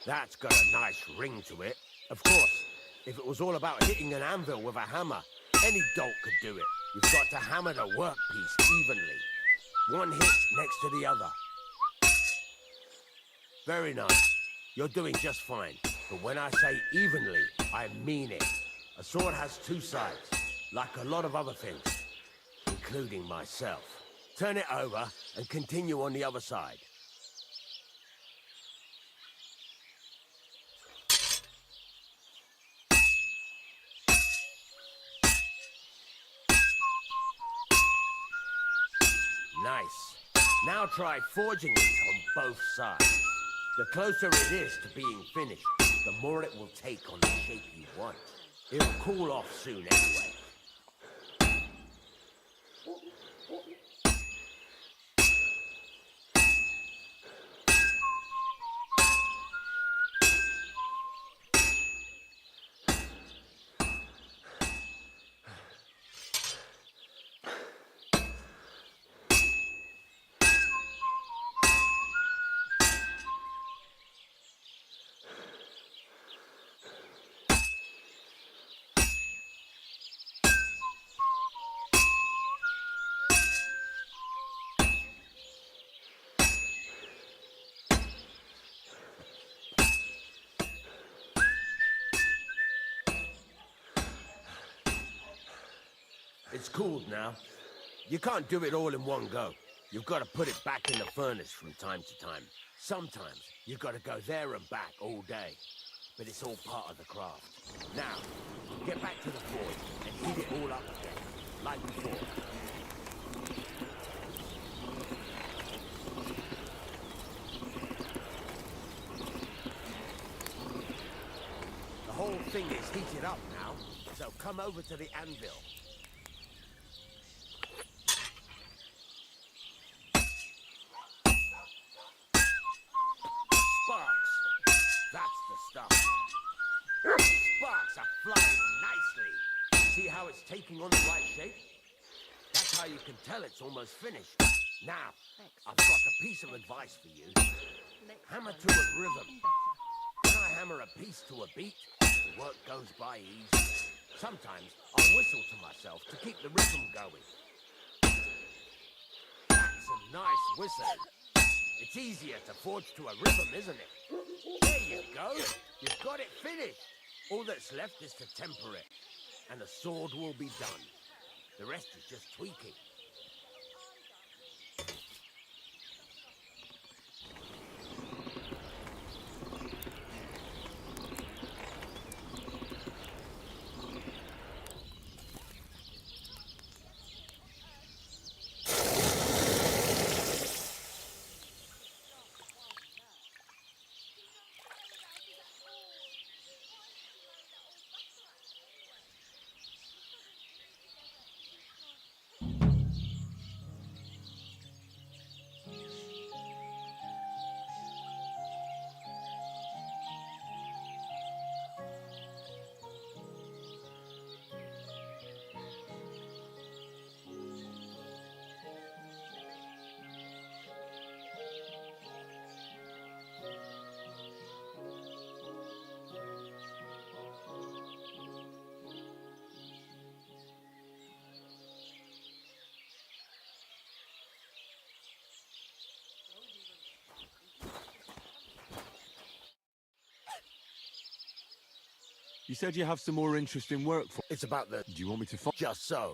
That's got a nice ring to it. Of course, if it was all about hitting an anvil with a hammer, any dolt could do it. You've got to hammer the workpiece evenly. One hit next to the other. Very nice. You're doing just fine. But when I say evenly, I mean it. A sword has two sides, like a lot of other things, including myself. Turn it over and continue on the other side. Nice. Now try forging it on both sides. The closer it is to being finished, the more it will take on the shape you want. It'll cool off soon anyway. It's cooled now. You can't do it all in one go. You've got to put it back in the furnace from time to time. Sometimes you've got to go there and back all day. But it's all part of the craft. Now, get back to the forge and heat it all up again, like before. The whole thing is heated up now, so come over to the anvil. Sparks. That's the stuff. Sparks are flying nicely. See how it's taking on the right shape? That's how you can tell it's almost finished. Now, I've got a piece of advice for you. Hammer to a rhythm. When I hammer a piece to a beat, the work goes by easy. Sometimes I'll whistle to myself to keep the rhythm going. That's a nice whistle. It's easier to forge to a rhythm, isn't it? There you go. You've got it finished. All that's left is to temper it, and the sword will be done. The rest is just tweaking. You said you have some more interesting work for... It's about the... Do you want me to find... Just so.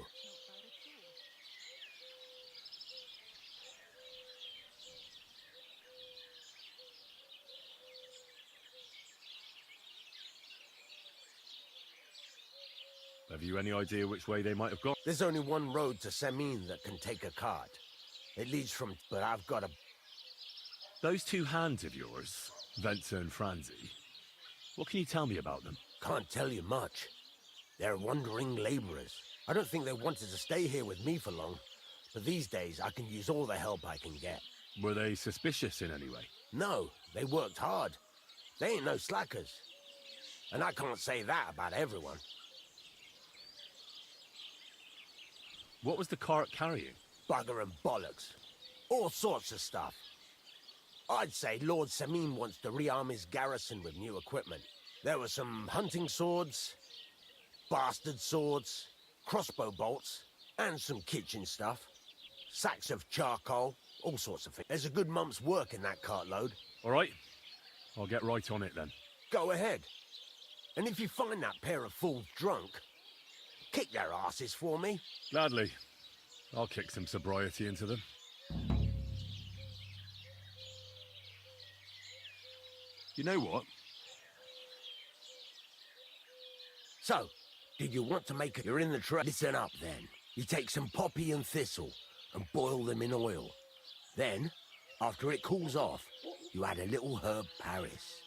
Have you any idea which way they might have gone? There's only one road to Semin that can take a cart. It leads from... But I've got a... Those two hands of yours, Venter and Franzi, what can you tell me about them? Can't tell you much. They're wandering laborers. I don't think they wanted to stay here with me for long. But these days, I can use all the help I can get. Were they suspicious in any way? No, they worked hard. They ain't no slackers. And I can't say that about everyone. What was the cart carrying? Bugger and bollocks. All sorts of stuff. I'd say Lord Semin wants to rearm his garrison with new equipment. There were some hunting swords, bastard swords, crossbow bolts, and some kitchen stuff. Sacks of charcoal, all sorts of things. There's a good month's work in that cartload. All right. I'll get right on it then. Go ahead. And if you find that pair of fools drunk, kick their asses for me. Gladly. I'll kick some sobriety into them. You know what? So, did you want to make it? You're in the trade. Listen up, then. You take some poppy and thistle and boil them in oil. Then, after it cools off, you add a little herb Paris.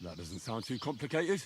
That doesn't sound too complicated.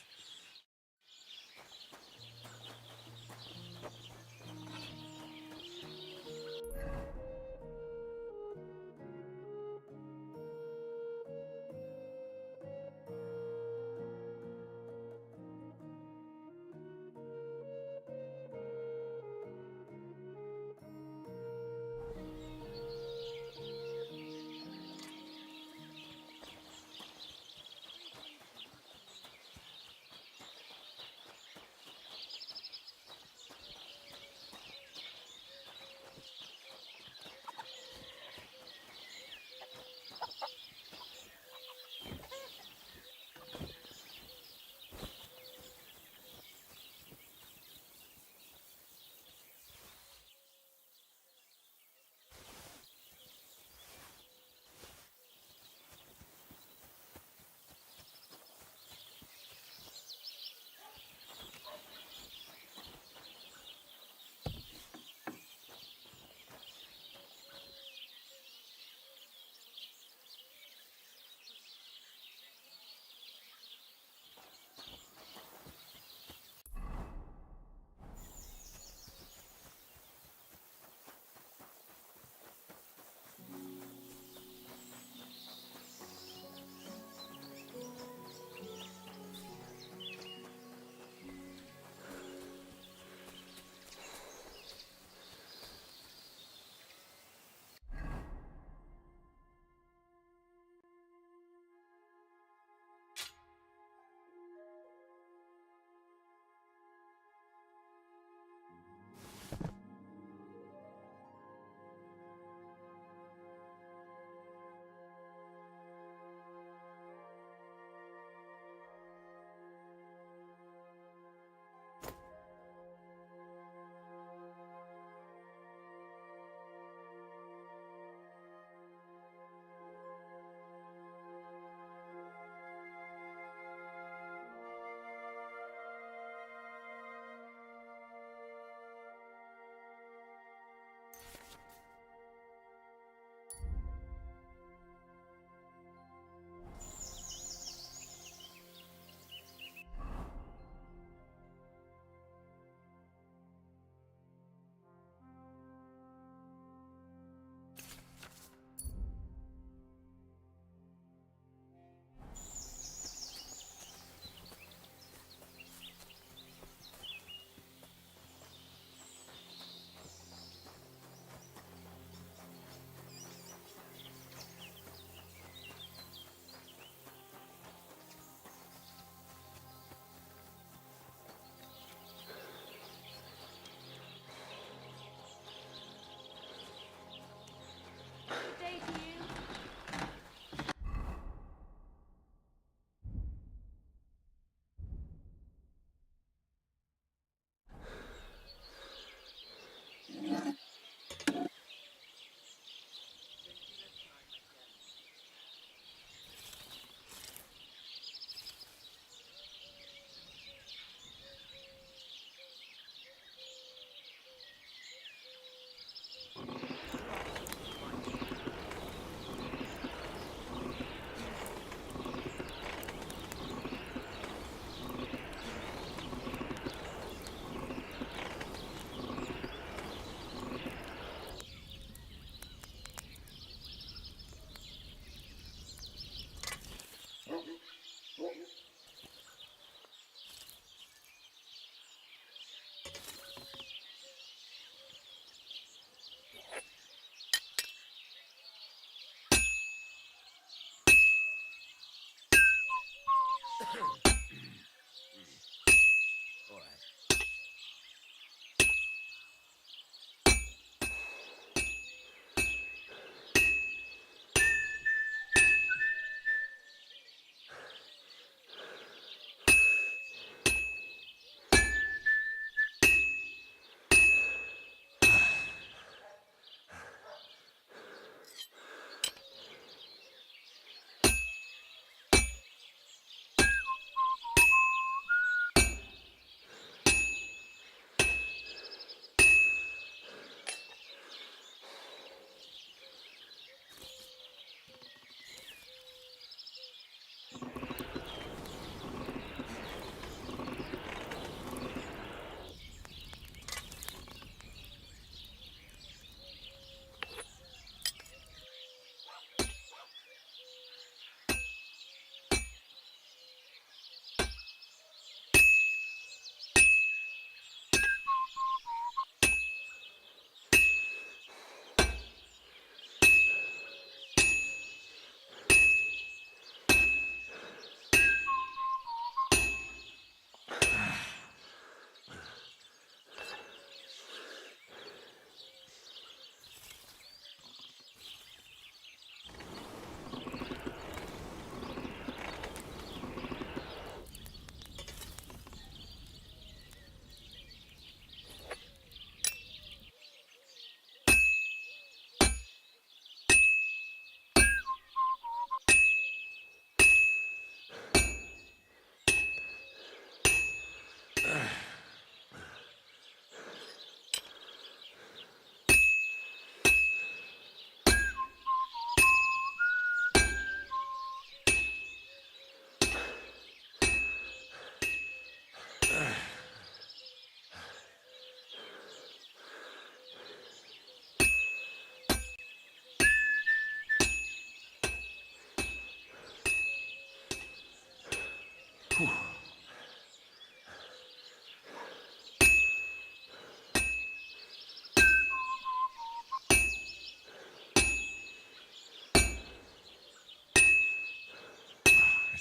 It's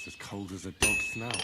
as cold as a dog's snout.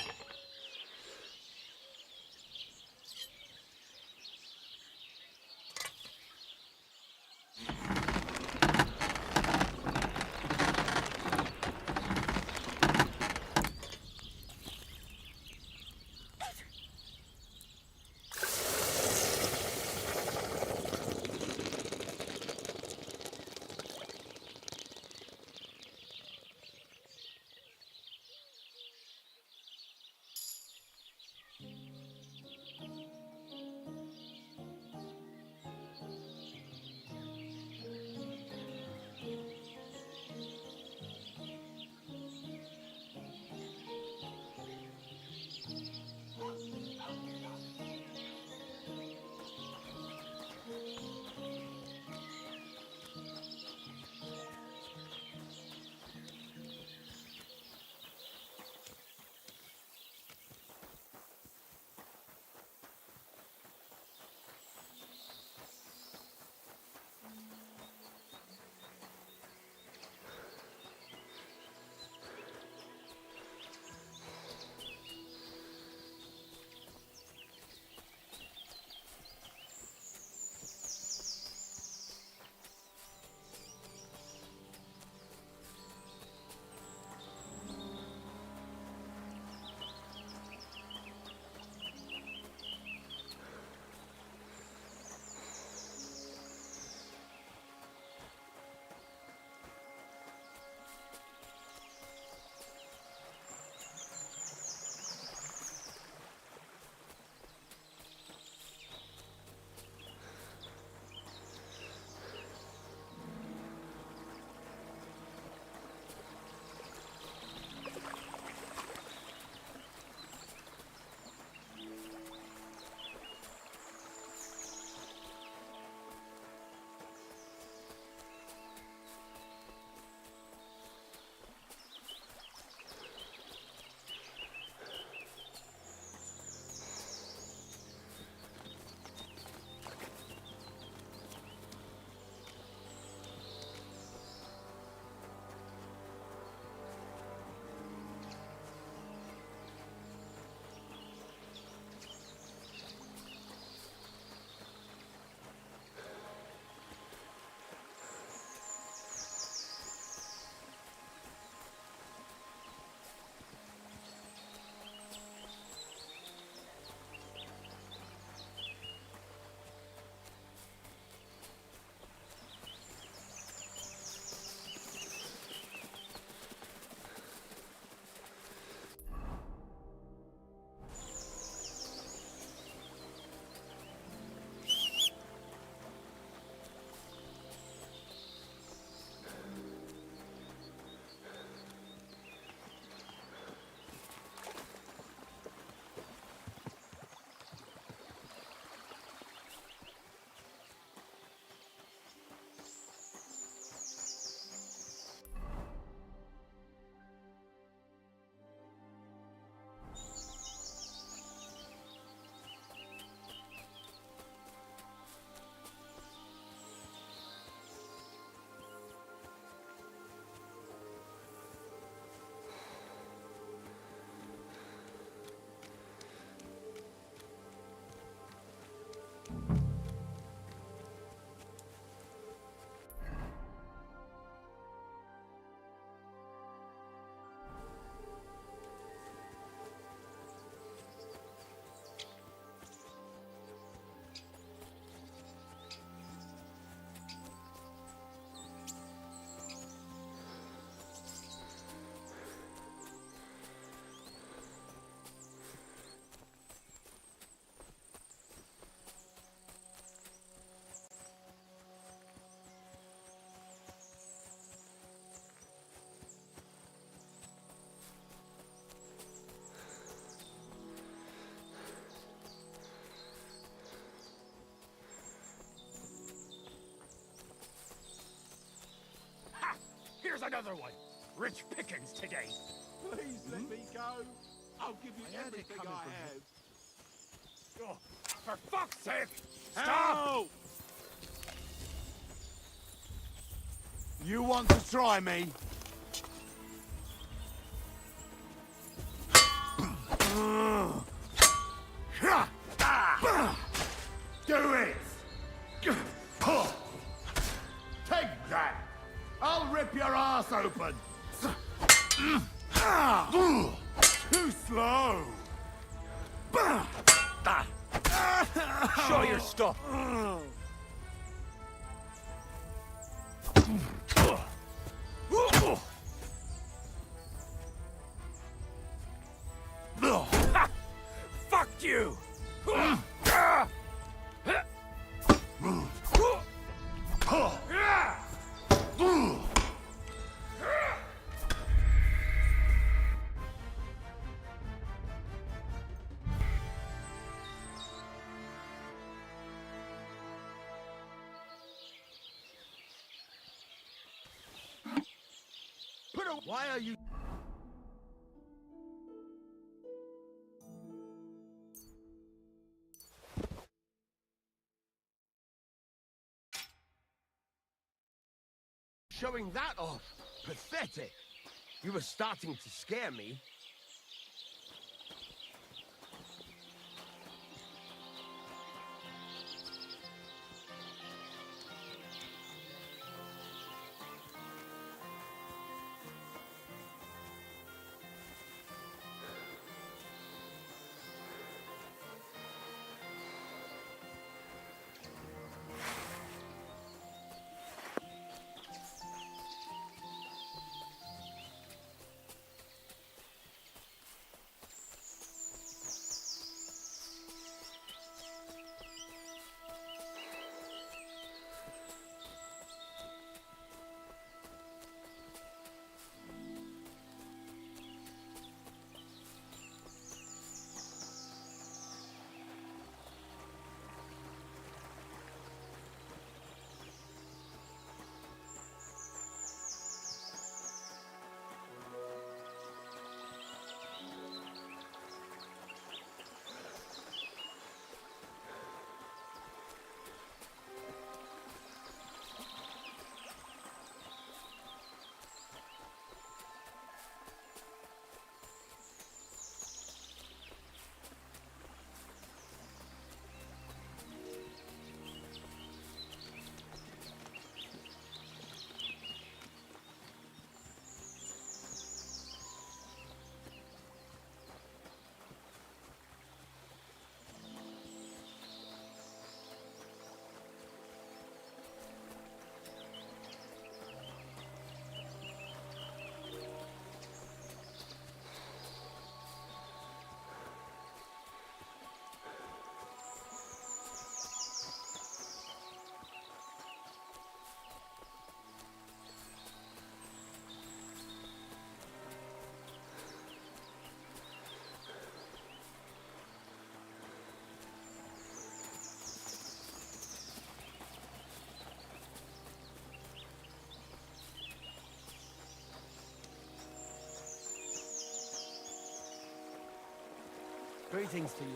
another one. Rich pickings today. Please let me go. I'll give you everything I have. Oh, for fuck's sake! Stop! You want to try me? Do it! Take that! I'll rip your ass open! Too slow! Show your stuff! Fuck you! Why are you... showing that off? Pathetic. You were starting to scare me. Greetings to you.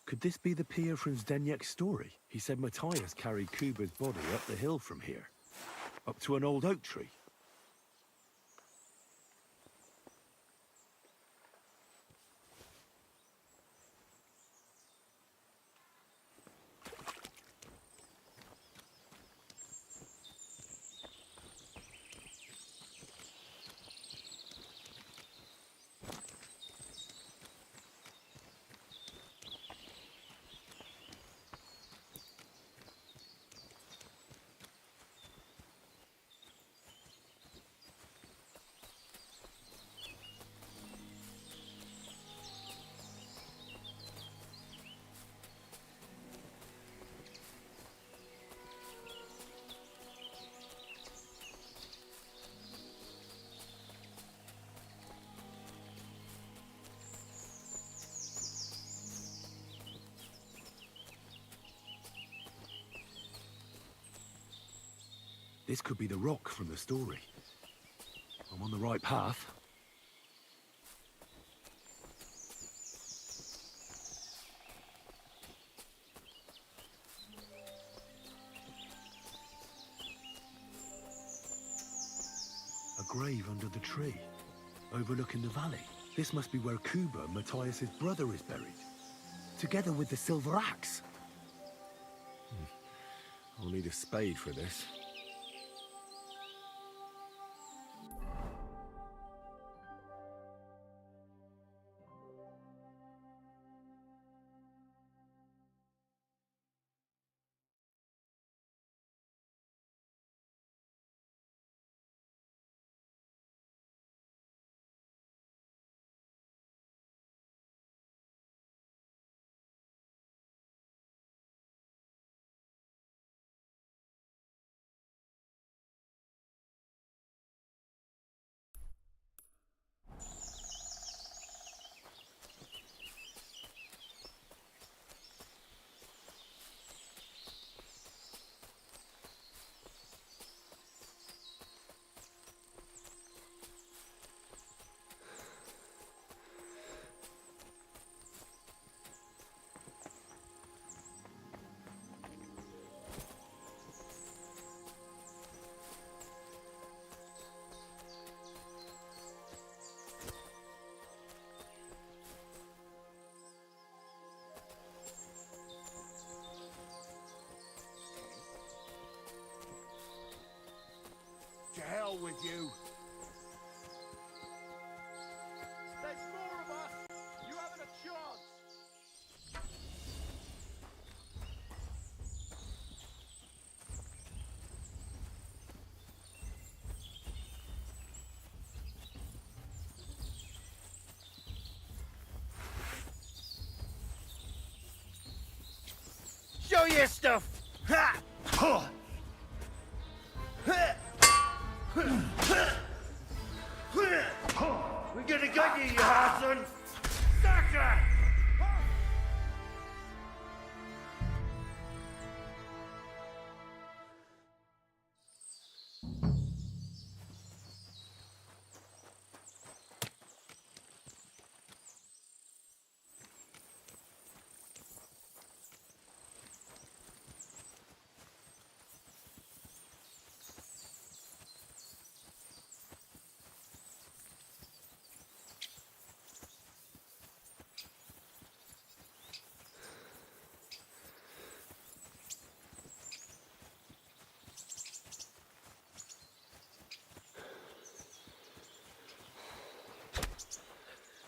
Could this be the pier from Zdeněk's story? He said Matthias carried Kuba's body up the hill from here, up to an old oak tree. This could be the rock from the story. I'm on the right path. A grave under the tree, overlooking the valley. This must be where Kuba, Matthias's brother, is buried, together with the silver axe. I'll need a spade for this. To hell with you. There's more of us! You haven't a chance! Show your stuff! Ha! Huh. We're gonna get you, you Hassan! Sucker!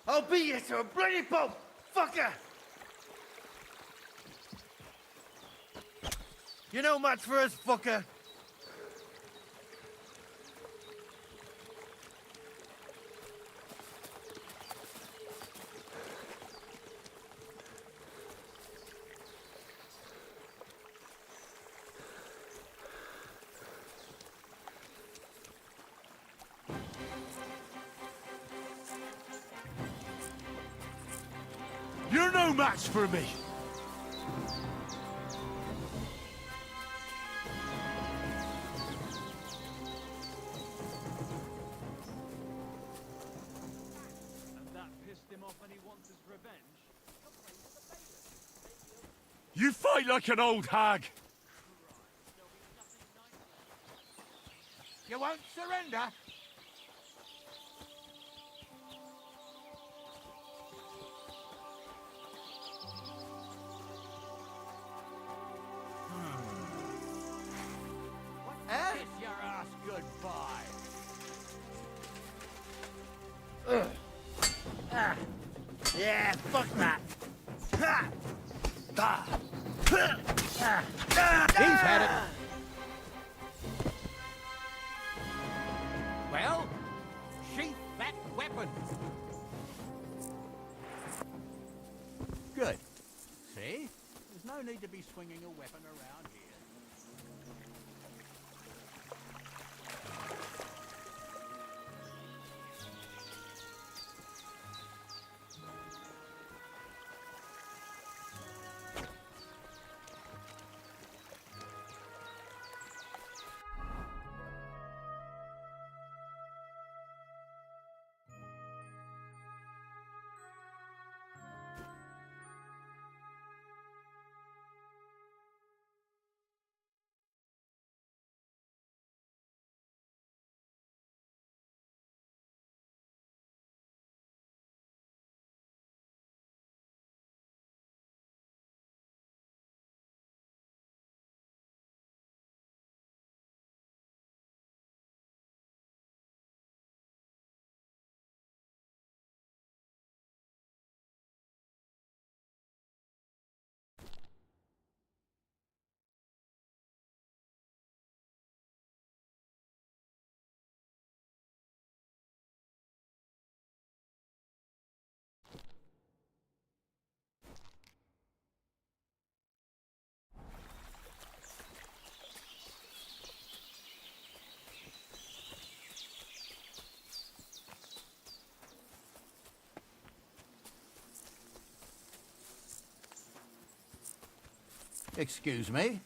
I'll beat you to a bloody pulp, fucker! You know much for us, fucker. You're no match for me. And that pissed him off and he wants his revenge? You fight like an old hag! You won't surrender? Kiss your ass goodbye. Yeah, fuck that. He's had it. Well, sheath that weapon. Good. See? There's no need to be swinging a weapon around here. Excuse me.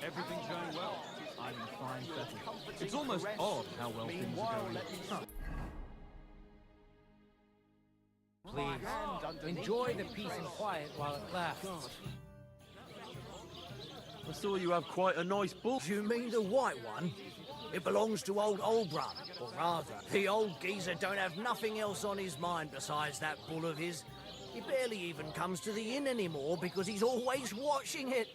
Everything's going well. I'm in fine fettle. It's almost odd how well things are going. Please, enjoy the peace and quiet while it lasts. I saw you have quite a nice bull. Do you mean the white one? It belongs to old Olbrum, or rather, the old geezer don't have nothing else on his mind besides that bull of his. He barely even comes to the inn anymore because he's always watching it.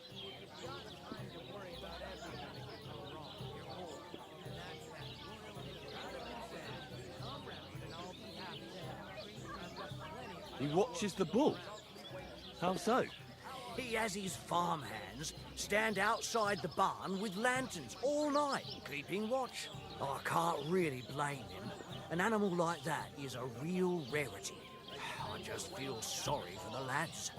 He watches the bull? How so? He has his farmhands stand outside the barn with lanterns all night, keeping watch. I can't really blame him. An animal like that is a real rarity. I just feel sorry for the lads.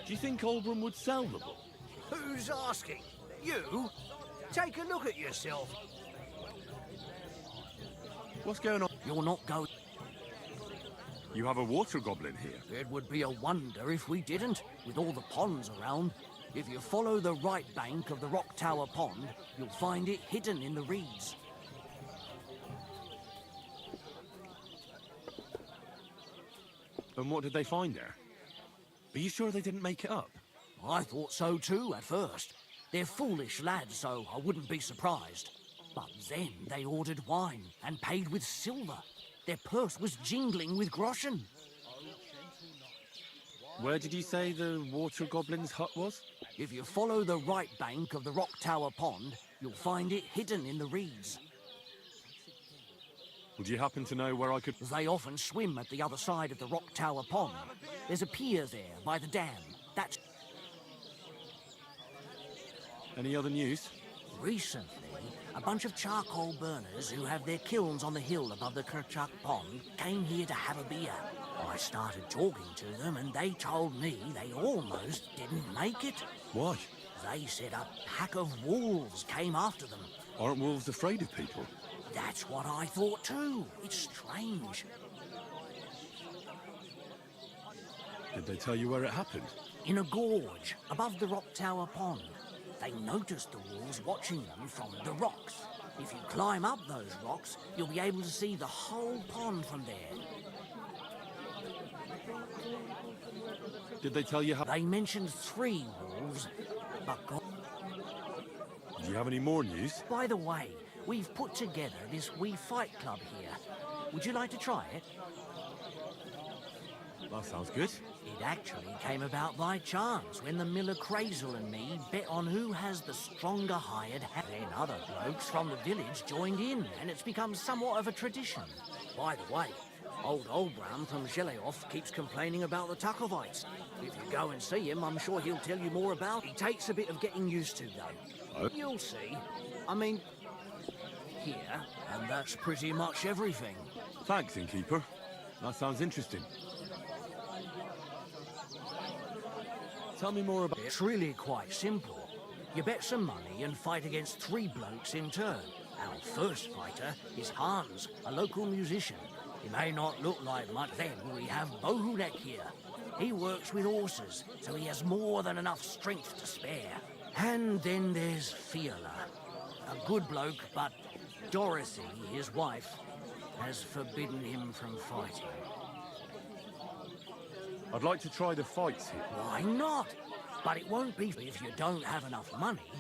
Do you think Olbrum would sell the bull? Who's asking? You? Take a look at yourself. What's going on? You're not going... You have a water goblin here? It would be a wonder if we didn't, with all the ponds around. If you follow the right bank of the Rock Tower Pond, you'll find it hidden in the reeds. And what did they find there? Are you sure they didn't make it up? I thought so too, at first. They're foolish lads, so I wouldn't be surprised. But then they ordered wine and paid with silver. Their purse was jingling with groschen. Where did you say the water goblin's hut was? If you follow the right bank of the Rock Tower Pond, you'll find it hidden in the reeds. Would you happen to know where I could... They often swim at the other side of the Rock Tower Pond. There's a pier there by the dam. That's... Any other news? Recently, a bunch of charcoal burners who have their kilns on the hill above the Kerchuk Pond came here to have a beer. I started talking to them and they told me they almost didn't make it. Why? They said a pack of wolves came after them. Aren't wolves afraid of people? That's what I thought too. It's strange. Did they tell you where it happened? In a gorge above the Rock Tower Pond. They noticed the wolves watching them from the rocks. If you climb up those rocks, you'll be able to see the whole pond from there. Did they tell you how... They mentioned 3 wolves, but God... Do you have any more news? By the way, we've put together this wee fight club here. Would you like to try it? That sounds good. It actually came about by chance when the miller Crazel and me bet on who has the stronger hired hand. Then other blokes from the village joined in, and it's become somewhat of a tradition. By the way, old Olbram from Sheleoff keeps complaining about the Tuckovites. If you go and see him, I'm sure he'll tell you more about it. It takes a bit of getting used to, though. Oh. You'll see. I mean, here, and that's pretty much everything. Thanks, innkeeper. That sounds interesting. Tell me more about... It's really quite simple. You bet some money and fight against 3 blokes in turn. Our first fighter is Hans, a local musician. He may not look like much. Then we have Bohulek here. He works with horses, so he has more than enough strength to spare. And then there's Fiala, a good bloke, but Dorothy, his wife, has forbidden him from fighting. I'd like to try the fights here. Why not? But it won't be if you don't have enough money.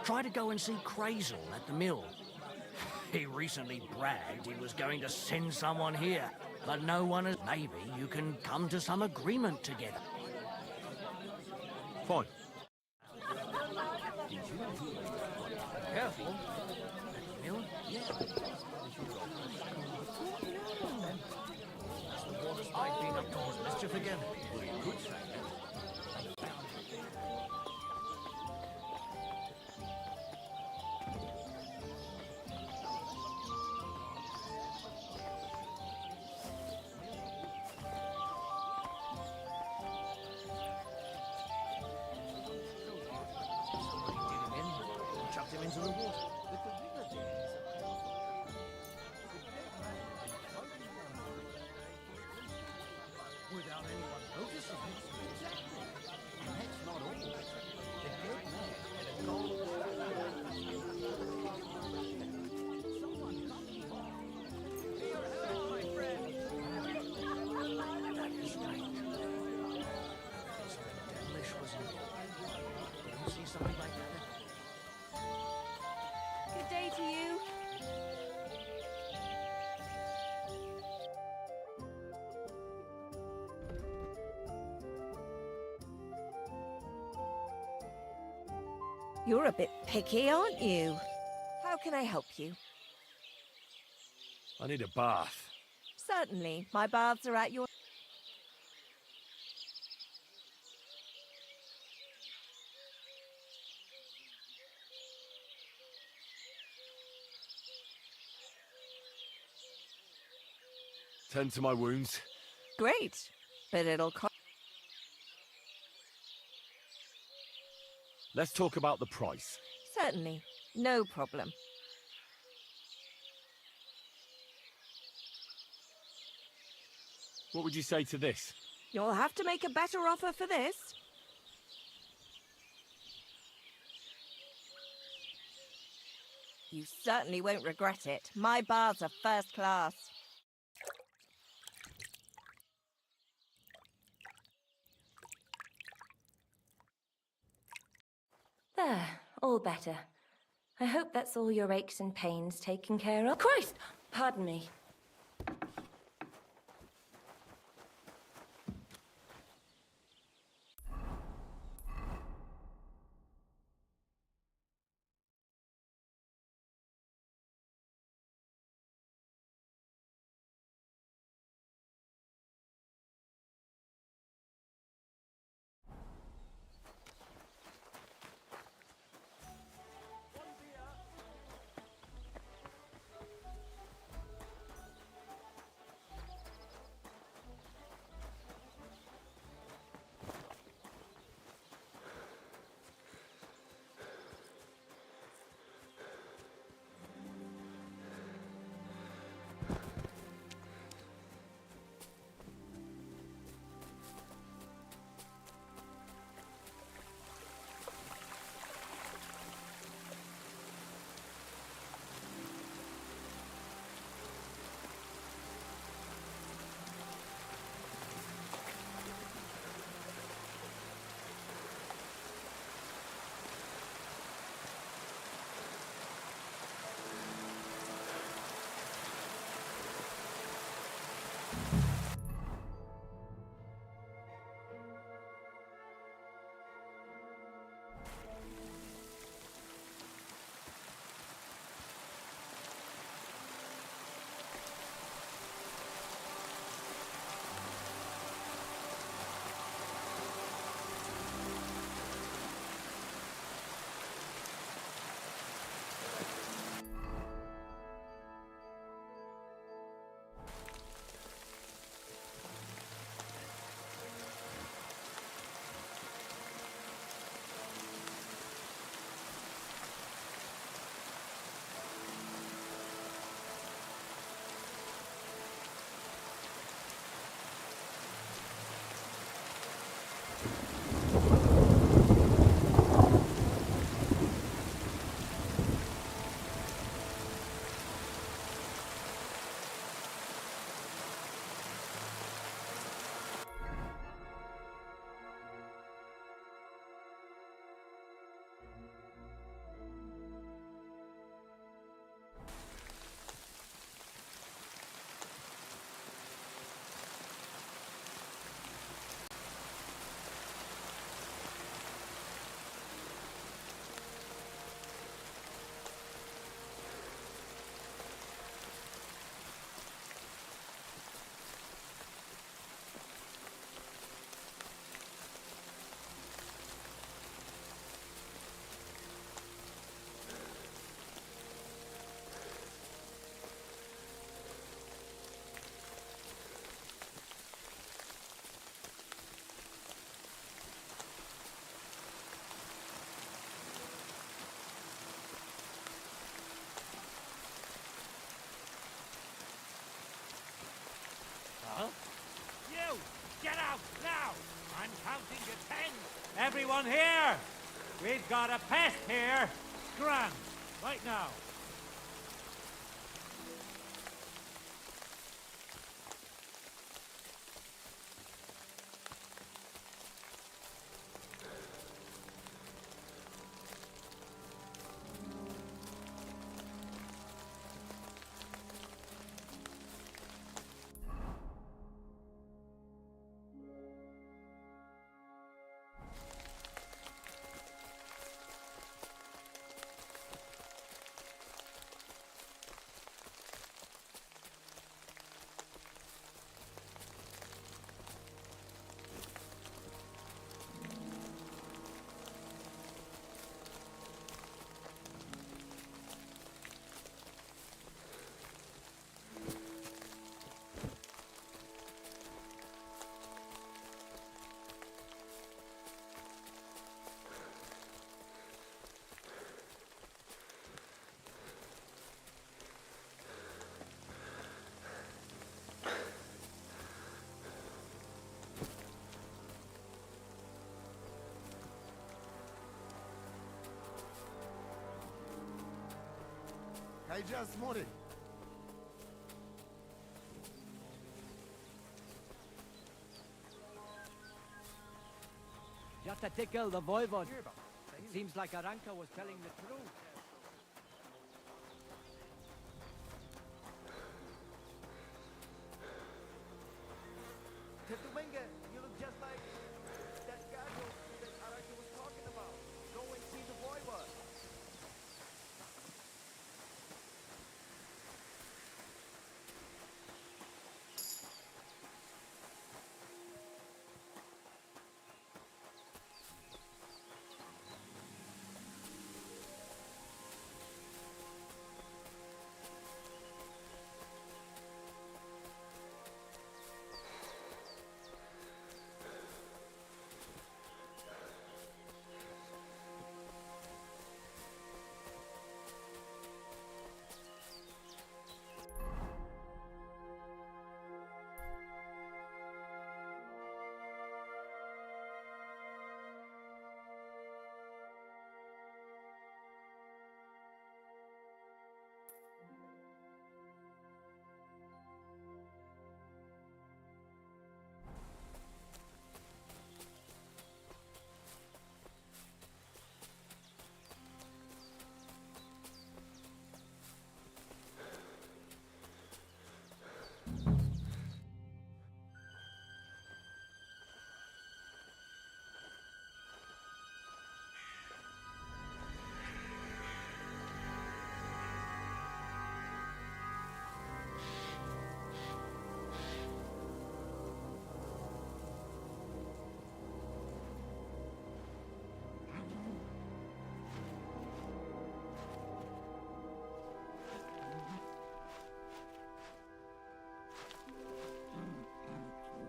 Try to go and see Crazel at the mill. He recently bragged he was going to send someone here, but no one has... Maybe you can come to some agreement together. Fine. Careful. At the mill? Yeah. That's the water spike being up towards mischief again. Good thing. Chucked him into the water. Without anyone noticing it. And that's not all. The dead man had a gold... Someone come to your help, my friend! That is strange. Something devilish was in there. You don't see something like that? Good day to you. You're a bit picky, aren't you? How can I help you? I need a bath. Certainly. My baths are at your... Tend to my wounds. Great. But it'll cost... Let's talk about the price. Certainly. No problem. What would you say to this? You'll have to make a better offer for this. You certainly won't regret it. My baths are first class. There, all better. I hope that's all your aches and pains taken care of. Christ! Pardon me. Anyone here? We've got a pest here. Scram, right now. Hej, just morning. Just to tickle the voivod. It seems like Aranka was telling the truth. Tetumenga, you look just like that guy that Aranka was talking about. Go and see the voivod.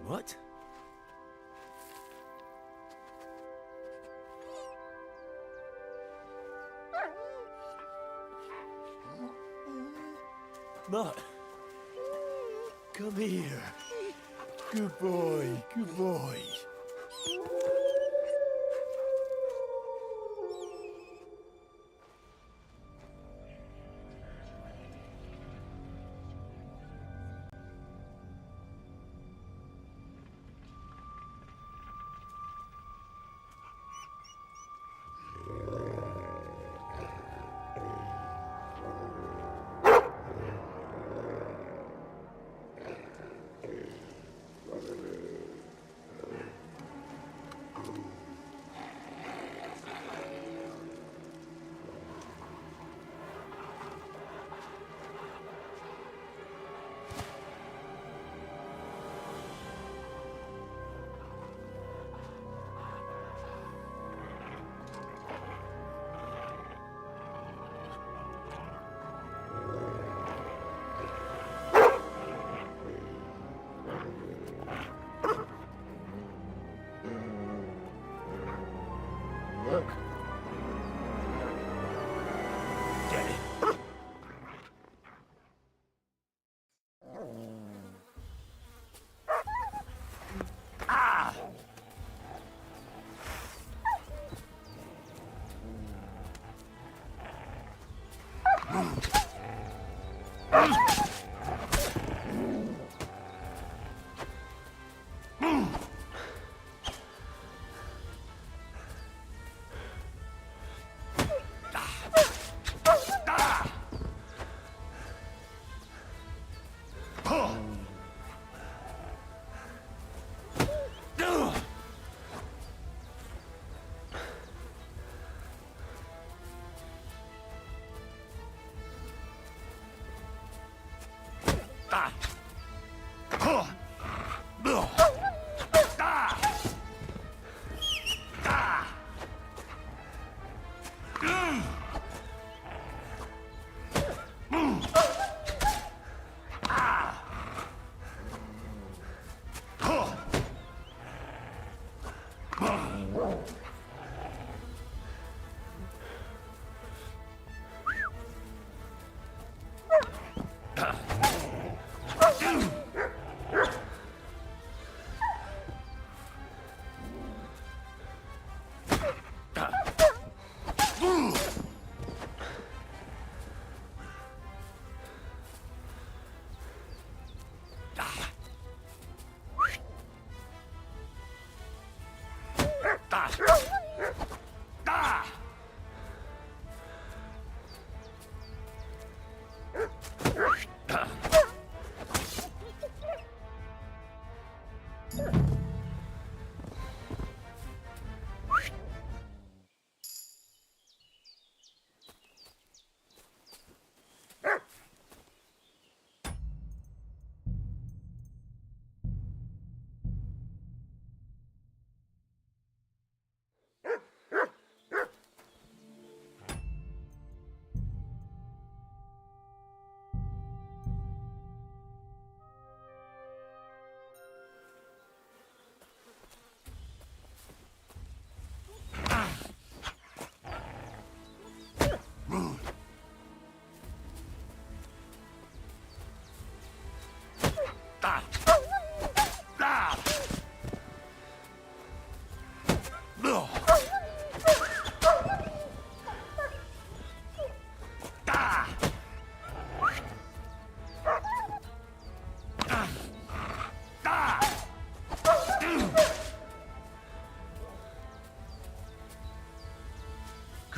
What? Mutt, come here. Good boy, good boy.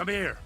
Come here.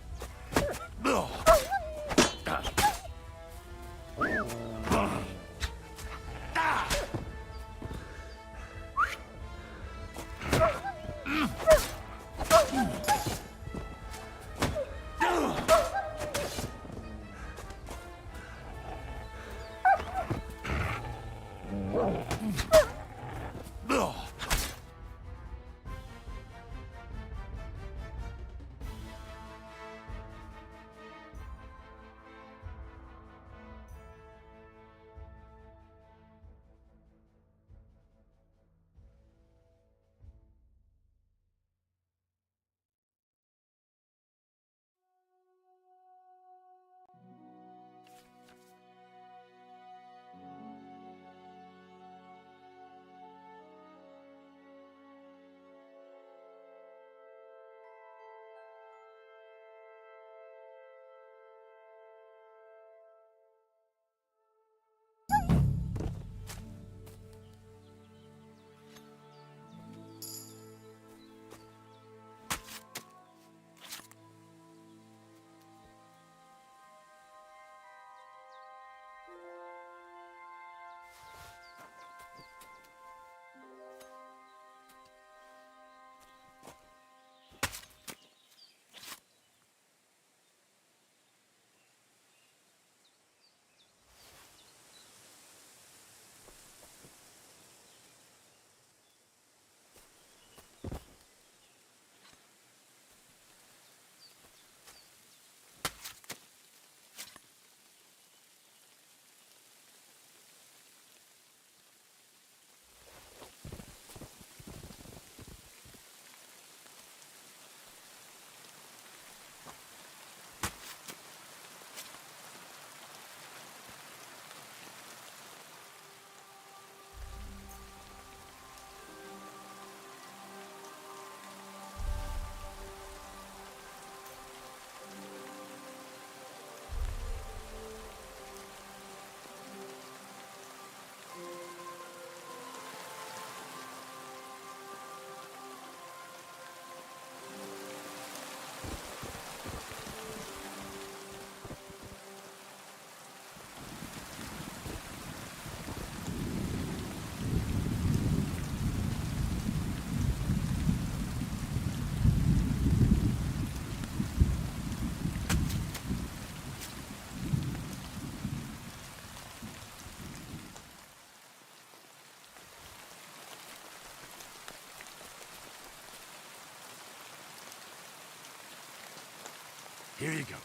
Here you go.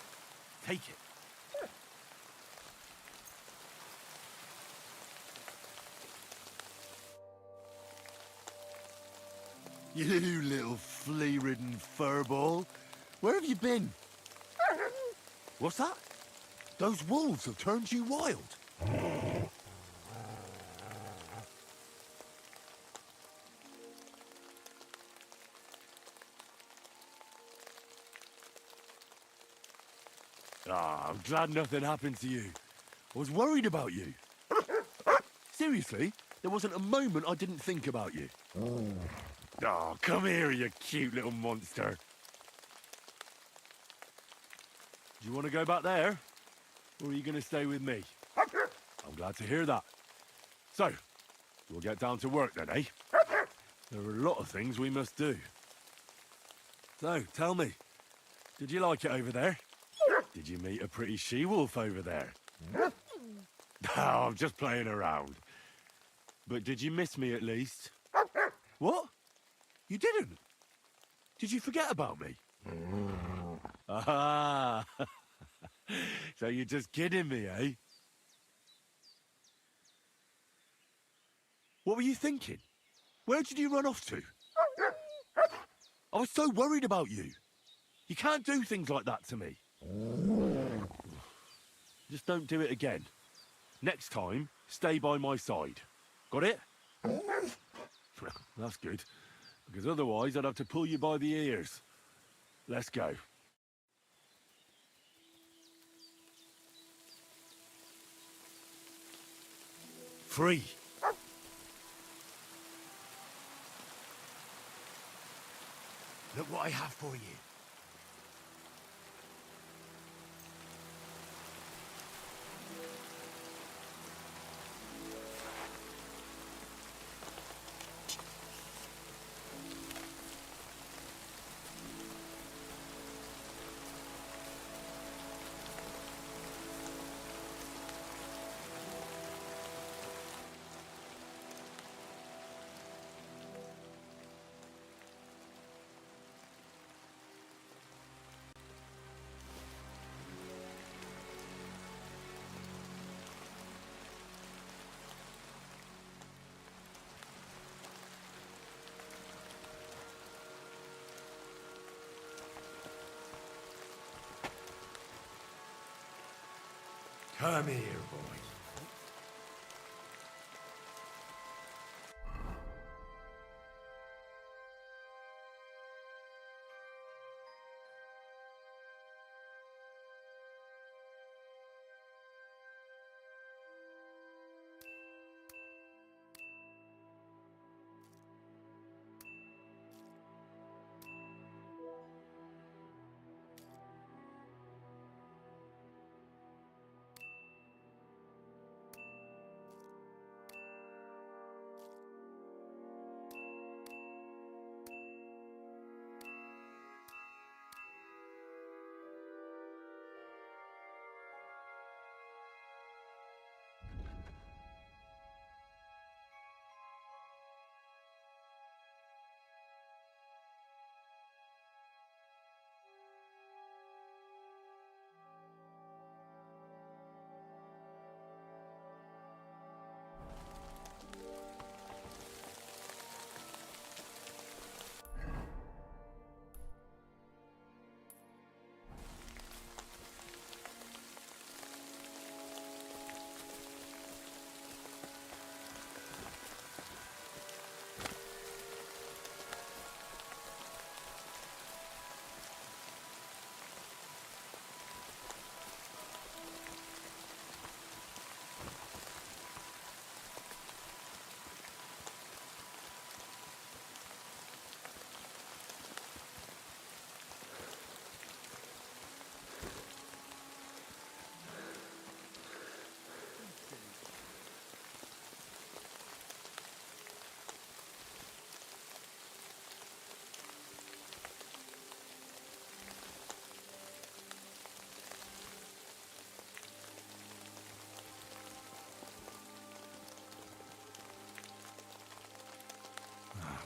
Take it. You little flea-ridden furball. Where have you been? What's that? Those wolves have turned you wild. Ah, I'm glad nothing happened to you. I was worried about you. Seriously, there wasn't a moment I didn't think about you. Oh, come here, you cute little monster. Do you want to go back there? Or are you going to stay with me? I'm glad to hear that. So, we'll get down to work then, eh? There are a lot of things we must do. So, tell me, did you like it over there? Did you meet a pretty she-wolf over there? No, I'm just playing around. But did you miss me at least? What? You didn't? Did you forget about me? Ah, so you're just kidding me, eh? What were you thinking? Where did you run off to? I was so worried about you. You can't do things like that to me. Just don't do it again. Next time, stay by my side. Got it? That's good. Because otherwise I'd have to pull you by the ears. Let's go. Free. Look what I have for you. Come here, boy.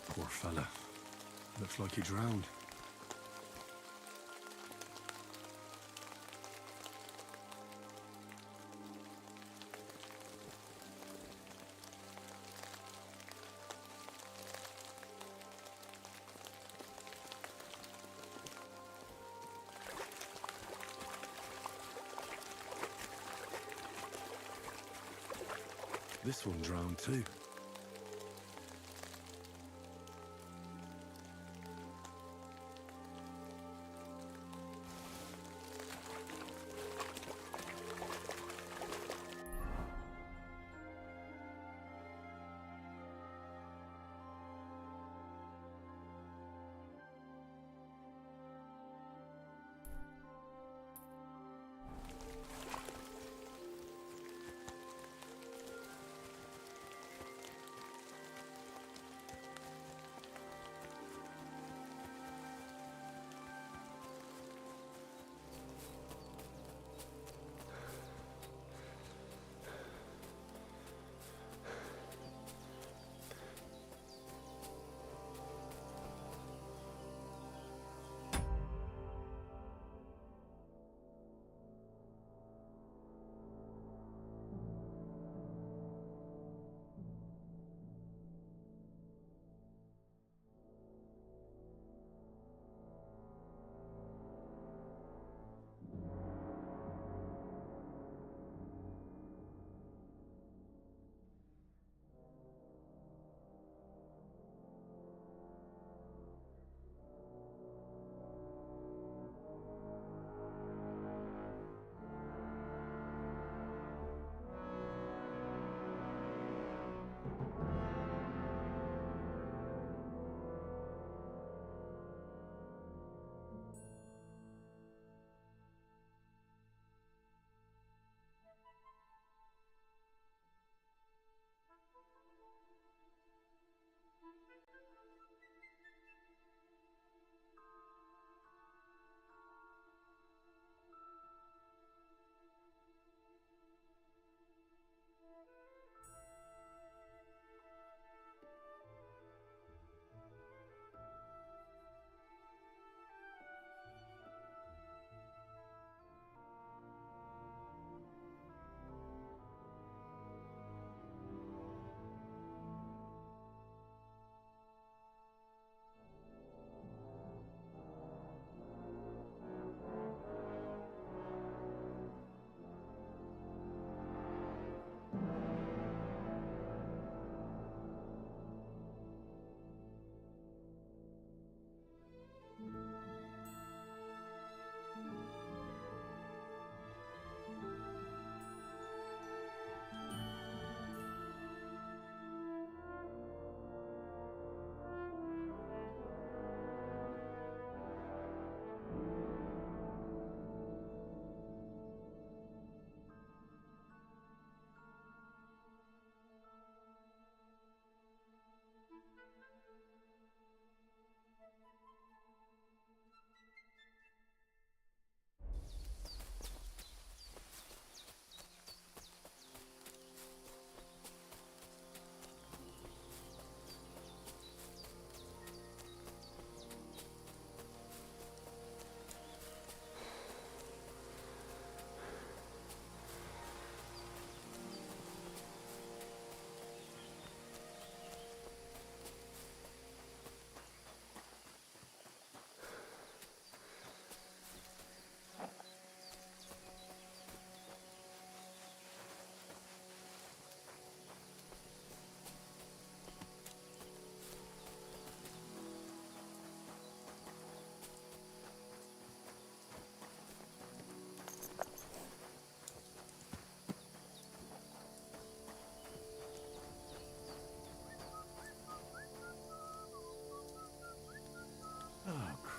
Poor fella. Looks like he drowned. This one drowned too.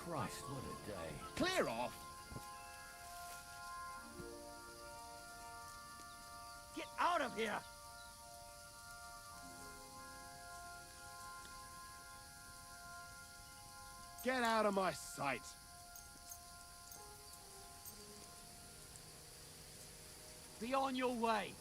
Christ, what a day. Clear off! Get out of here! Get out of my sight! Be on your way!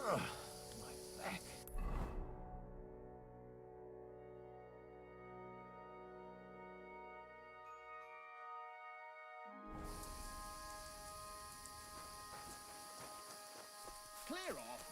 Ugh, my back. Clear off!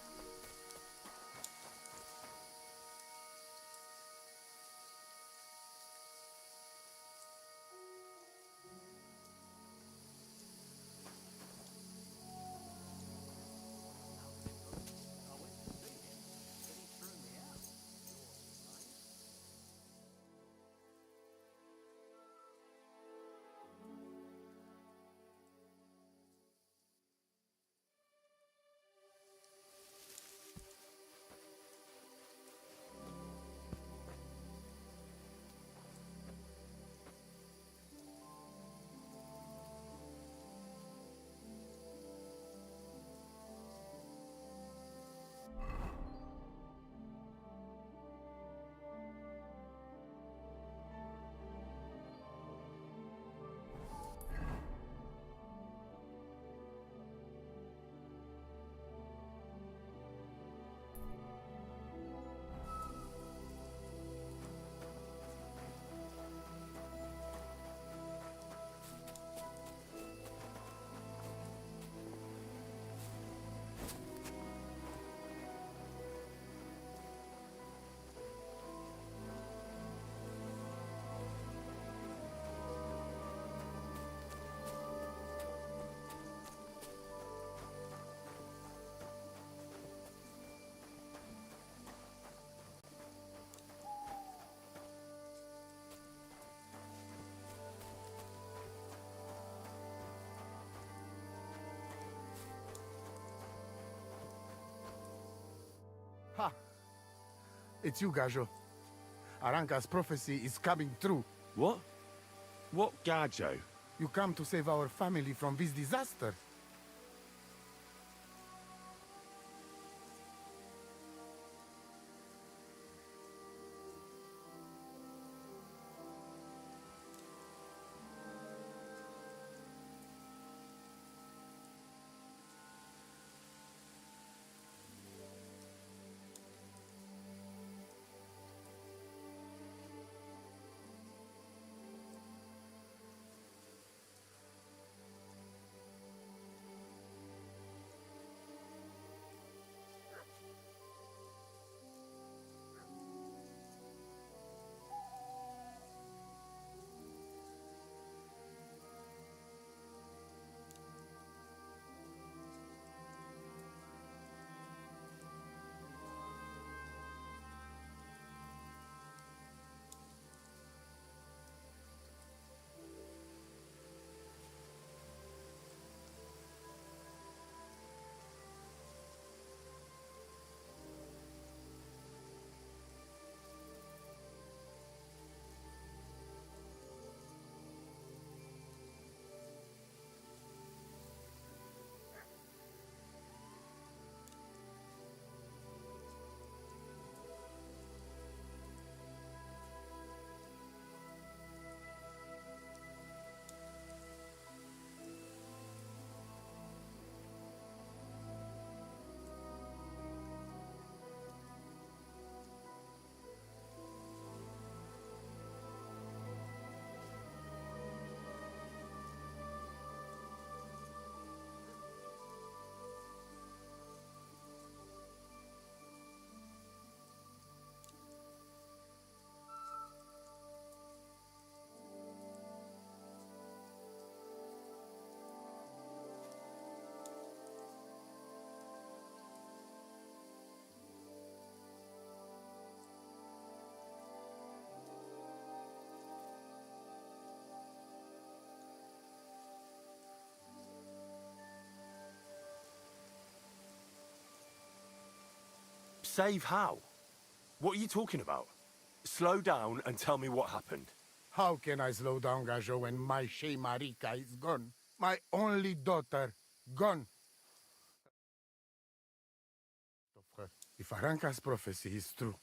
Ha! It's you, Gajo. Aranka's prophecy is coming true. What? What Gajo? You come to save our family from this disaster. Save how? What are you talking about? Slow down and tell me what happened. How can I slow down, Gajo, when my Shea Marika is gone? My only daughter, gone. If Aranka's prophecy is true,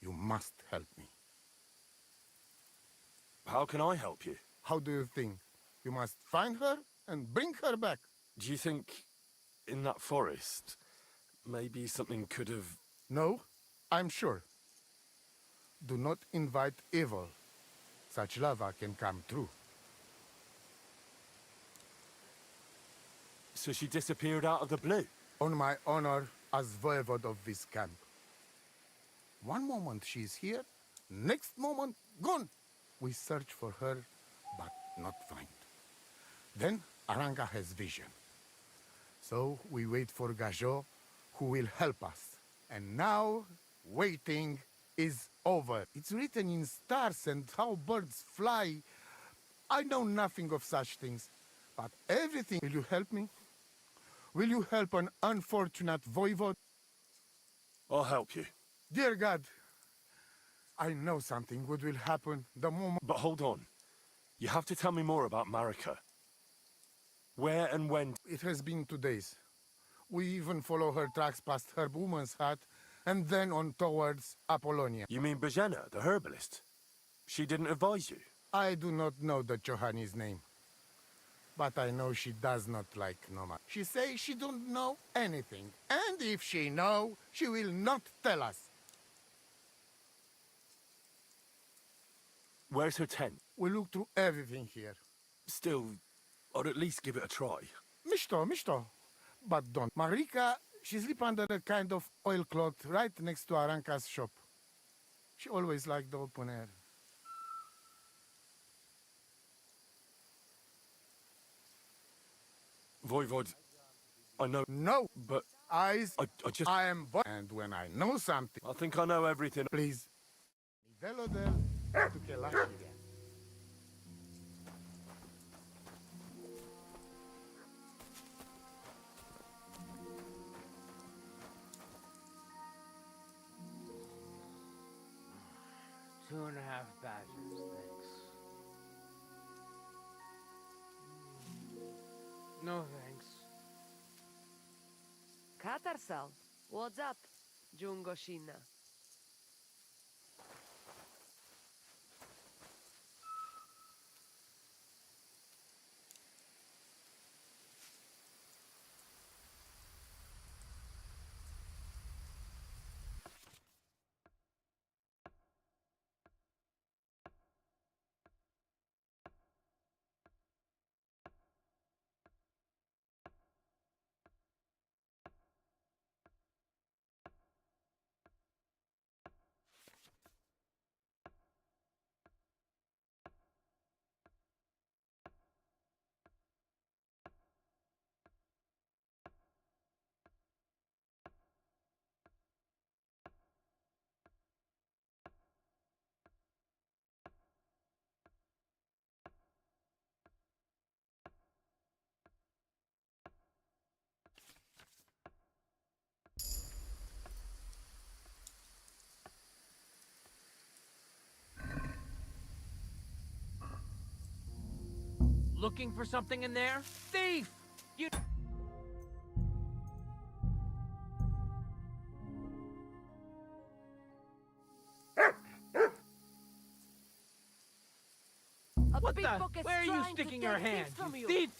you must help me. How can I help you? How do you think? You must find her and bring her back. Do you think in that forest, maybe something could have... No, I'm sure. Do not invite evil. Such lava can come true. So she disappeared out of the blue? On my honor as voivode of this camp. One moment she's here, next moment gone. We search for her, but not find. Then Aranka has vision. So we wait for Gajo, who will help us. And now, waiting is over. It's written in stars and how birds fly. I know nothing of such things, but everything... Will you help me? Will you help an unfortunate voivode? I'll help you. Dear God, I know something good will happen the moment... But hold on. You have to tell me more about Marika. Where and when... It has been 2 days. We even follow her tracks past Herb Woman's hut, and then on towards Apollonia. You mean Bojana, the herbalist? She didn't advise you? I do not know the Johani's name. But I know she does not like Noma. She says she don't know anything. And if she know, she will not tell us. Where's her tent? We look through everything here. Still, I'd at least give it a try. Mishto. But don't. Marika, she sleep under a kind of oilcloth right next to Aranka's shop. She always liked the open air. Voivod, I know... No! But... Eyes... I just... I am... And when I know something... I think I know everything. Please. Livello del... Tukelashi. have badgers, thanks. No thanks. Katarsal, what's up, Jungoshina? Looking for something in there? Thief! You... What the? Where are you sticking your hand? You thief!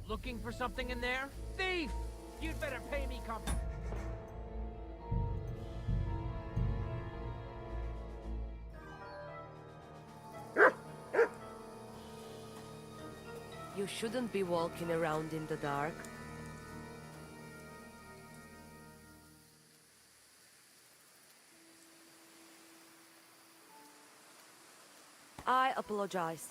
Looking for something in there? Thief! You'd better pay me company. You shouldn't be walking around in the dark. I apologize.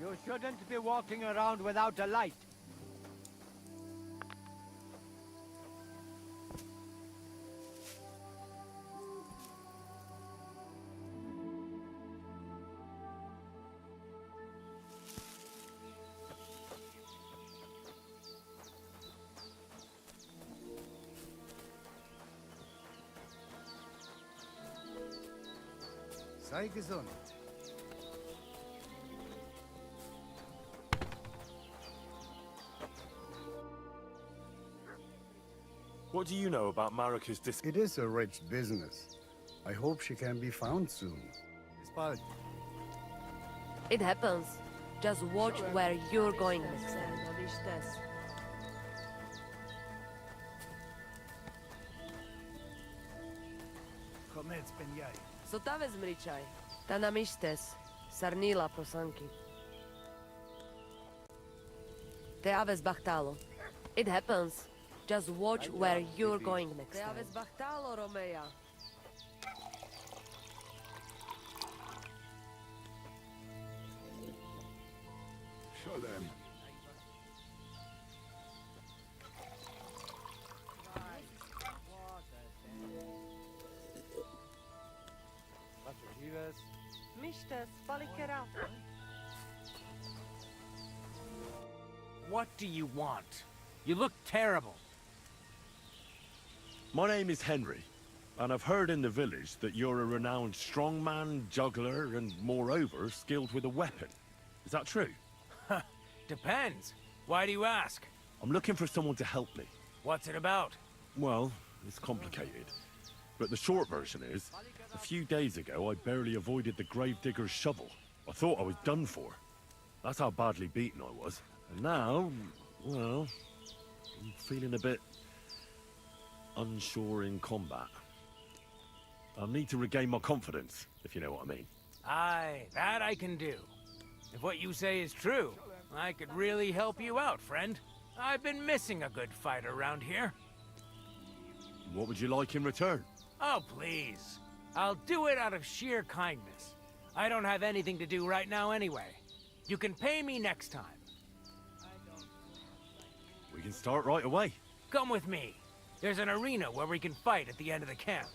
You shouldn't be walking around without a light. Sei gesund. What do you know about Marika's It is a rich business. I hope she can be found soon. It happens. Just watch where you're going next time. Sotave zmričaj. Ta namištes. Sarnila prosanki. Te aves bachtalo. It happens. Just watch where you're going next time. Te aves bachtalo, Romeja. Shalem. What do you want? You look terrible. My name is Henry, and I've heard in the village that you're a renowned strongman, juggler, and moreover, skilled with a weapon. Is that true? Depends. Why do you ask? I'm looking for someone to help me. What's it about? Well, it's complicated. But the short version is, a few days ago I barely avoided the gravedigger's shovel. I thought I was done for. That's how badly beaten I was. And now, well, I'm feeling a bit unsure in combat. I'll need to regain my confidence, if you know what I mean. Aye, that I can do. If what you say is true, I could really help you out, friend. I've been missing a good fight around here. What would you like in return? Oh, please. I'll do it out of sheer kindness. I don't have anything to do right now anyway. You can pay me next time. We can start right away. Come with me. There's an arena where we can fight at the end of the camp.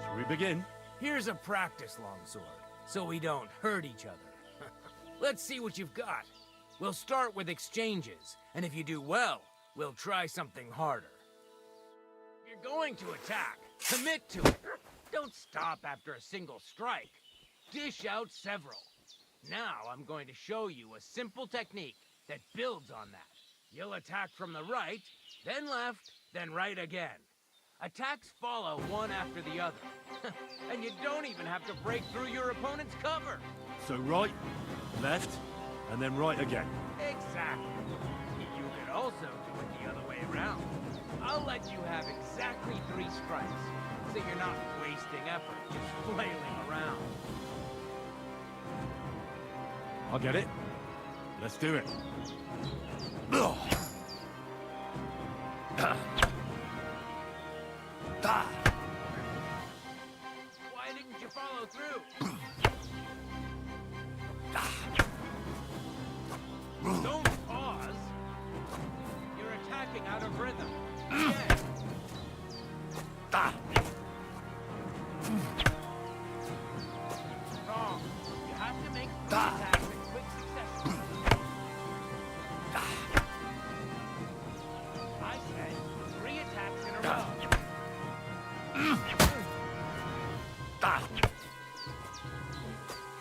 Shall we begin? Here's a practice longsword, so we don't hurt each other. Let's see what you've got. We'll start with exchanges, and if you do well, we'll try something harder. If you're going to attack, commit to it. Don't stop after a single strike. Dish out several. Now I'm going to show you a simple technique that builds on that. You'll attack from the right, then left, then right again. Attacks follow one after the other. And you don't even have to break through your opponent's cover. So right, left, and then right again. Exactly. You could also do it the other way around. I'll let you have exactly 3 strikes, so you're not wasting effort just flailing around. I'll get it. Let's do it. Why didn't you follow through? Don't pause. You're attacking out of rhythm. Again. Wrong. You have to make 3 attacks in quick succession. I said 3 attacks in a row.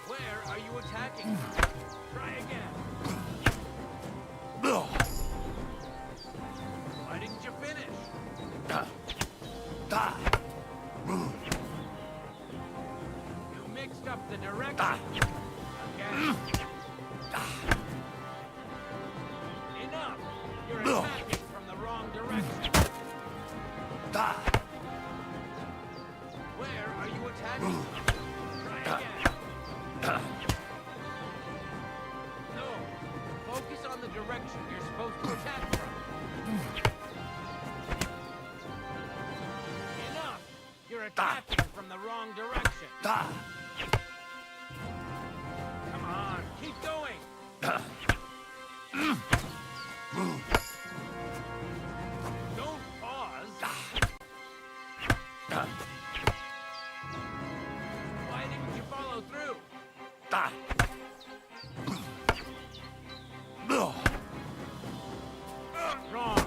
Where are you attacking? Try again. Why didn't you finish? You mixed up the direction. Again. Enough! You're attacking from the wrong direction. Where are you attacking? Try again. No. Focus on the direction you're supposed to attack from. Enough! You're attacking from the wrong direction. Come on, keep going. Don't pause. Why didn't you follow through? Wrong.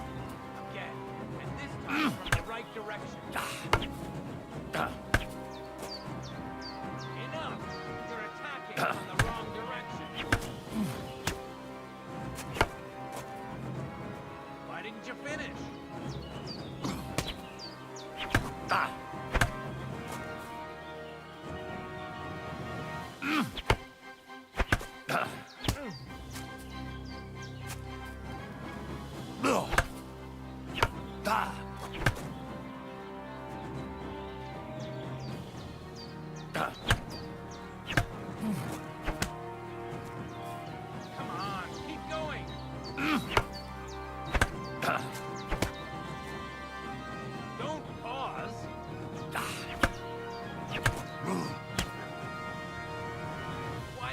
Again. And this time from the right direction. Enough. You're attacking from the wrong direction. Why didn't you finish?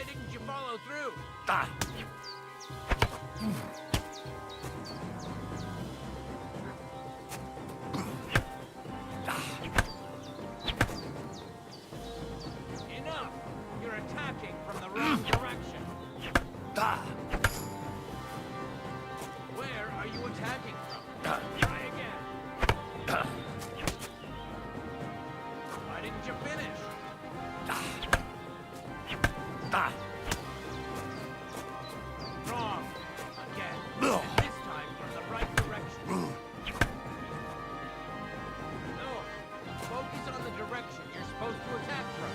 Why didn't you follow through? Enough! You're attacking from the wrong direction. Where are you attacking from? Try again. Why didn't you finish? Wrong. Again. And this time from the right direction. No. Focus on the direction you're supposed to attack from.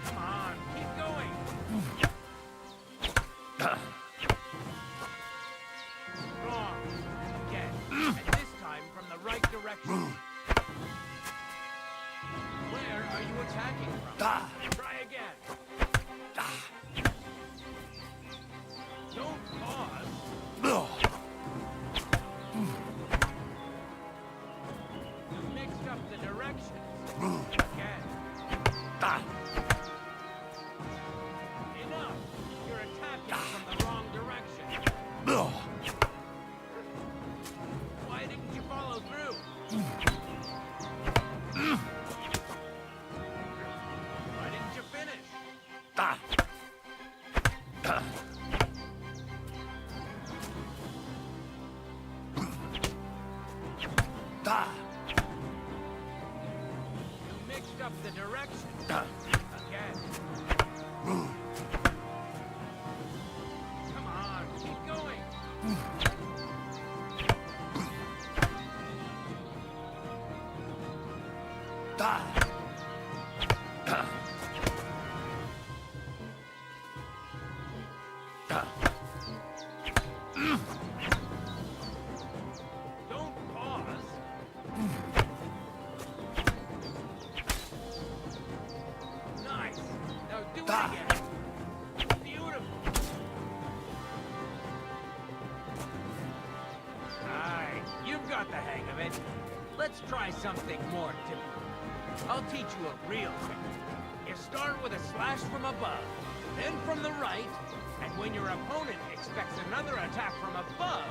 Come on, keep going. Wrong. Again. And this time from the right direction. Where are you attacking from? Try again. Don't pause. You mixed up the directions. Again. Enough! You're attacking from the wrong direction. Why didn't you follow through? Why didn't you finish? You mixed up the direction. Again. Come on, keep going. Don't pause. Nice. Now do it again. Beautiful. Aye, you've got the hang of it. Let's try something more difficult. I'll teach you a real trick. You start with a slash from above, then from the right, and when your opponent expects another attack from above,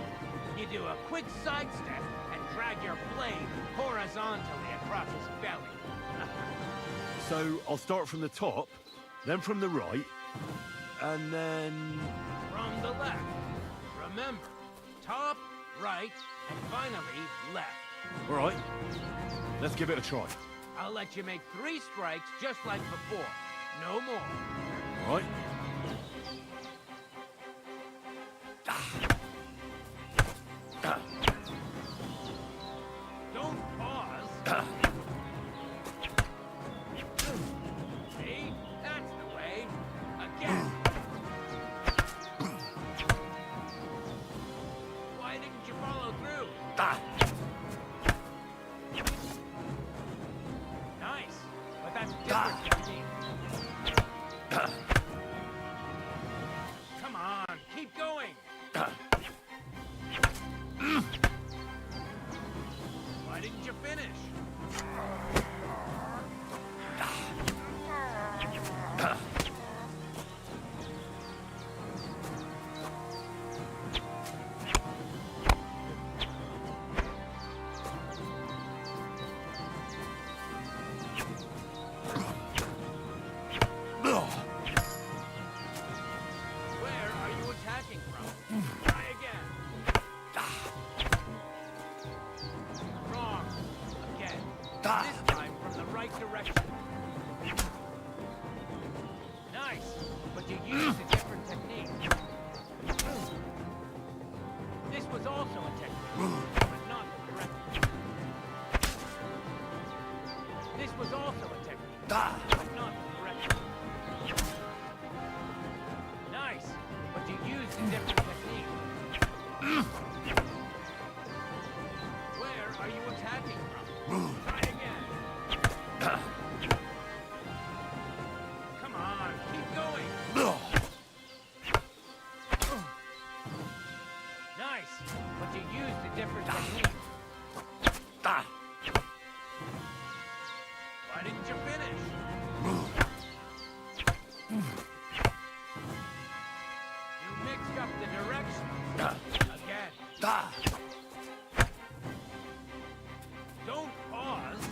you do a quick sidestep and drag your blade horizontally across his belly. So I'll start from the top, then from the right, and then... From the left. Remember, top, right, and finally left. All right, let's give it a try. I'll let you make 3 strikes just like before. No more. All right? Don't pause. See? That's the way. Again. Why didn't you follow through? Nice. But that's different technique. Come on, keep going. Why didn't you finish? Where are you attacking from? Try again. Wrong. Again. This time from the right direction. Nice. But you used a different technique. This was also a technique, but not the correct one. This was also a technique, but not the correct one. Nice. But you used a different technique. Where are you attacking from? Try again. Come on, keep going. Nice, but you used a different technique. Why didn't you finish? You mixed up the directions. Again. Don't pause.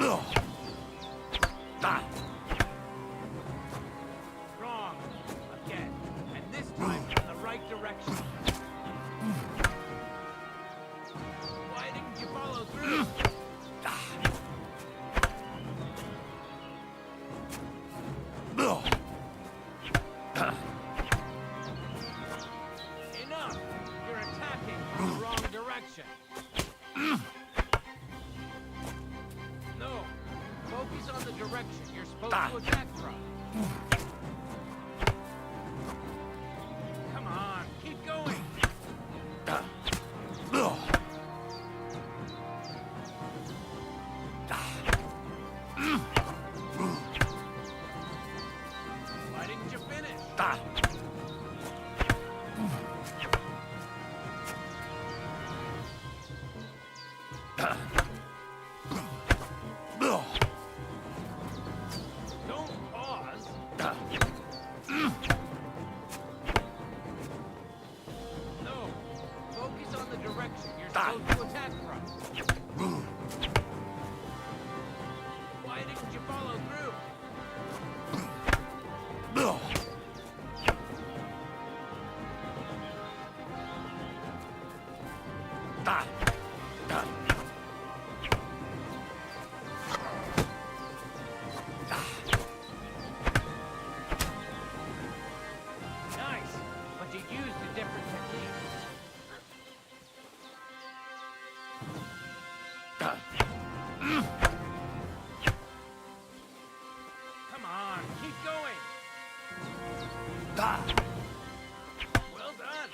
Wrong. Again. And this time in the right direction. Why didn't you follow through? Enough! You're attacking from the wrong direction. No. Focus on the direction you're supposed to attack from. Come on, keep going. Why didn't you finish? Don't pause. No. Focus on the direction you're supposed to attack from. Why didn't you follow through? Nice, but you used a different technique. Come on, keep going. Well done.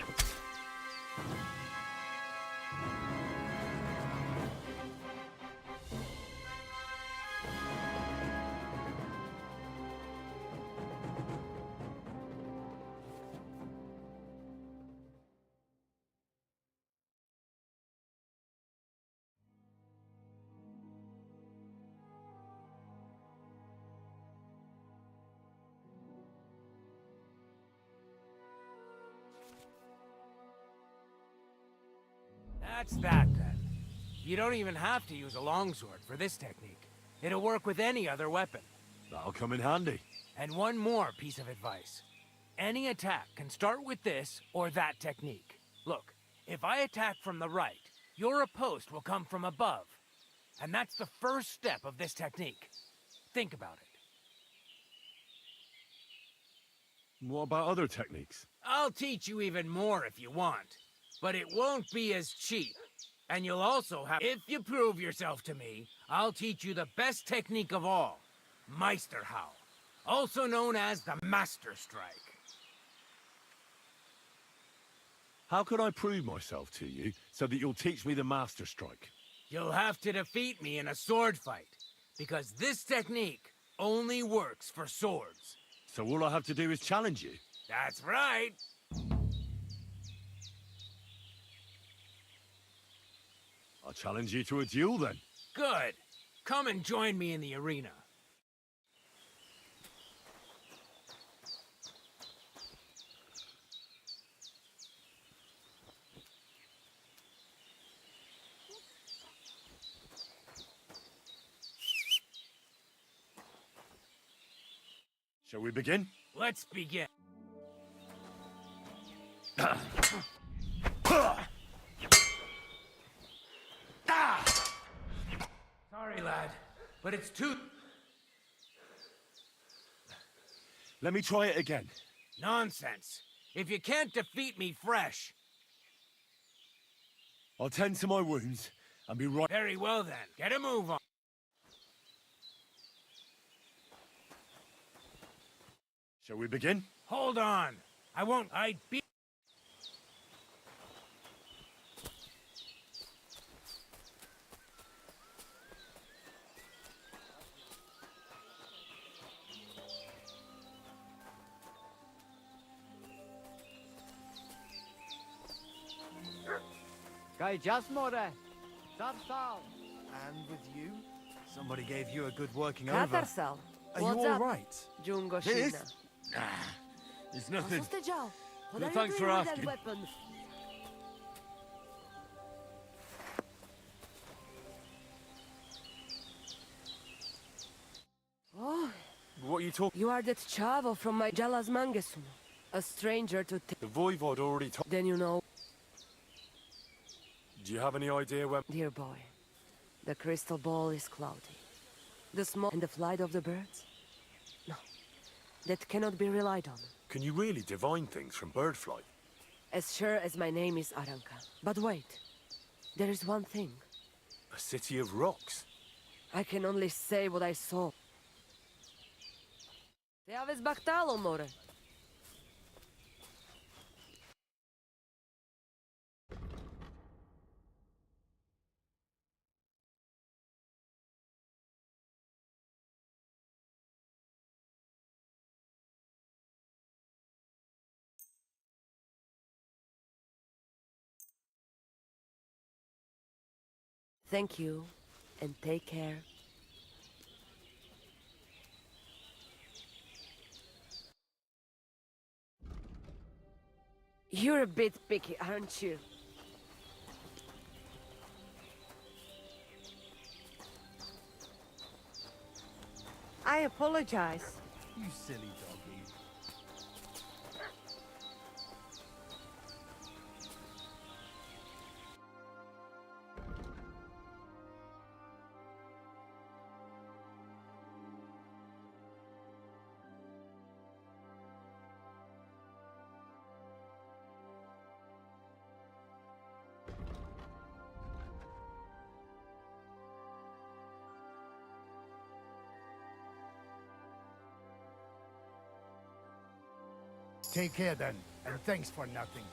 That's that, then. You don't even have to use a longsword for this technique. It'll work with any other weapon. That'll come in handy. And one more piece of advice. Any attack can start with this or that technique. Look, if I attack from the right, your riposte will come from above. And that's the first step of this technique. Think about it. What about other techniques? I'll teach you even more if you want. But it won't be as cheap. And you'll also have... If you prove yourself to me, I'll teach you the best technique of all. Meisterhau. Also known as the Master Strike. How can I prove myself to you so that you'll teach me the Master Strike? You'll have to defeat me in a sword fight. Because this technique only works for swords. So all I have to do is challenge you? That's right. I'll challenge you to a duel, then. Good. Come and join me in the arena. Shall we begin? Let's begin. Sorry, lad, but it's too... Let me try it again. Nonsense. If you can't defeat me fresh... I'll tend to my wounds and be right... Very well, then. Get a move on. Shall we begin? Hold on. I won't... I'd be... Guy just more. Stop. And with you, Somebody gave you a good working over. Katarsal. Are you What's all up? right? Jungo This? Shina. Nah, it's nothing. Sustejal. What No, are you thanks doing for with that asking. weapon? Oh, What are you talking? you are that Chavo from my Jalas Mangesun. A stranger to The Voivod already told. Then you know. Do you have any idea when? Dear boy, the crystal ball is cloudy. The smoke and the flight of the birds? No, that cannot be relied on. Can you really divine things from bird flight? As sure as my name is Aranka. But wait, there is one thing. A city of rocks. I can only say what I saw. Te aveți bactalo, more. Thank you, and take care. You're a bit picky, aren't you? I apologize. You silly doggy. Take care then, and thanks for nothing.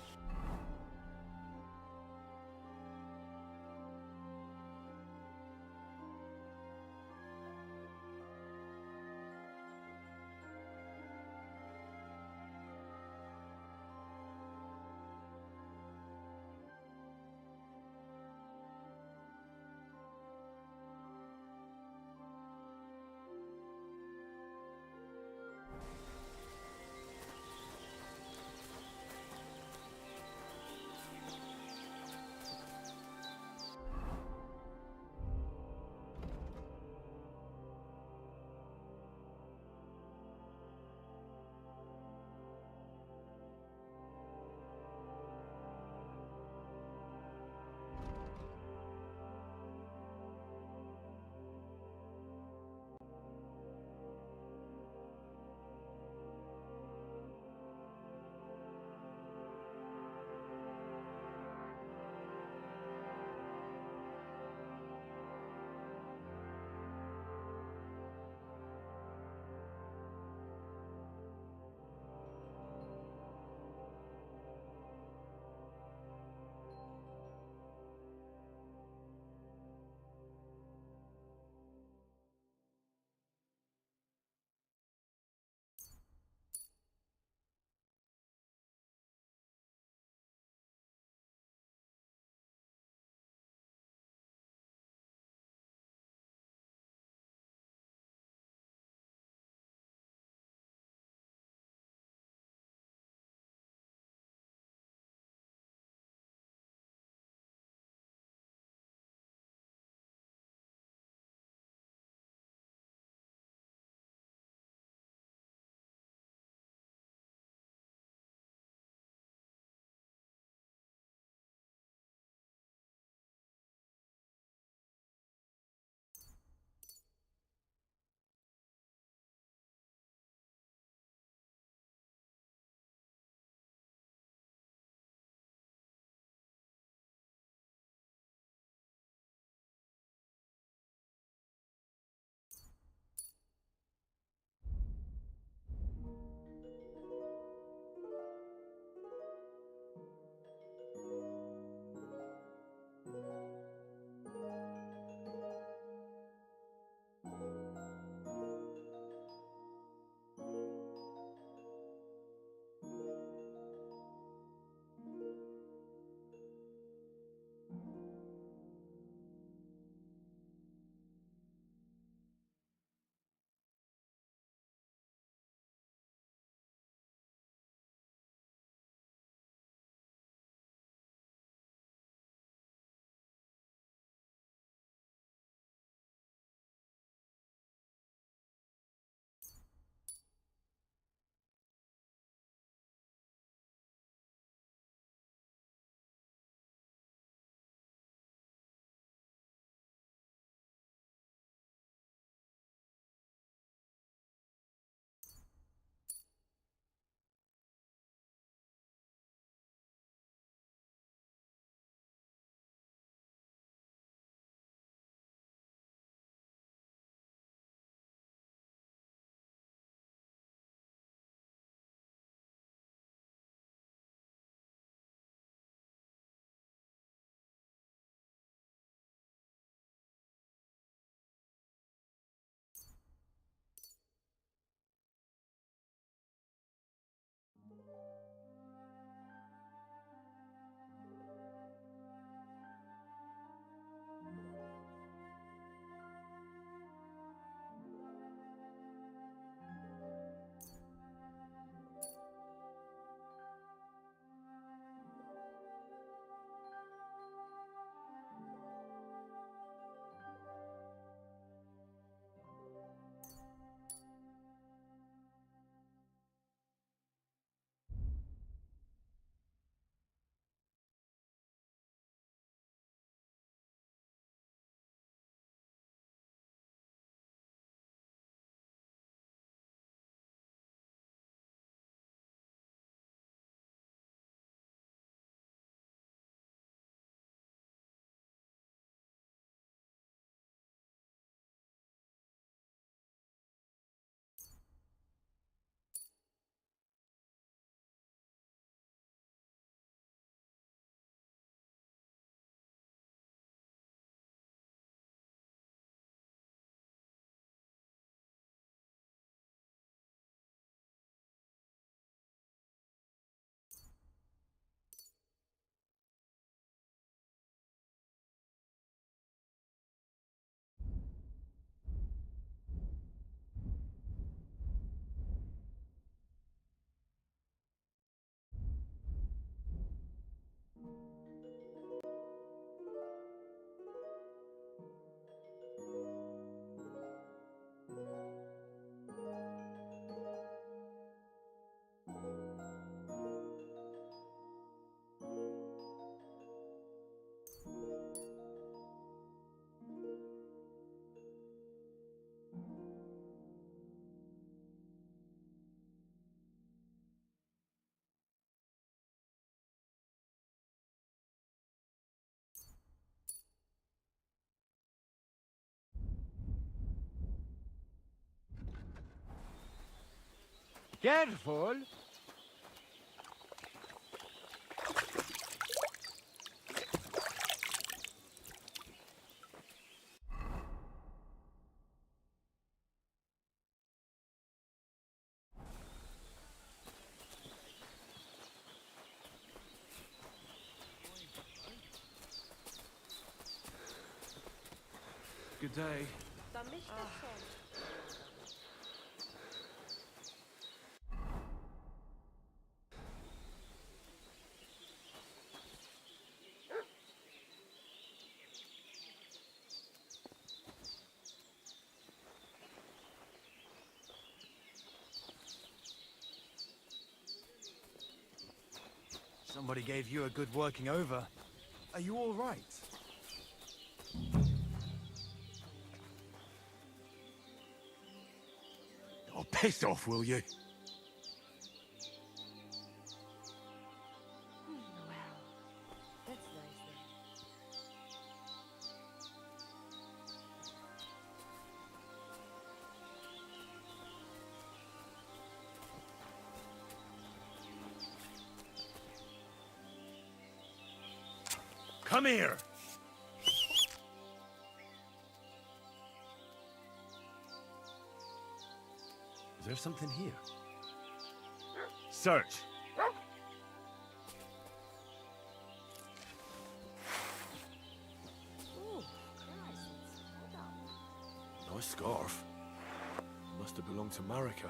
Careful. Good day. Somebody gave you a good working over. Are you all right? Oh, piss off, will you? That's nice then. Come here! Is there something here? Search! Ooh, Christ, hold on. Nice scarf. Must have belonged to Marika.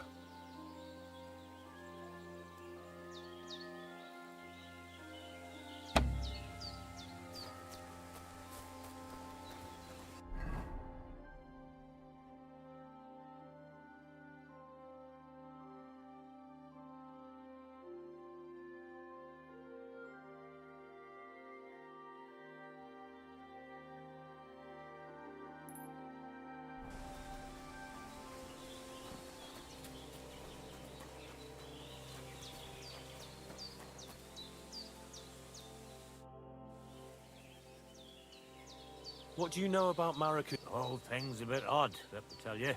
What do you know about Marika? Oh, things a bit odd, let me tell you.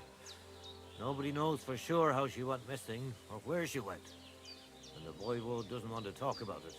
Nobody knows for sure how she went missing, or where she went. And the voivode doesn't want to talk about it.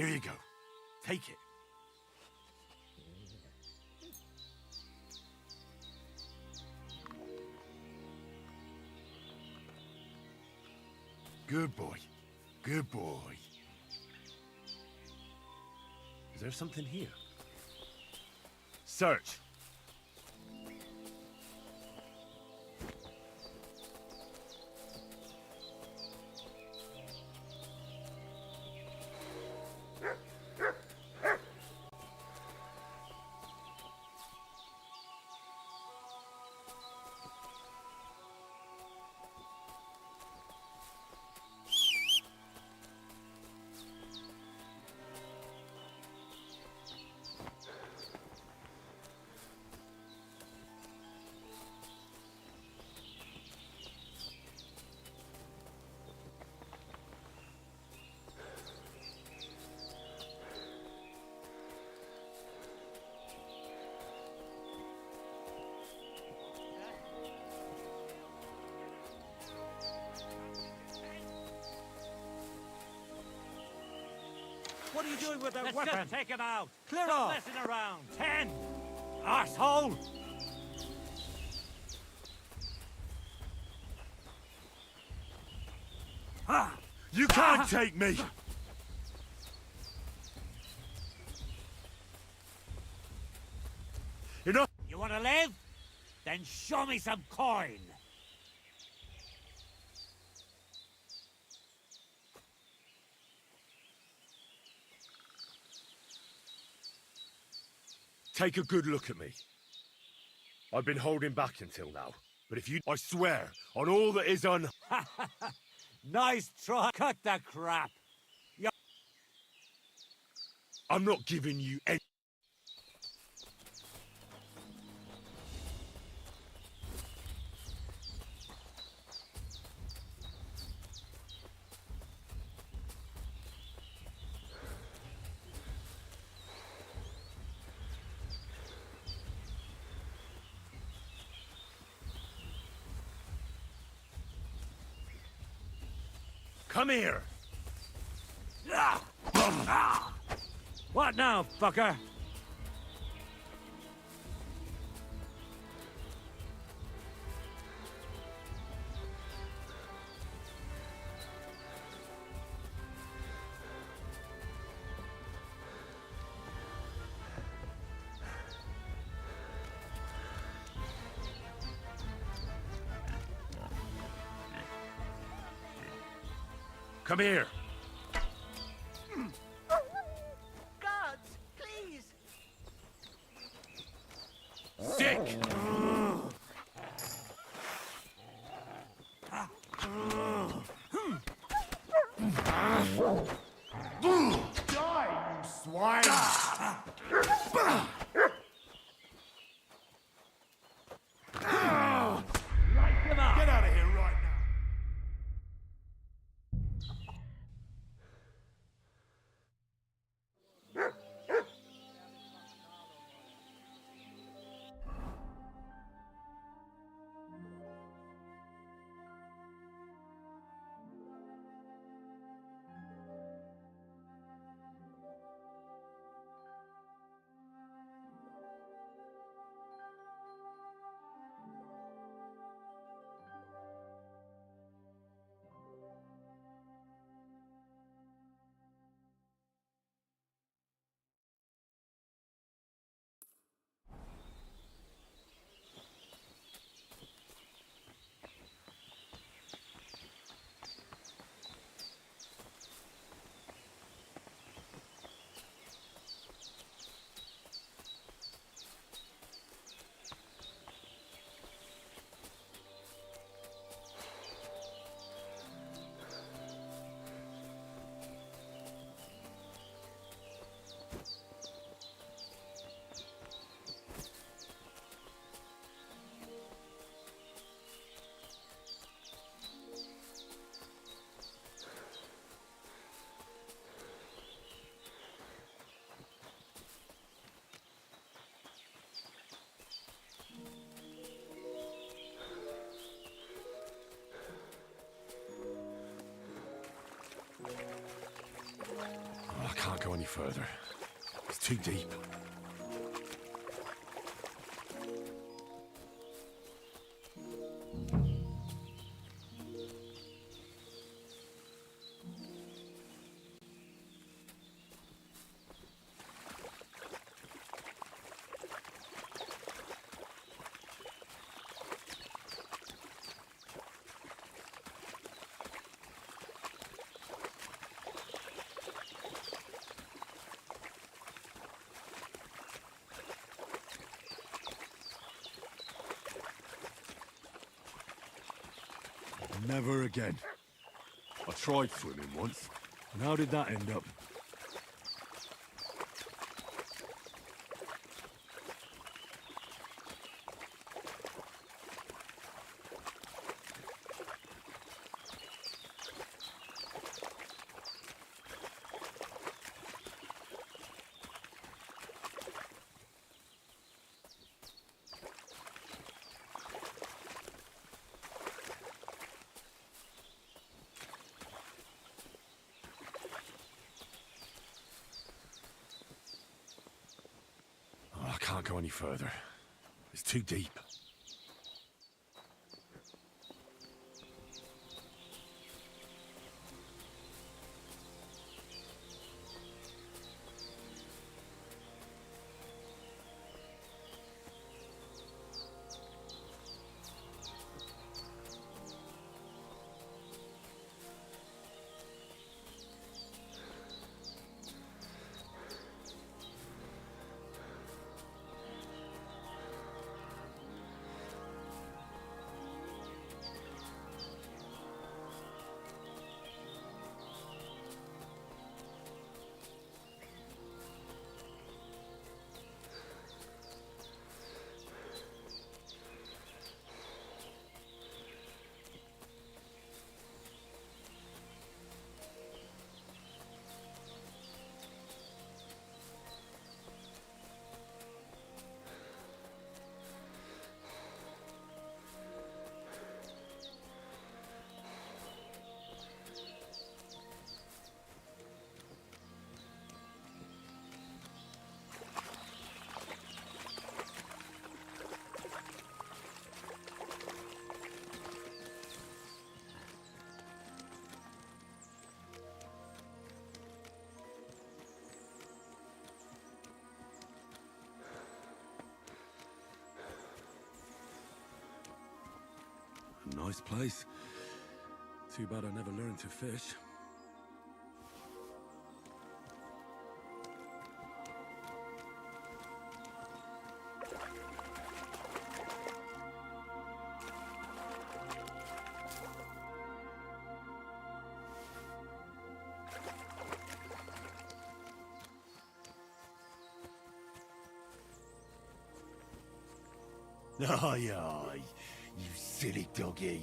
Here you go. Take it. Good boy. Good boy. Is there something here? Search. What are you doing with that Let's weapon? just take him out. Clear Stop off. messing around. 10. Arsehole. You can't take me! You're not... You want to live? Then show me some coin. Take a good look at me. I've been holding back until now, but if you... I swear, on all that is un... Nice try. Cut the crap. I'm not giving you any... Come here! What now, fucker? Come here! Guards, please! Sick! Die, you swine! Get out of here right now! any further. It's too deep. Never again. I tried swimming once, and how did that end up? Oh, I can't go any further. It's too deep. A nice place. Too bad I never learned to fish. Aye, aye, you silly doggy.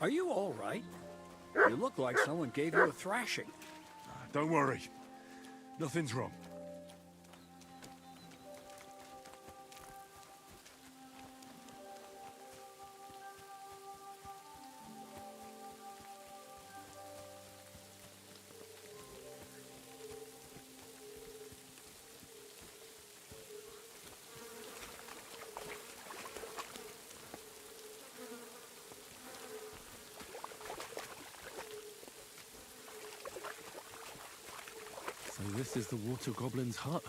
Are you all right? You look like someone gave you a thrashing. Don't worry. Nothing's wrong. So this is the water goblin's hut?